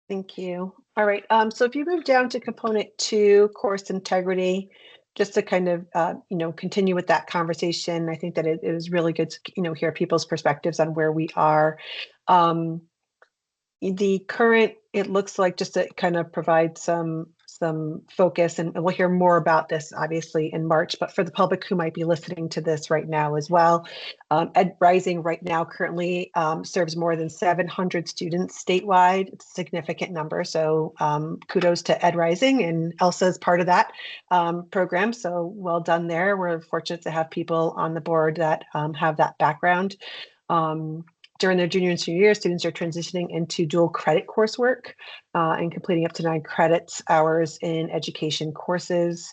Thank you. All right. So if you move down to component 2, course integrity, just to kind of, you know, continue with that conversation, I think that it is really good to, you know, hear people's perspectives on where we are. The current, it looks like, just to kind of provide some focus, and we'll hear more about this obviously in March, but for the public who might be listening to this right now as well, Ed Rising right now currently serves more than 700 students statewide. It's a significant number. So kudos to Ed Rising, and Elsa is part of that program. So well done there. We're fortunate to have people on the board that have that background. During their junior and senior year, students are transitioning into dual credit coursework and completing up to 9 credits hours in education courses.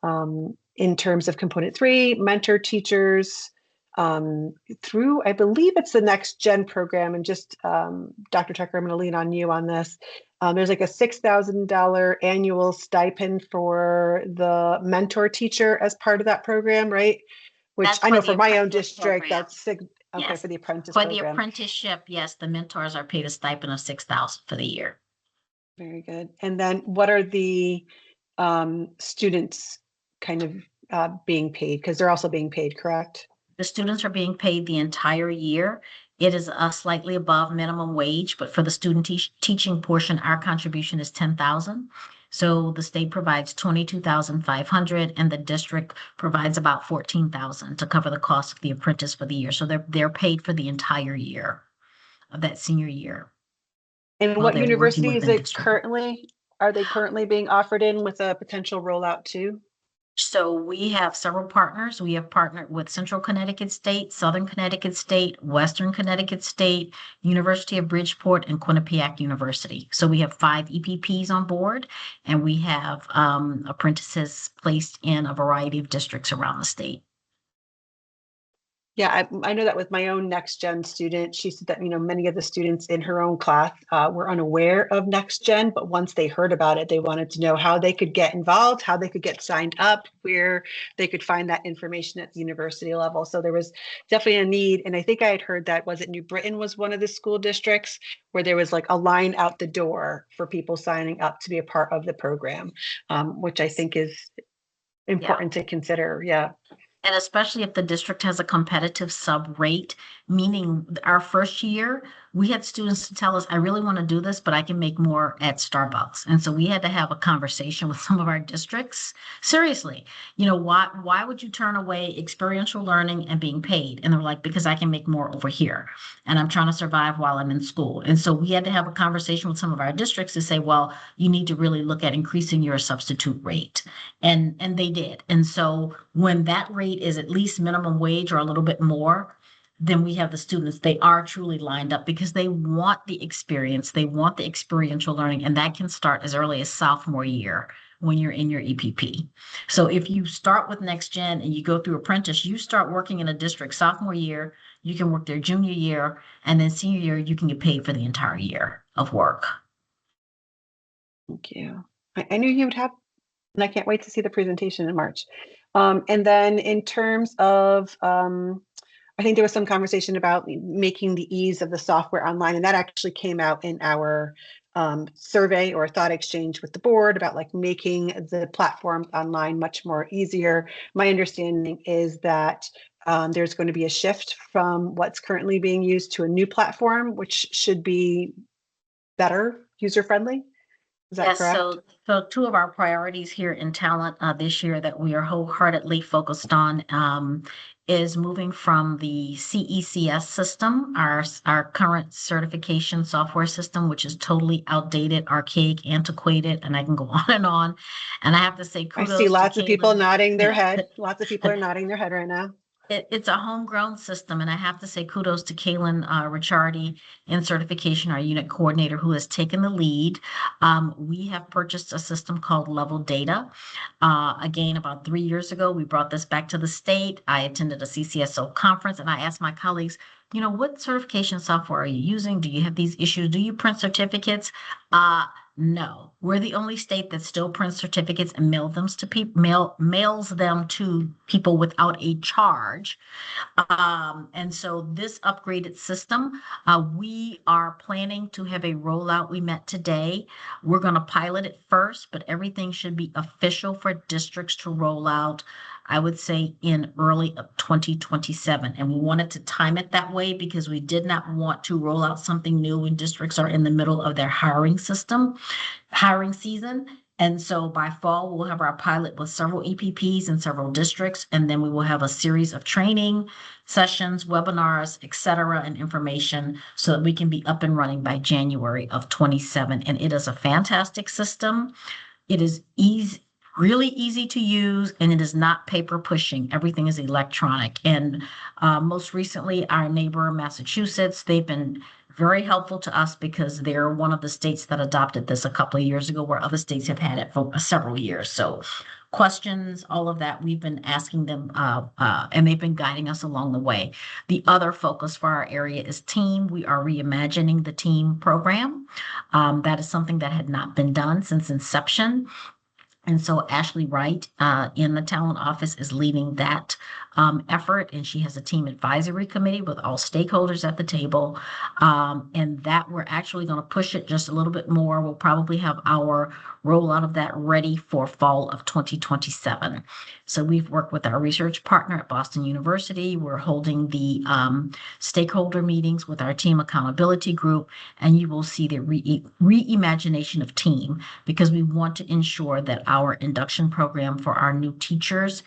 In terms of component 3, mentor teachers through, I believe it's the Next Gen program, and just Dr. Tucker, I'm going to lean on you on this. There's like a $6,000 annual stipend for the mentor teacher as part of that program, right? Which That's I know for for my own apprentice district, program. that's okay, Yes. for the apprentice For the program. apprenticeship, yes, the mentors are paid a stipend of $6,000 for the year. Very good. And then what are the students kind of being paid? Because they're also being paid, correct? The students are being paid the entire year. It is slightly above minimum wage, but for the student teaching portion, our contribution is $10,000. So the state provides $22,500, and the district provides about $14,000 to cover the cost of the apprentice for the year. So they're paid for the entire year of that senior year. And while what they're working university is within it district. currently? Are they currently being offered in with a potential rollout too? So we have several partners. We have partnered with Central Connecticut State, Southern Connecticut State, Western Connecticut State, University of Bridgeport, and Quinnipiac University. So we have 5 EPPs on board, and we have apprentices placed in a variety of districts around the state. Yeah, I know that with my own Next Gen student, she said that, you know, many of the students in her own class were unaware of Next Gen, but once they heard about it, they wanted to know how they could get involved, how they could get signed up, where they could find that information at the university level. So there was definitely a need. And I think I had heard that, was it New Britain was one of the school districts where there was like a line out the door for people signing up to be a part of the program, which I think is important to consider. Yeah. And especially if the district has a competitive sub rate, meaning our first year, we had students to tell us, I really want to do this, but I can make more at Starbucks. And so we had to have a conversation with some of our districts. Seriously, why would you turn away experiential learning and being paid? And they're like, because I can make more over here. And I'm trying to survive while I'm in school. And so we had to have a conversation with some of our districts to say, well, you need to really look at increasing your substitute rate. And they did. And so when that rate is at least minimum wage or a little bit more, then we have the students, they are truly lined up because they want the experience, they want the experiential learning, and that can start as early as sophomore year when you're in your EPP. So if you start with Next Gen and you go through apprentice, you start working in a district sophomore year, you can work there junior year, and then senior year, you can get paid for the entire year of work. Thank you. I knew you would have, and I can't wait to see the presentation in March. And then in terms of, I think there was some conversation about making the ease of the software online, and that actually came out in our survey or thought exchange with the board about like making the platform online much more easier. My understanding is that there's going to be a shift from what's currently being used to a new platform, which should be better, user-friendly. Is that correct? So two of our priorities here in talent this year that we are wholeheartedly focused on is moving from the CECS system, our current certification software system, which is totally outdated, archaic, antiquated, and I can go on and on. And I have to say kudos. I see lots to of people Caitlin. nodding their head. Lots of people are nodding their head right now. It's a homegrown system, and I have to say kudos to Kaylin Ricciardi in certification, our unit coordinator, who has taken the lead. We have purchased a system called Level Data. Again, about 3 years ago, we brought this back to the state. I attended a CCSO conference, and I asked my colleagues, what certification software are you using? Do you have these issues? Do you print certificates? No, we're the only state that still prints certificates and mails them to people without a charge. And so this upgraded system, we are planning to have a rollout. We met today. We're going to pilot it first, but everything should be official for districts to roll out, I would say, in early of 2027. And we wanted to time it that way because we did not want to roll out something new when districts are in the middle of their hiring season. And so by fall, we'll have our pilot with several EPPs in several districts, and then we will have a series of training sessions, webinars, et cetera, and information so that we can be up and running by January of 27. And it is a fantastic system. It is easy, really easy to use, and it is not paper pushing. Everything is electronic. And most recently, our neighbor, Massachusetts, they've been very helpful to us because they're one of the states that adopted this a couple of years ago, where other states have had it for several years. So questions, all of that, we've been asking them, and they've been guiding us along the way. The other focus for our area is TEAM. We are reimagining the TEAM program. That is something that had not been done since inception. And so Ashley Wright in the talent office is leading that effort, and she has a team advisory committee with all stakeholders at the table, and that we're actually going to push it just a little bit more. We'll probably have our rollout of that ready for fall of 2027. So we've worked with our research partner at Boston University. We're holding the stakeholder meetings with our team accountability group, and you will see the reimagination of TEAM, because we want to ensure that our induction program for our new teachers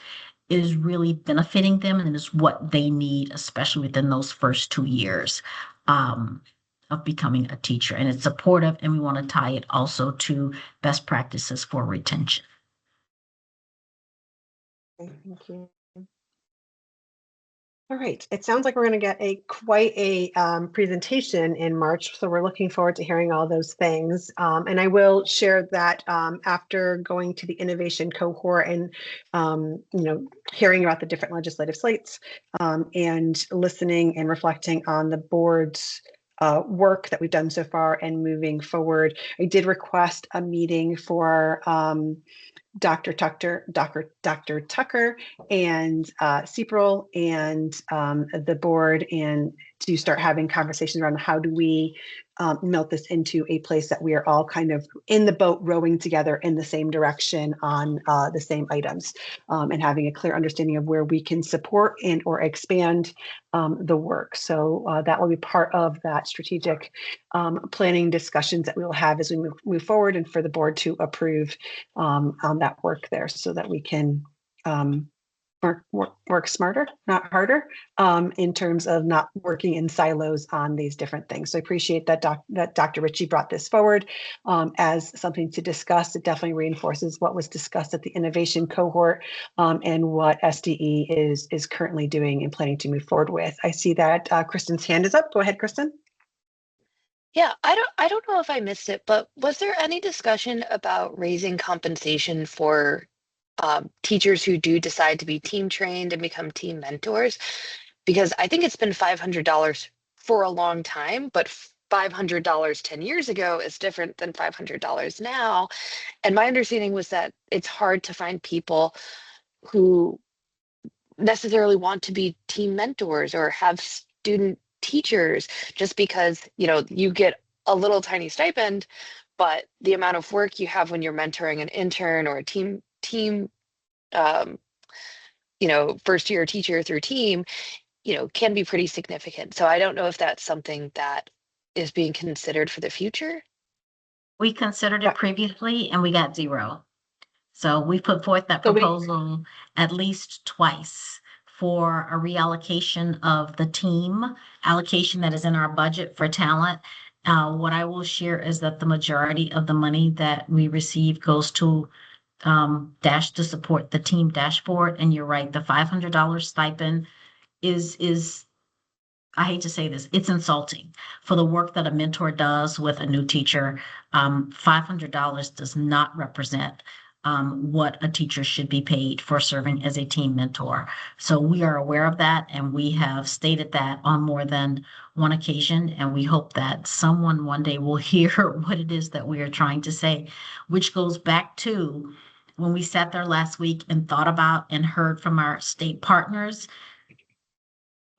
is really benefiting them and is what they need, especially within those first 2 years of becoming a teacher. And it's supportive, and we want to tie it also to best practices for retention. Thank you. All right, it sounds like we're going to get quite a presentation in March, so we're looking forward to hearing all those things. And I will share that after going to the innovation cohort and hearing about the different legislative slates and listening and reflecting on the board's work that we've done so far and moving forward. I did request a meeting for Dr. Tucker and CPRL and the board, and to start having conversations around how do we melt this into a place that we are all kind of in the boat rowing together in the same direction on the same items, and having a clear understanding of where we can support and or expand the work. So that will be part of that strategic planning discussions that we will have as we move forward, and for the board to approve on that work there, so that we can work smarter, not harder, in terms of not working in silos on these different things. So I appreciate that that Dr. Ritchie brought this forward as something to discuss. It definitely reinforces what was discussed at the innovation cohort, and what SDE is currently doing and planning to move forward with. I see that Kristen's hand is up. Go ahead, Kristen. Yeah, I don't know if I missed it, but was there any discussion about raising compensation for teachers who do decide to be team trained and become team mentors? Because I think it's been $500 for a long time, but $500 10 years ago is different than $500 now. And my understanding was that it's hard to find people who necessarily want to be team mentors or have student teachers, just because, you know, you get a little tiny stipend, but the amount of work you have when you're mentoring an intern or a team you know, first year teacher through team, you know, can be pretty significant. So I don't know if that's something that is being considered for the future. We considered it previously and we got 0. So we put forth that proposal at least twice for a reallocation of the team allocation that is in our budget for talent. What I will share is that the majority of the money that we receive goes to dash to support the team dashboard. And you're right, the $500 stipend is, I hate to say this, it's insulting for the work that a mentor does with a new teacher. $500 does not represent what a teacher should be paid for serving as a team mentor. So we are aware of that, and we have stated that on more than one occasion, and we hope that someone one day will hear what it is that we are trying to say, which goes back to when we sat there last week and thought about and heard from our state partners.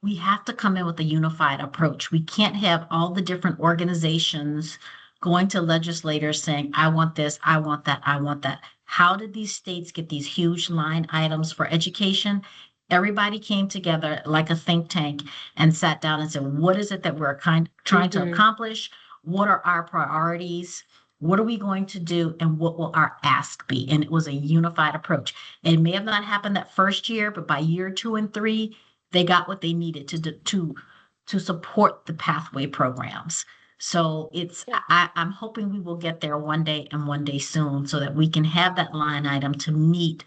We have to come in with a unified approach. We can't have all the different organizations going to legislators saying, I want this, I want that, I want that. How did these states get these huge line items for education? Everybody came together like a think tank and sat down and said, what is it that we're trying to accomplish? What are our priorities? What are we going to do? And what will our ask be? And it was a unified approach. It may have not happened that first year, but by year 2 and 3, they got what they needed to support the pathway programs. So it's, I'm hoping we will get there one day and one day soon, so that we can have that line item to meet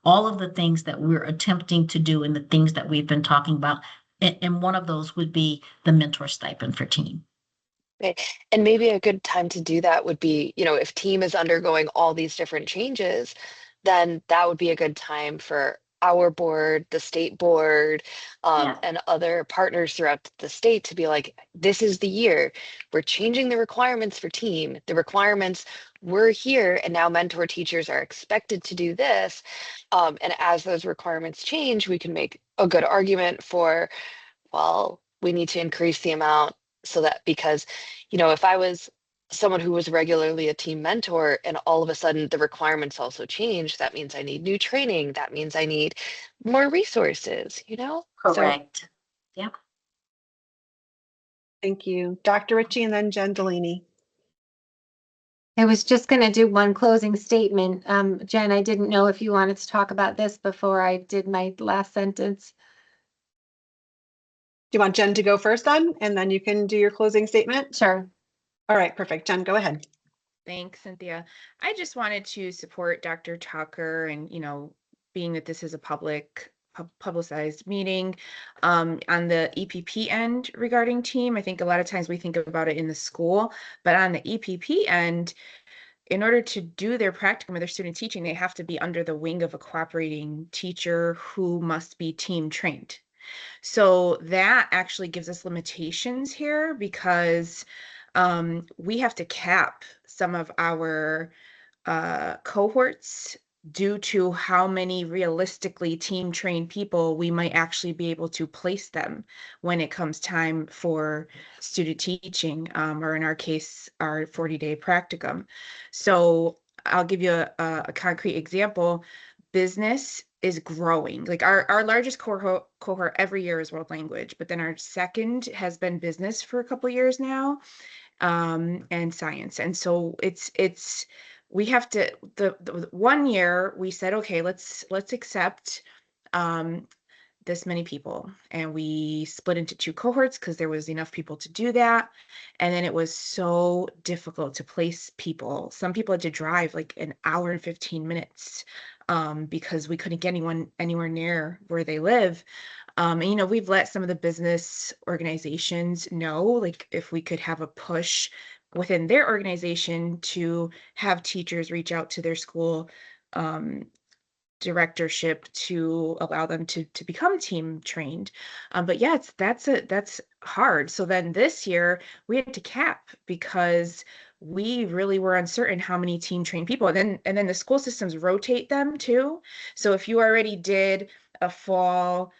all of the things that we're attempting to do and the things that we've been talking about. And one of those would be the mentor stipend for team. Okay. And maybe a good time to do that would be, you know, if team is undergoing all these different changes, then that would be a good time for our board, the state board, and other partners throughout the state to be like, this is the year. We're changing the requirements for team. The requirements were here, and now mentor teachers are expected to do this. And as those requirements change, we can make a good argument for, well, we need to increase the amount, so that, because, you know, if I was someone who was regularly a team mentor and all of a sudden the requirements also change, that means I need new training. That means I need more resources, you know? Correct. Yep. Thank you. Dr. Ritchie and then Jen Delaney. I was just going to do one closing statement. Jen, I didn't know if you wanted to talk about this before I did my last sentence. Do you want Jen to go first then, and then you can do your closing statement? Sure. All right, perfect. Jen, go ahead. Thanks, Cynthia. I just wanted to support Dr. Tucker, and, you know, being that this is a publicized meeting, on the EPP end regarding team. I think a lot of times we think about it in the school, but on the EPP end, in order to do their practicum or their student teaching, they have to be under the wing of a cooperating teacher who must be team trained. So that actually gives us limitations here, because we have to cap some of our cohorts due to how many realistically team trained people we might actually be able to place them when it comes time for student teaching, or in our case, our 40-day practicum. So I'll give you a concrete example. Business is growing. Like our largest cohort every year is world language, but then our second has been business for a couple of years now, and science. And so it's we have to the 1 year we said, okay, let's accept this many people, and we split into 2 cohorts because there was enough people to do that. And then it was so difficult to place people. Some people had to drive like an hour and 15 minutes because we couldn't get anyone anywhere near where they live. And, you know, we've let some of the business organizations know, like, if we could have a push within their organization to have teachers reach out to their school directorship to allow them to become team trained. But yeah, that's hard. So then this year we had to cap because we really were uncertain how many team trained people. And then the school systems rotate them too. So if you already did a fall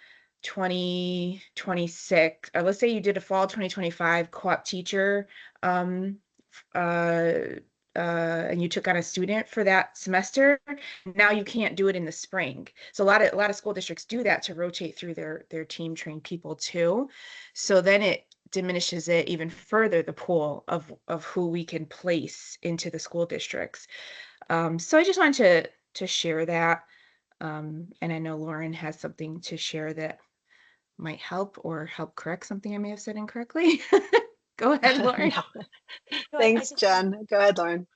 2026, or let's say you did a fall 2025 co-op teacher and you took on a student for that semester, now you can't do it in the spring. So a lot of school districts do that to rotate through their team trained people too. So then it diminishes it even further, the pool of who we can place into the school districts. So I just wanted to share that. And I know Lauren has something to share that might help correct something I may have said incorrectly. Go ahead, Lauren. Thanks, Jen. Go ahead, Lauren.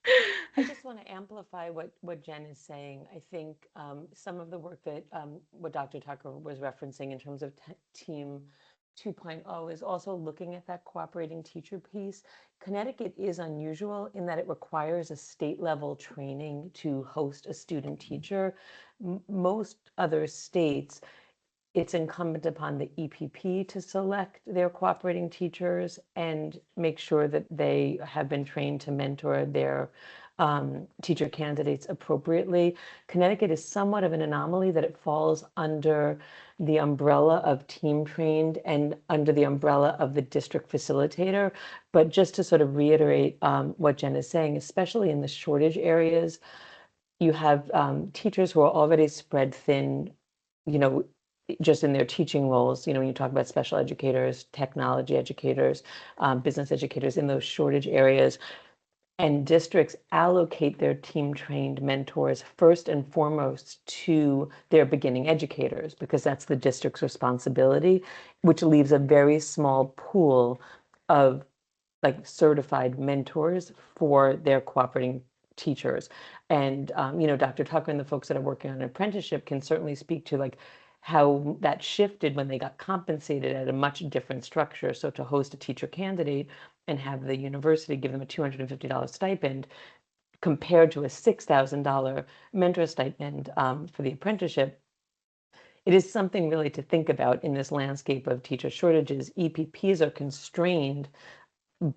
I just want to amplify what Jen is saying. I think some of the work that what Dr. Tucker was referencing in terms of Team 2.0 is also looking at that cooperating teacher piece. Connecticut is unusual in that it requires a state level training to host a student teacher. Most other states, it's incumbent upon the EPP to select their cooperating teachers and make sure that they have been trained to mentor their teacher candidates appropriately. Connecticut is somewhat of an anomaly that it falls under the umbrella of team trained and under the umbrella of the district facilitator. But just to sort of reiterate what Jen is saying, especially in the shortage areas, you have teachers who are already spread thin, you know, just in their teaching roles. You know, when you talk about special educators, technology educators, business educators in those shortage areas, and districts allocate their team trained mentors first and foremost to their beginning educators, because that's the district's responsibility, which leaves a very small pool of like certified mentors for their cooperating teachers. And, you know, Dr. Tucker and the folks that are working on an apprenticeship can certainly speak to like how that shifted when they got compensated at a much different structure. So to host a teacher candidate and have the university give them a $250 stipend compared to a $6,000 mentor stipend for the apprenticeship, it is something really to think about in this landscape of teacher shortages. EPPs are constrained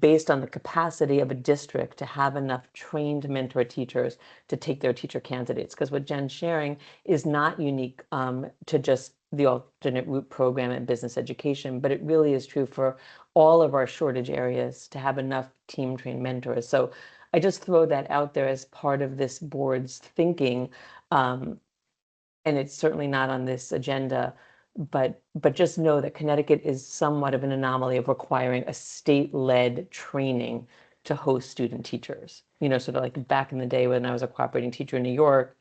based on the capacity of a district to have enough trained mentor teachers to take their teacher candidates. Because what Jen's sharing is not unique to just the alternate route program and business education, but it really is true for all of our shortage areas to have enough team trained mentors. So I just throw that out there as part of this board's thinking. And it's certainly not on this agenda, but just know that Connecticut is somewhat of an anomaly of requiring a state-led training to host student teachers. You know, sort of like back in the day when I was a cooperating teacher in New York,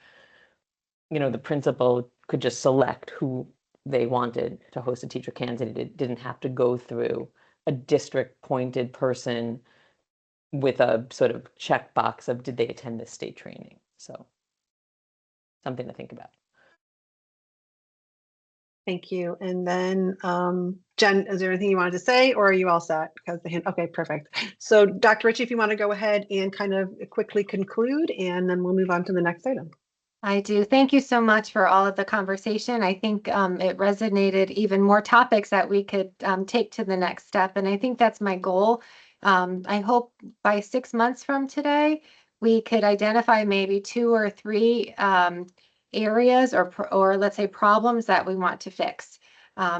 you know, the principal could just select who they wanted to host a teacher candidate. It didn't have to go through a district-appointed person with a sort of checkbox of did they attend this state training. So something to think about. Thank you. And then, Jen, is there anything you wanted to say, or are you all set? Because the hand, okay, perfect. So Dr. Ritchie, if you want to go ahead and kind of quickly conclude, and then we'll move on to the next item. I do. Thank you so much for all of the conversation. I think it resonated even more topics that we could take to the next step. And I think that's my goal. I hope by 6 months from today, we could identify maybe 2 or 3 areas or let's say problems that we want to fix.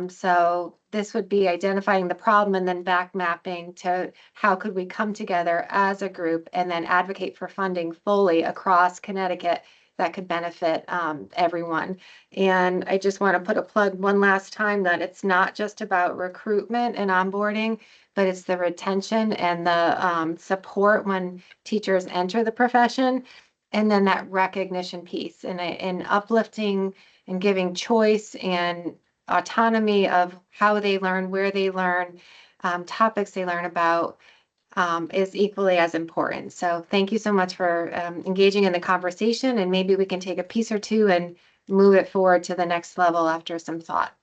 So this would be identifying the problem and then back mapping to how could we come together as a group and then advocate for funding fully across Connecticut that could benefit everyone. And I just want to put a plug one last time that it's not just about recruitment and onboarding, but it's the retention and the support when teachers enter the profession. And then that recognition piece and uplifting and giving choice and autonomy of how they learn, where they learn, topics they learn about is equally as important. So thank you so much for engaging in the conversation, and maybe we can take a piece or two and move it forward to the next level after some thought.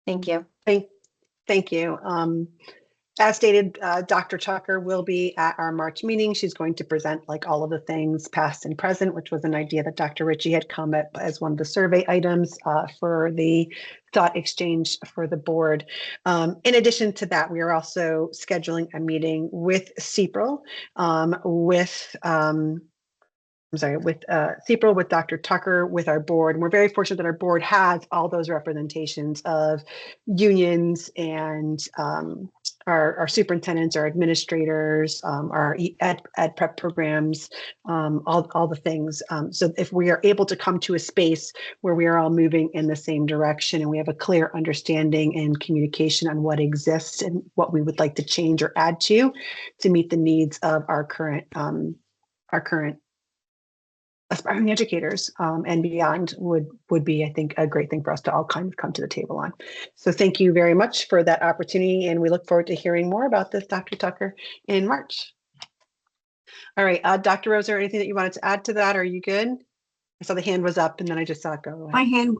Thank you. Thank you. As stated, Dr. Tucker will be at our March meeting. She's going to present like all of the things past and present, which was an idea that Dr. Ritchie had come up as one of the survey items for the thought exchange for the board. In addition to that, we are also scheduling a meeting with CPRL, CPRL, with Dr. Tucker, with our board. And we're very fortunate that our board has all those representations of unions and our superintendents, our administrators, our ed prep programs, all the things. So if we are able to come to a space where we are all moving in the same direction and we have a clear understanding and communication on what exists and what we would like to change or add to meet the needs of our current aspiring educators and beyond would be, I think, a great thing for us to all kind of come to the table on. So thank you very much for that opportunity, and we look forward to hearing more about this, Dr. Tucker, in March. All right, Dr. Rosa, anything that you wanted to add to that? Are you good? I saw the hand was up, and then I just saw it go away.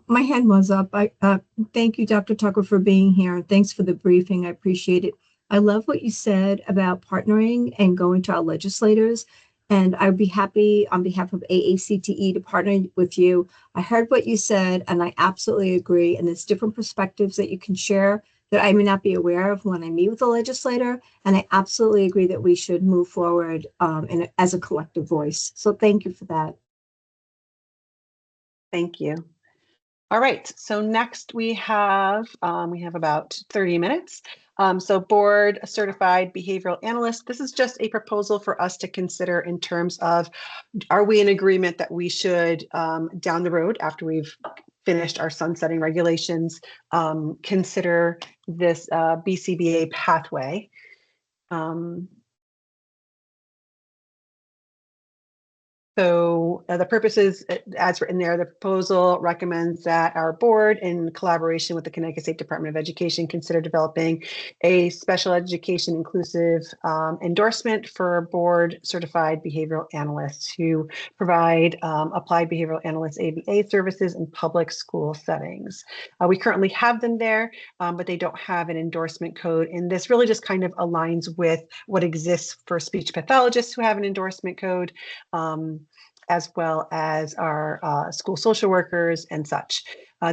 My hand was up. Thank you, Dr. Tucker, for being here. Thanks for the briefing. I appreciate it. I love what you said about partnering and going to our legislators. And I'd be happy on behalf of AACTE to partner with you. I heard what you said, and I absolutely agree. And there's different perspectives that you can share that I may not be aware of when I meet with the legislator. And I absolutely agree that we should move forward as a collective voice. So thank you for that. Thank you. All right, so next we have about 30 minutes. So board certified behavioral analyst. This is just a proposal for us to consider in terms of, are we in agreement that we should down the road after we've finished our sunsetting regulations, consider this BCBA pathway. So the purpose is, as written there, the proposal recommends that our board, in collaboration with the Connecticut State Department of Education, consider developing a special education inclusive endorsement for board certified behavioral analysts who provide applied behavioral analyst ABA services in public school settings. We currently have them there, but they don't have an endorsement code. And this really just kind of aligns with what exists for speech pathologists who have an endorsement code. As well as our school social workers and such.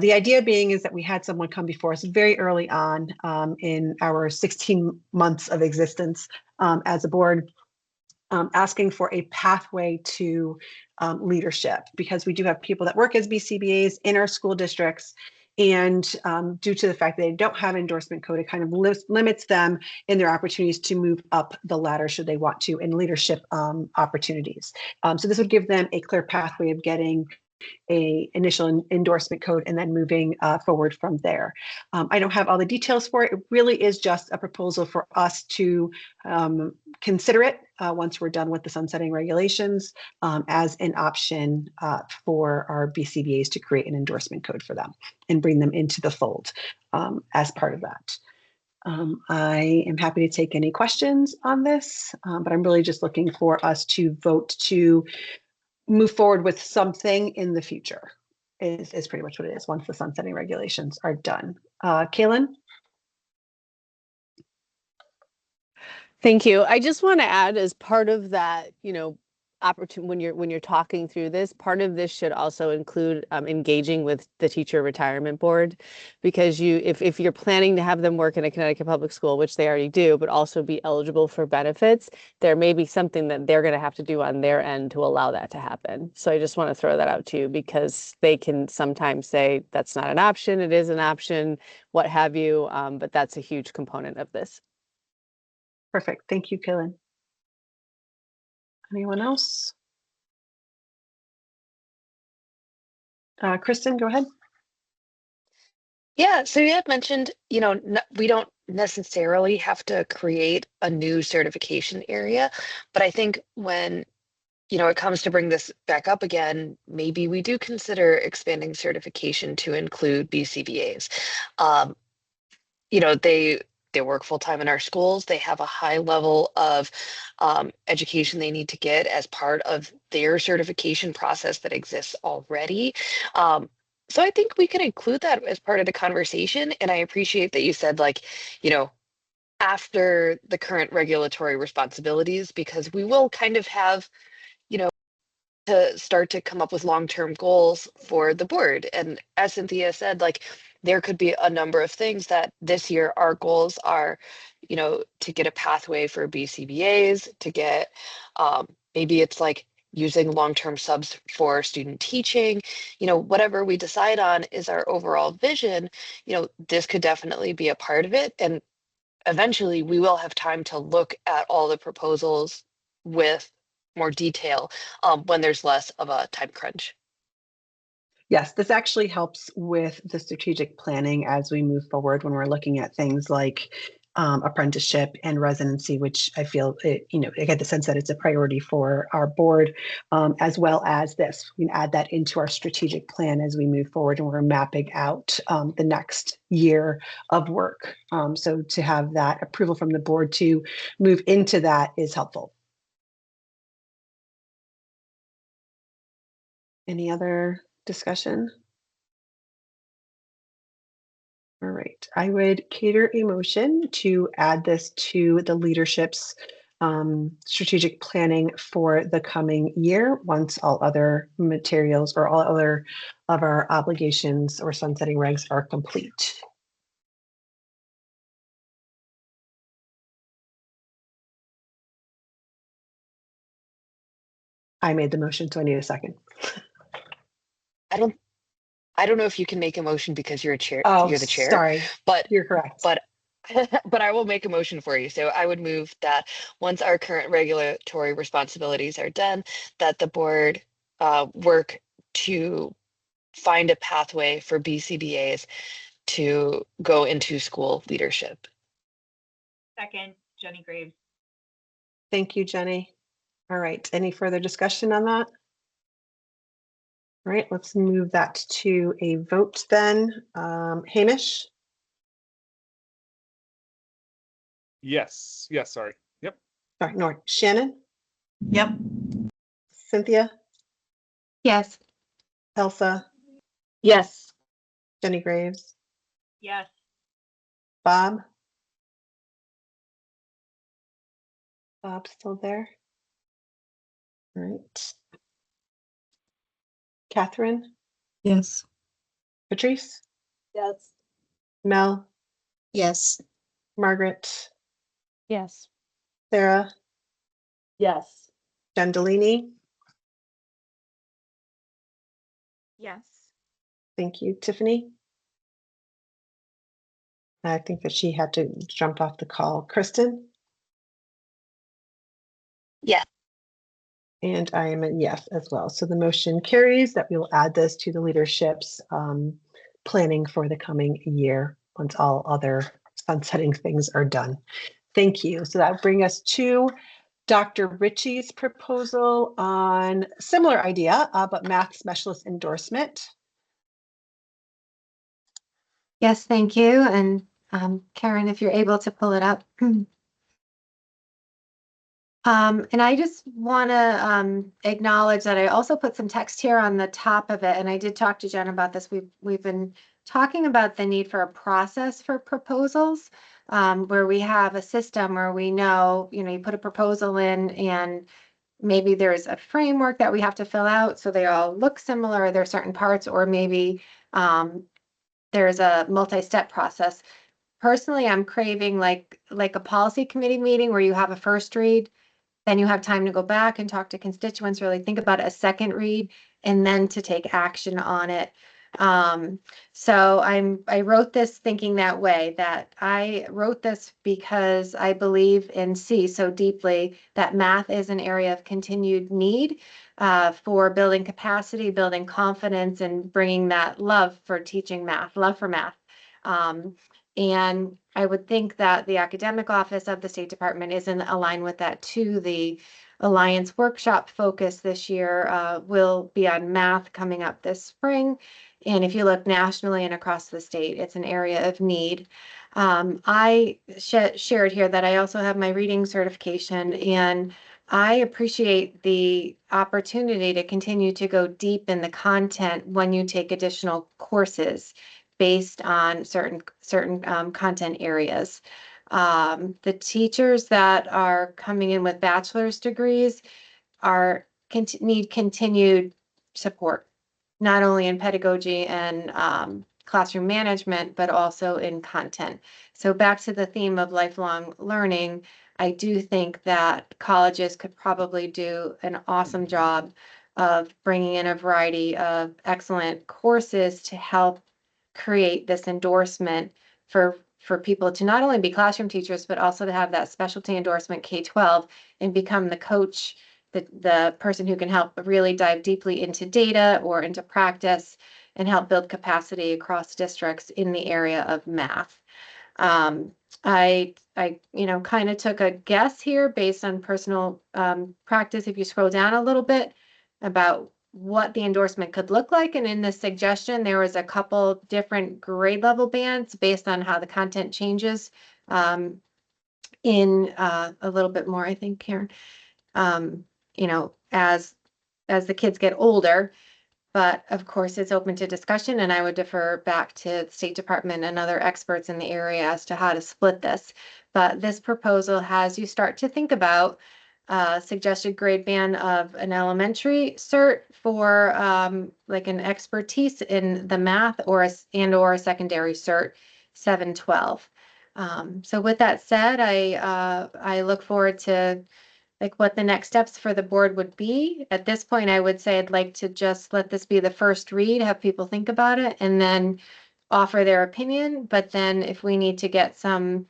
The idea being is that we had someone come before us very early on in our 16 months of existence as a board, asking for a pathway to leadership, because we do have people that work as BCBAs in our school districts. And due to the fact that they don't have endorsement code, it kind of limits them in their opportunities to move up the ladder should they want to in leadership opportunities. So this would give them a clear pathway of getting a initial endorsement code and then moving forward from there. I don't have all the details for it. It really is just a proposal for us to consider it once we're done with the sunsetting regulations as an option for our BCBAs to create an endorsement code for them and bring them into the fold as part of that. I am happy to take any questions on this, but I'm really just looking for us to vote to move forward with something in the future is pretty much what it is once the sunsetting regulations are done. Kaylin? Thank you. I just want to add, as part of that, opportunity when you're talking through this, part of this should also include engaging with the teacher retirement board, because if you're planning to have them work in a Connecticut public school, which they already do, but also be eligible for benefits, there may be something that they're going to have to do on their end to allow that to happen. So I just want to throw that out to you, because they can sometimes say that's not an option, it is an option, what have you, but that's a huge component of this. Perfect. Thank you, Kaylin. Anyone else? Kristen, go ahead. Yeah, so you had mentioned, we don't necessarily have to create a new certification area, but I think when, it comes to bring this back up again, maybe we do consider expanding certification to include BCBAs. They work full time in our schools. They have a high level of education they need to get as part of their certification process that exists already. So I think we could include that as part of the conversation. And I appreciate that you said, after the current regulatory responsibilities, because we will kind of have, to start to come up with long-term goals for the board. And as Cynthia said, there could be a number of things that this year our goals are, to get a pathway for BCBAs, to get, maybe it's using long-term subs for student teaching, whatever we decide on is our overall vision, this could definitely be a part of it. And eventually we will have time to look at all the proposals with more detail when there's less of a time crunch. Yes, this actually helps with the strategic planning as we move forward when we're looking at things like apprenticeship and residency, which I feel, I get the sense that it's a priority for our board, as well as this. We can add that into our strategic plan as we move forward and we're mapping out the next year of work. So to have that approval from the board to move into that is helpful. Any other discussion? All right, I would cater a motion to add this to the leadership's strategic planning for the coming year once all other materials or all other of our obligations or sunsetting regs are complete. I made the motion, so I need a second. I don't know if you can make a motion because you're the chair. Sorry, but you're correct. But I will make a motion for you. So I would move that once our current regulatory responsibilities are done, that the board work to find a pathway for BCBAs to go into school leadership. Second, Jenny Graves. Thank you, Jenny. All right, any further discussion on that? All right, let's move that to a vote then. Hamish? Yes, sorry. Yep. Sorry, no, Shannon? Yep. Cynthia? Yes. Elsa? Yes. Jenny Graves? Yes. Bob? Bob's still there? All right. Catherine? Yes. Patrice? Yes. Mel? Yes. Margaret? Yes. Sarah? Yes. Gendolini? Yes. Thank you. Tiffany? I think that she had to jump off the call. Kristen? Yes. And I am a yes as well. So the motion carries that we will add this to the leadership's planning for the coming year once all other sunsetting things are done. Thank you. So that brings us to Dr. Ritchie's proposal on similar idea, but math specialist endorsement. Yes, thank you. And Karen, if you're able to pull it up. And I just want to acknowledge that I also put some text here on the top of it, and I did talk to Jen about this. We've been talking about the need for a process for proposals, where we have a system where we know, you put a proposal in and maybe there's a framework that we have to fill out so they all look similar, there are certain parts, or maybe there's a multi-step process. Personally, I'm craving like a policy committee meeting where you have a first read, then you have time to go back and talk to constituents, really think about a second read, and then to take action on it. So I wrote this thinking that way, that I wrote this because I believe and see so deeply that math is an area of continued need for building capacity, building confidence, and bringing that love for teaching math, love for math. And I would think that the academic office of the State Department is in aligned with that too. The Alliance workshop focus this year will be on math coming up this spring. And if you look nationally and across the state, it's an area of need. I shared here that I also have my reading certification, and I appreciate the opportunity to continue to go deep in the content when you take additional courses based on certain content areas. The teachers that are coming in with bachelor's degrees need continued support, not only in pedagogy and classroom management, but also in content. So back to the theme of lifelong learning, I do think that colleges could probably do an awesome job of bringing in a variety of excellent courses to help create this endorsement for people to not only be classroom teachers, but also to have that specialty endorsement K-12 and become the coach, the person who can help really dive deeply into data or into practice and help build capacity across districts in the area of math. I kind of took a guess here based on personal practice. If you scroll down a little bit about what the endorsement could look like, and in the suggestion, there was a couple different grade level bands based on how the content changes in a little bit more, I think, Karen, as the kids get older. But of course, it's open to discussion, and I would defer back to the State Department and other experts in the area as to how to split this. But this proposal has you start to think about suggested grade band of an elementary cert for like an expertise in the math or a secondary cert 712. So with that said, I look forward to like what the next steps for the board would be. At this point, I would say I'd like to just let this be the first read, have people think about it, and then offer their opinion. But then if we need to get some,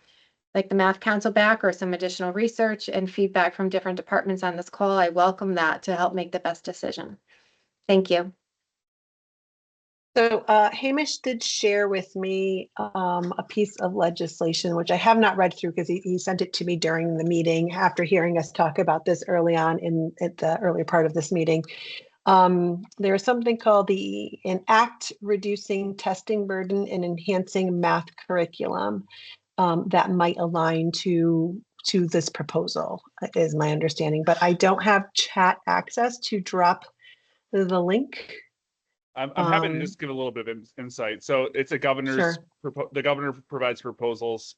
like the Math Council back or some additional research and feedback from different departments on this call, I welcome that to help make the best decision. Thank you. So Hamish did share with me a piece of legislation, which I have not read through because he sent it to me during the meeting after hearing us talk about this early on at the earlier part of this meeting. There is something called an Act Reducing Testing Burden and Enhancing Math Curriculum that might align to this proposal, is my understanding. But I don't have chat access to drop the link. I'm happy to just give a little bit of insight. So it's a governor's, the governor provides proposals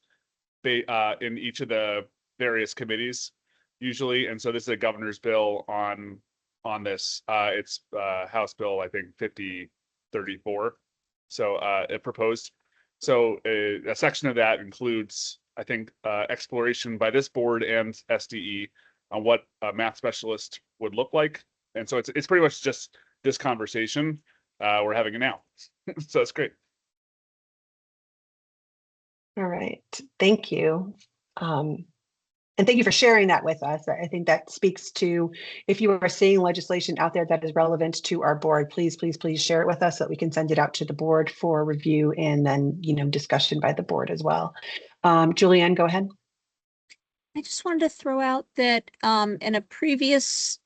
in each of the various committees usually. And so this is a governor's bill on this. It's House Bill, I think 5034. So it proposed. So a section of that includes, I think, exploration by this board and SDE on what a math specialist would look like. And so it's pretty much just this conversation we're having it now. So it's great. All right, thank you. And thank you for sharing that with us. I think that speaks to, if you are seeing legislation out there that is relevant to our board, please share it with us so that we can send it out to the board for review and then, discussion by the board as well. Julianne, go ahead. I just wanted to throw out that in a previous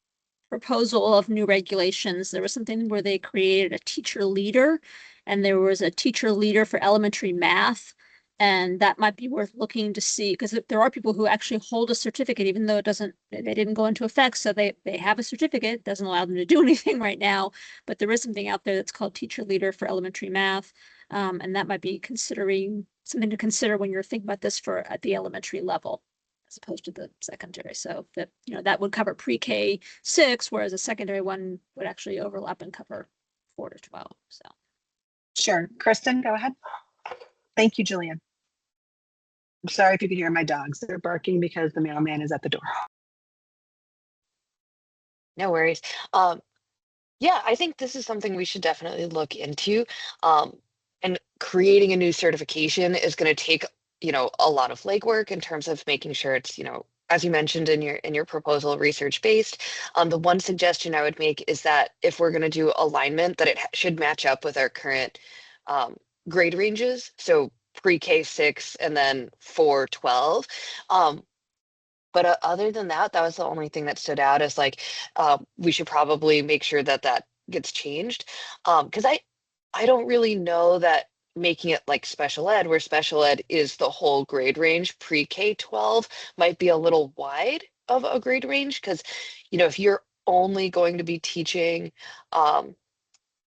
proposal of new regulations, there was something where they created a teacher leader, and there was a teacher leader for elementary math. And that might be worth looking to see, because there are people who actually hold a certificate, even though they didn't go into effect. So they have a certificate, doesn't allow them to do anything right now, but there is something out there that's called teacher leader for elementary math. And that might be something to consider when you're thinking about this at the elementary level. as opposed to the secondary. So that, you know, that would cover pre-K 6, whereas a secondary one would actually overlap and cover 4 to 12. So. Sure. Kristen, go ahead. Thank you, Julian. I'm sorry if you can hear my dogs. They're barking because the mailman is at the door. No worries. Yeah, I think this is something we should definitely look into. And creating a new certification is going to take, you know, a lot of legwork in terms of making sure it's, you know, as you mentioned in your proposal, research based. The one suggestion I would make is that if we're going to do alignment, that it should match up with our current grade ranges. So pre-K 6 and then 4-12. But other than that, that was the only thing that stood out as like, we should probably make sure that that gets changed. Because I don't really know that making it like special ed, where special ed is the whole grade range, pre-K 12 might be a little wide of a grade range. Because, you know, if you're only going to be teaching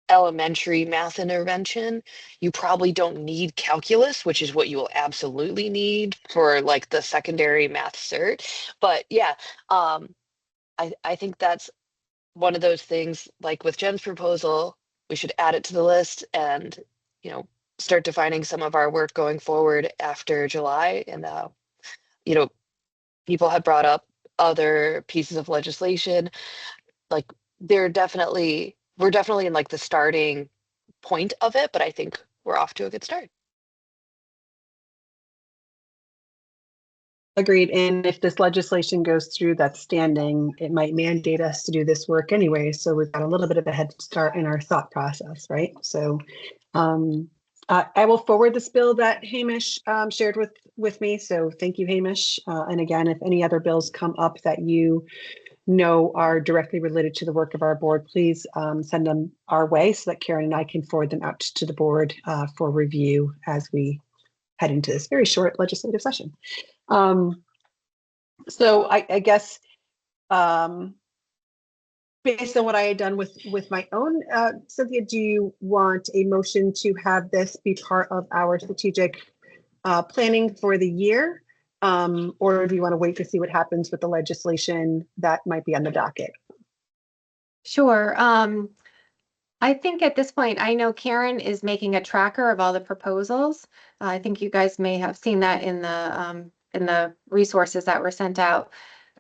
elementary math intervention, you probably don't need calculus, which is what you will absolutely need for like the secondary math cert. But yeah, I think that's one of those things, like with Jen's proposal, we should add it to the list and, you know, start defining some of our work going forward after July. And, you know, people had brought up other pieces of legislation, like we're definitely in like the starting point of it, but I think we're off to a good start. Agreed. And if this legislation goes through that's standing, it might mandate us to do this work anyway. So we've got a little bit of a head start in our thought process, right? So I will forward this bill that Hamish shared with me. So thank you, Hamish. And again, if any other bills come up that you know are directly related to the work of our board, please send them our way so that Karen and I can forward them out to the board for review as we head into this very short legislative session. So I guess based on what I had done with my own, Cynthia, do you want a motion to have this be part of our strategic planning for the year? Or do you want to wait to see what happens with the legislation that might be on the docket? Sure. I think at this point, I know Karen is making a tracker of all the proposals. I think you guys may have seen that in the resources that were sent out.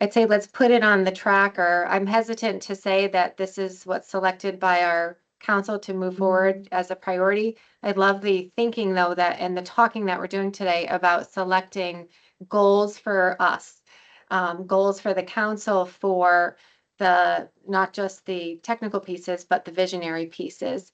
I'd say let's put it on the tracker. I'm hesitant to say that this is what's selected by our council to move forward as a priority. I love the thinking though that and the talking that we're doing today about selecting goals for us, goals for the council for the not just the technical pieces, but the visionary pieces.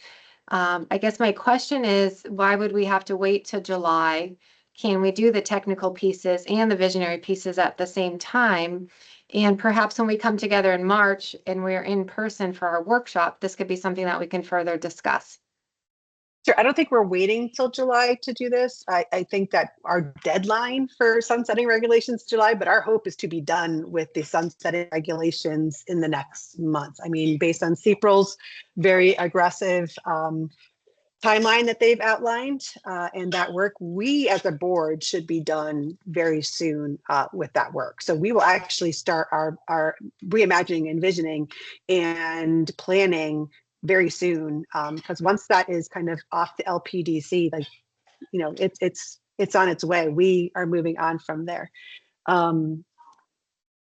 I guess my question is, why would we have to wait till July? Can we do the technical pieces and the visionary pieces at the same time? And perhaps when we come together in March and we're in person for our workshop, this could be something that we can further discuss. Sure. I don't think we're waiting till July to do this. I think that our deadline for sunsetting regulations is July, but our hope is to be done with the sunsetting regulations in the next month. I mean, based on CPRL's very aggressive timeline that they've outlined and that work, we as a board should be done very soon with that work. So we will actually start our reimagining, envisioning, and planning very soon, because once that is kind of off the LPDC, like, you know, it's on its way. We are moving on from there. There's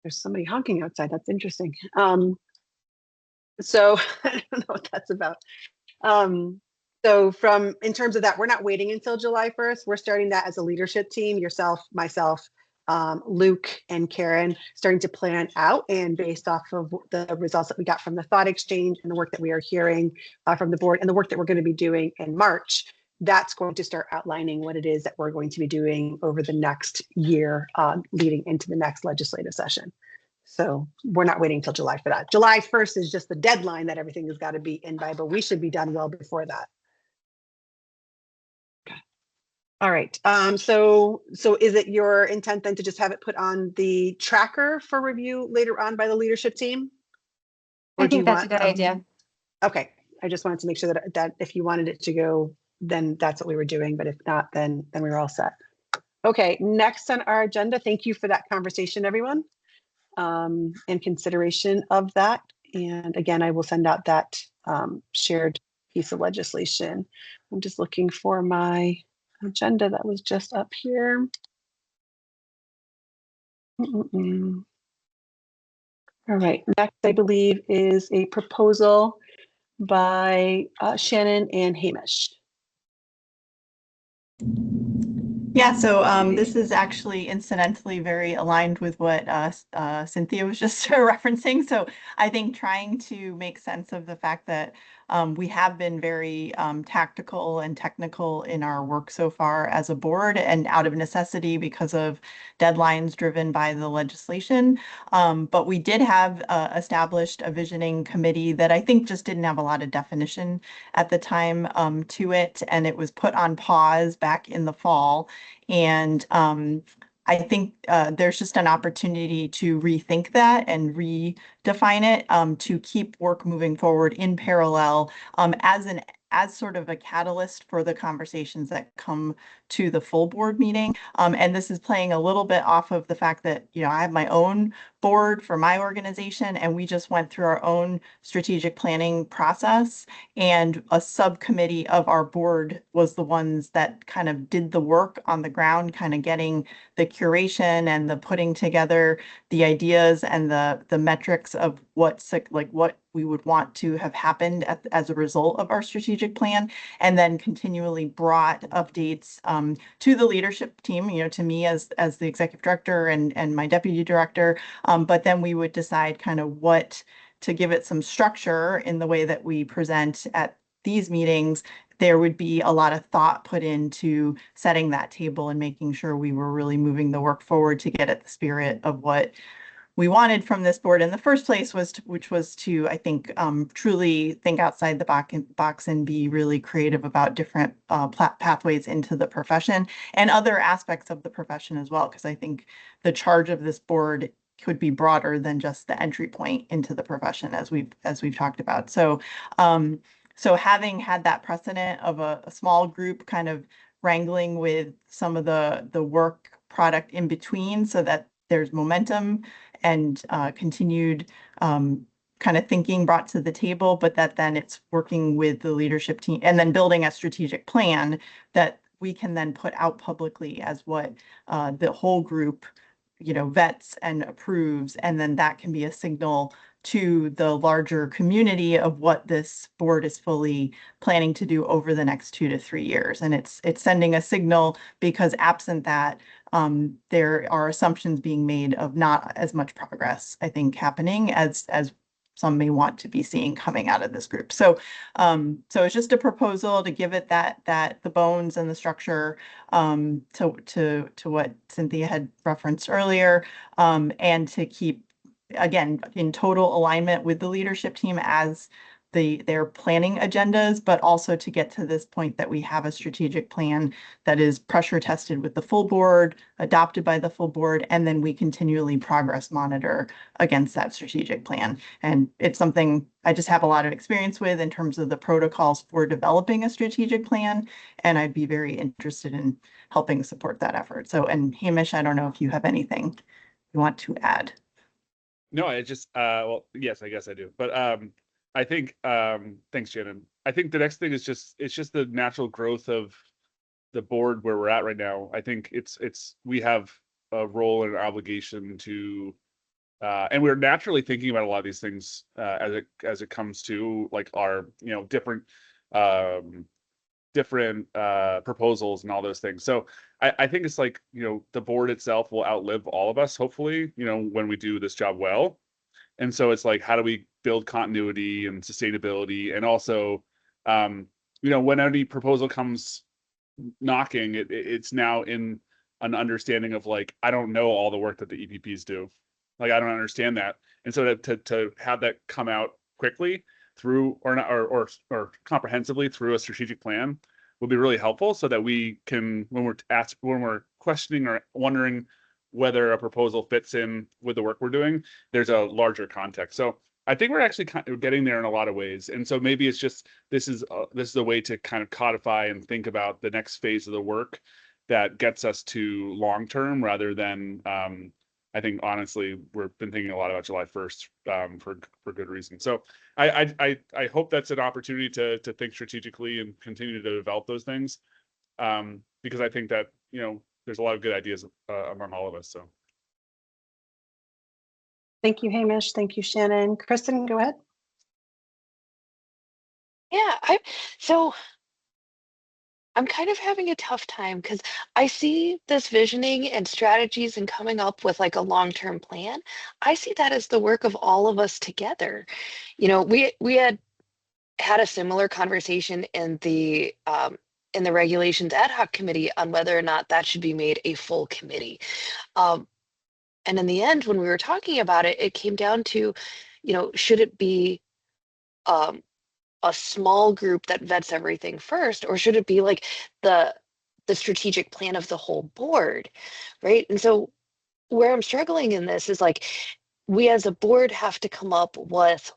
somebody honking outside. That's interesting. So I don't know what that's about. So in terms of that, we're not waiting until July 1st. We're starting that as a leadership team, yourself, myself, Luke and Karen, starting to plan out, and based off of the results that we got from the thought exchange and the work that we are hearing from the board and the work that we're going to be doing in March, that's going to start outlining what it is that we're going to be doing over the next year leading into the next legislative session. So we're not waiting until July for that. July 1st is just the deadline that everything has got to be in by, but we should be done well before that. All right. So is it your intent then to just have it put on the tracker for review later on by the leadership team? I think that's a good idea. Okay. I just wanted to make sure that if you wanted it to go, then that's what we were doing. But if not, then we were all set. Okay, next on our agenda, thank you for that conversation, everyone, and consideration of that. And again, I will send out that shared piece of legislation. I'm just looking for my agenda that was just up here. Mm-mm-mm. All right, next I believe is a proposal by Shannon and Hamish. Yeah, so this is actually incidentally very aligned with what Cynthia was just referencing. So I think trying to make sense of the fact that we have been very tactical and technical in our work so far as a board, and out of necessity because of deadlines driven by the legislation. But we did have established a visioning committee that I think just didn't have a lot of definition at the time to it, and it was put on pause back in the fall. And I think there's just an opportunity to rethink that and redefine it to keep work moving forward in parallel as sort of a catalyst for the conversations that come to the full board meeting. And this is playing a little bit off of the fact that, you know, I have my own board for my organization, and we just went through our own strategic planning process, and a subcommittee of our board was the ones that kind of did the work on the ground, kind of getting the curation and the putting together the ideas and the metrics of what we would want to have happened as a result of our strategic plan, and then continually brought updates to the leadership team, you know, to me as the executive director and my deputy director. But then we would decide kind of what to give it some structure in the way that we present at these meetings. There would be a lot of thought put into setting that table and making sure we were really moving the work forward to get at the spirit of what we wanted from this board in the first place, which was to, I think, truly think outside the box and be really creative about different pathways into the profession and other aspects of the profession as well, because I think the charge of this board could be broader than just the entry point into the profession, as we've talked about. So so having had that precedent of a small group kind of wrangling with some of the work product in between, so that there's momentum and continued kind of thinking brought to the table, but that then it's working with the leadership team and then building a strategic plan that we can then put out publicly as what the whole group, you know, vets and approves, and then that can be a signal to the larger community of what this board is fully planning to do over the next 2 to 3 years. And it's sending a signal, because absent that, there are assumptions being made of not as much progress, I think, happening as some may want to be seeing coming out of this group. So so it's just a proposal to give it that the bones and the structure to what Cynthia had referenced earlier, and to keep, again, in total alignment with the leadership team as their planning agendas, but also to get to this point that we have a strategic plan that is pressure tested with the full board, adopted by the full board, and then we continually progress monitor against that strategic plan. And it's something I just have a lot of experience with in terms of the protocols for developing a strategic plan, and I'd be very interested in helping support that effort. So, and Hamish, I don't know if you have anything you want to add. No, I just well, yes, I guess I do. But I think thanks, Shannon. I think the next thing is it's just the natural growth of the board where we're at right now. I think we have a role and an obligation to and we're naturally thinking about a lot of these things as it comes to like our, you know, different proposals and all those things. So I think it's like, you know, the board itself will outlive all of us, hopefully, you know, when we do this job well. And so it's like, how do we build continuity and sustainability? And also, you know, when any proposal comes knocking, it's now in an understanding of like, I don't know all the work that the EPPs do. Like, I don't understand that. And so to have that come out quickly through or comprehensively through a strategic plan will be really helpful, so that we can, when we're questioning or wondering whether a proposal fits in with the work we're doing, there's a larger context. So I think we're actually kind of getting there in a lot of ways. And so maybe it's just, this is a way to kind of codify and think about the next phase of the work that gets us to long-term rather than, I think honestly, we've been thinking a lot about July 1st for good reason. So I hope that's an opportunity to think strategically and continue to develop those things, because I think that, you know, there's a lot of good ideas among all of us. So. Thank you, Hamish. Thank you, Shannon. Kristen, go ahead. Yeah, I'm kind of having a tough time because I see this visioning and strategies and coming up with like a long-term plan. I see that as the work of all of us together. You know, we had a similar conversation in the regulations ad hoc committee on whether or not that should be made a full committee. And in the end, when we were talking about it, it came down to, you know, should it be a small group that vets everything first, or should it be like the strategic plan of the whole board, right? And so where I'm struggling in this is like, we as a board have to come up with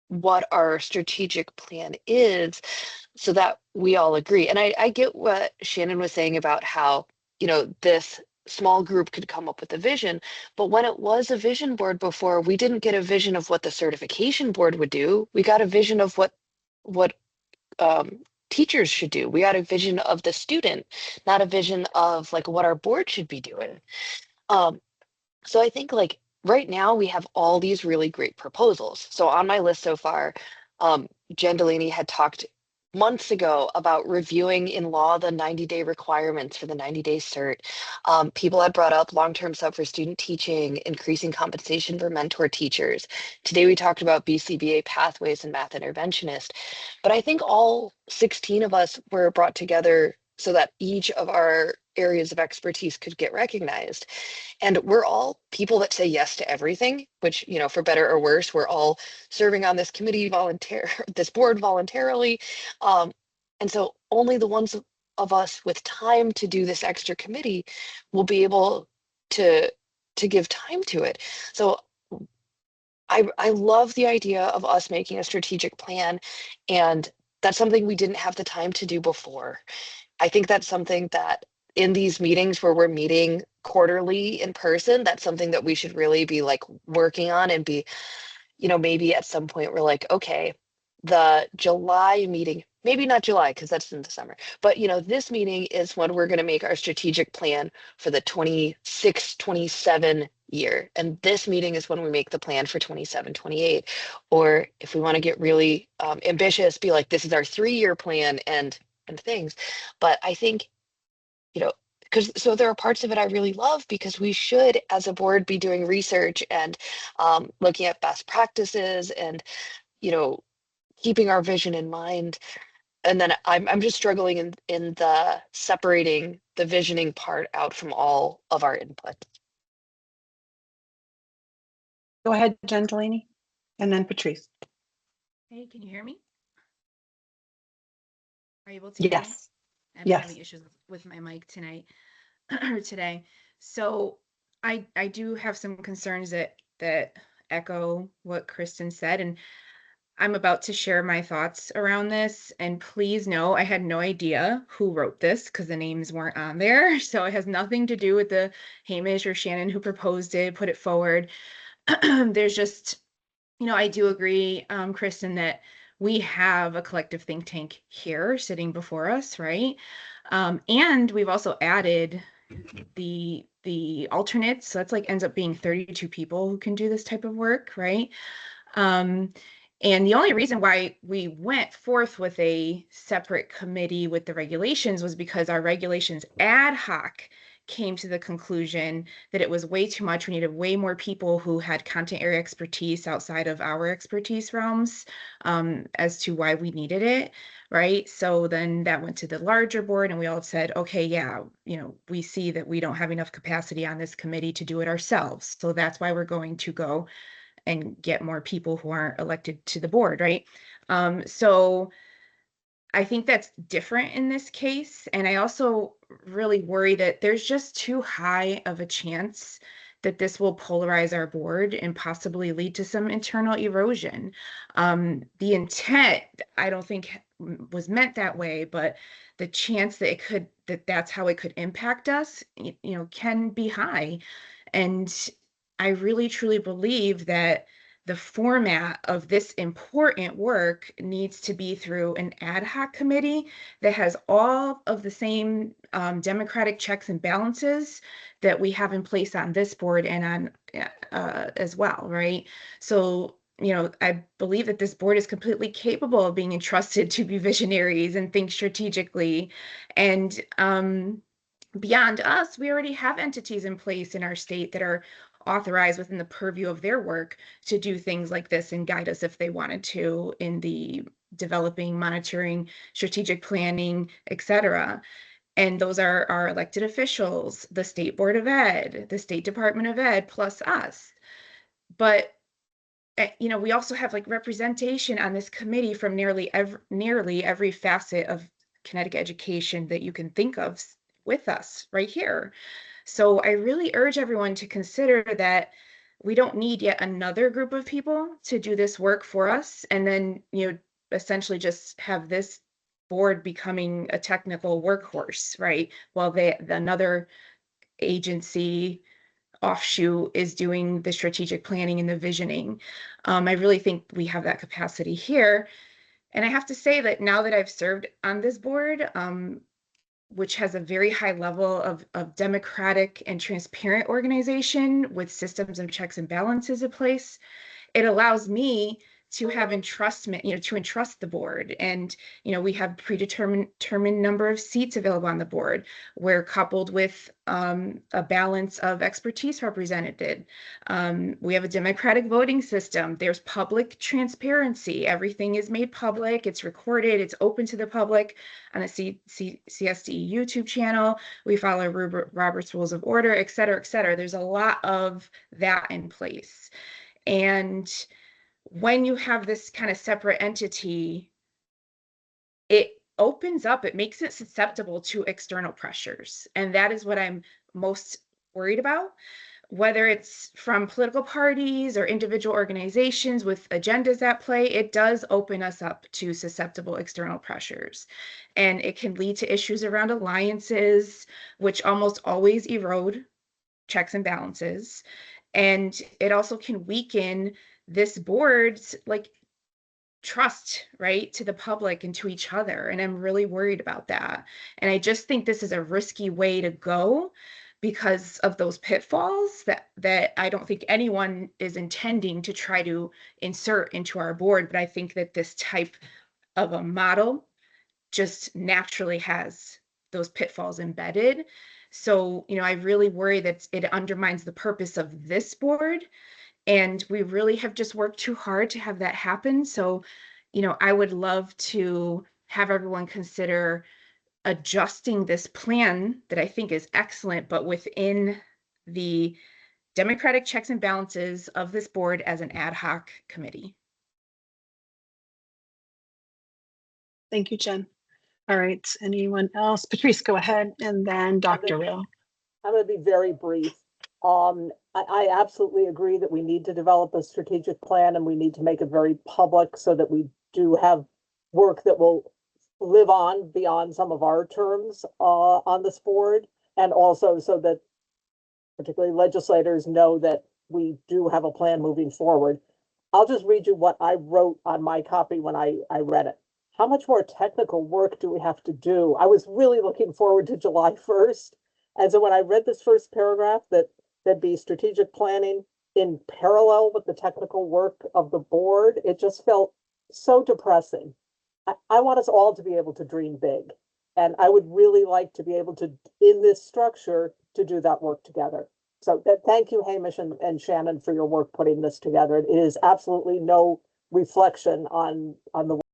what our strategic plan is so that we all agree. And I get what Shannon was saying about how, you know, this small group could come up with a vision, but when it was a vision board before, we didn't get a vision of what the certification board would do. We got a vision of what teachers should do. We got a vision of the student, not a vision of like what our board should be doing. So I think like right now we have all these really great proposals. So on my list so far, Jen Delaney had talked months ago about reviewing in law the 90-day requirements for the 90-day cert. People had brought up long-term sub for student teaching, increasing compensation for mentor teachers. Today we talked about BCBA pathways and math interventionist. But I think all 16 of us were brought together so that each of our areas of expertise could get recognized. And we're all people that say yes to everything, which, you know, for better or worse, we're all serving on this committee this board voluntarily. And so only the ones of us with time to do this extra committee will be able to give time to it. So I love the idea of us making a strategic plan, and that's something we didn't have the time to do before. I think that's something that in these meetings where we're meeting quarterly in person, that's something that we should really be like working on and be, you know, maybe at some point we're like, okay, the July meeting, maybe not July because that's in the summer, but you know, this meeting is when we're going to make our strategic plan for the 26-27 year. And this meeting is when we make the plan for 27-28. Or if we want to get really ambitious, be like, this is our 3-year plan and things. But I think, you know, because so there are parts of it I really love because we should, as a board, be doing research and looking at best practices and, you know, keeping our vision in mind. And then I'm just struggling in the separating the visioning part out from all of our input. Go ahead, Jen Delaney, and then Patrice. Hey, can you hear me? Are you able to hear me? Yes. I've been Yes. having issues with my mic tonight or today. So I do have some concerns that echo what Kristen said, and I'm about to share my thoughts around this. And please know I had no idea who wrote this because the names weren't on there. So it has nothing to do with the Hamish or Shannon who proposed it, put it forward. There's just, you know, I do agree, Kristen, that we have a collective think tank here sitting before us, right? And we've also added the alternates. So that's like ends up being 32 people who can do this type of work, right? And the only reason why we went forth with a separate committee with the regulations was because our regulations ad hoc came to the conclusion that it was way too much. We needed way more people who had content area expertise outside of our expertise realms as to why we needed it, right? So then that went to the larger board and we all said, okay, yeah, you know, we see that we don't have enough capacity on this committee to do it ourselves. So that's why we're going to go and get more people who aren't elected to the board, right? So I think that's different in this case. And I also really worry that there's just too high of a chance that this will polarize our board and possibly lead to some internal erosion. The intent, I don't think was meant that way, but the chance that that's how it could impact us, can be high. And I really truly believe that the format of this important work needs to be through an ad hoc committee that has all of the same democratic checks and balances that we have in place on this board and on as well, right? So, I believe that this board is completely capable of being entrusted to be visionaries and think strategically. And beyond us, we already have entities in place in our state that are authorized within the purview of their work to do things like this and guide us if they wanted to in the developing, monitoring, strategic planning, etc. And those are our elected officials, the State Board of Ed, the State Department of Ed, plus us. But we also have like representation on this committee from nearly every facet of Connecticut education that you can think of with us right here. So I really urge everyone to consider that we don't need yet another group of people to do this work for us and then, essentially just have this board becoming a technical workhorse, right? While another agency offshoot is doing the strategic planning and the visioning. I really think we have that capacity here. And I have to say that now that I've served on this board, which has a very high level of democratic and transparent organization with systems and checks and balances in place, it allows me to have entrustment, to entrust the board. And, we have predetermined number of seats available on the board. We're coupled with a balance of expertise represented. We have a democratic voting system. There's public transparency. Everything is made public. It's recorded. It's open to the public on the CSDE YouTube channel. We follow Robert's Rules of Order, et cetera, et cetera. There's a lot of that in place. And when you have this kind of separate entity, it opens up, it makes it susceptible to external pressures. And that is what I'm most worried about, whether it's from political parties or individual organizations with agendas at play. It does open us up to susceptible external pressures. And it can lead to issues around alliances, which almost always erode checks and balances. And it also can weaken this board's trust, right, to the public and to each other. And I'm really worried about that. And I just think this is a risky way to go because of those pitfalls that I don't think anyone is intending to try to insert into our board. But I think that this type of a model just naturally has those pitfalls embedded. So, I really worry that it undermines the purpose of this board. And we really have just worked too hard to have that happen. So, I would love to have everyone consider adjusting this plan that I think is excellent, but within the democratic checks and balances of this board as an ad hoc committee. Thank you, Jen. All right, anyone else? Patrice, go ahead, and then Dr. Will. I'm going to be very brief. I absolutely agree that we need to develop a strategic plan and we need to make it very public so that we do have work that will live on beyond some of our terms on this board, and also so that particularly legislators know that we do have a plan moving forward. I'll just read you what I wrote on my copy when I read it. How much more technical work do we have to do? I was really looking forward to July 1st. And so when I read this first paragraph, that'd be strategic planning in parallel with the technical work of the board, it just felt so depressing. I want us all to be able to dream big. And I would really like to be able to, in this structure, to do that work together. So thank you, Hamish and Shannon, for your work putting this together. It is absolutely no reflection on the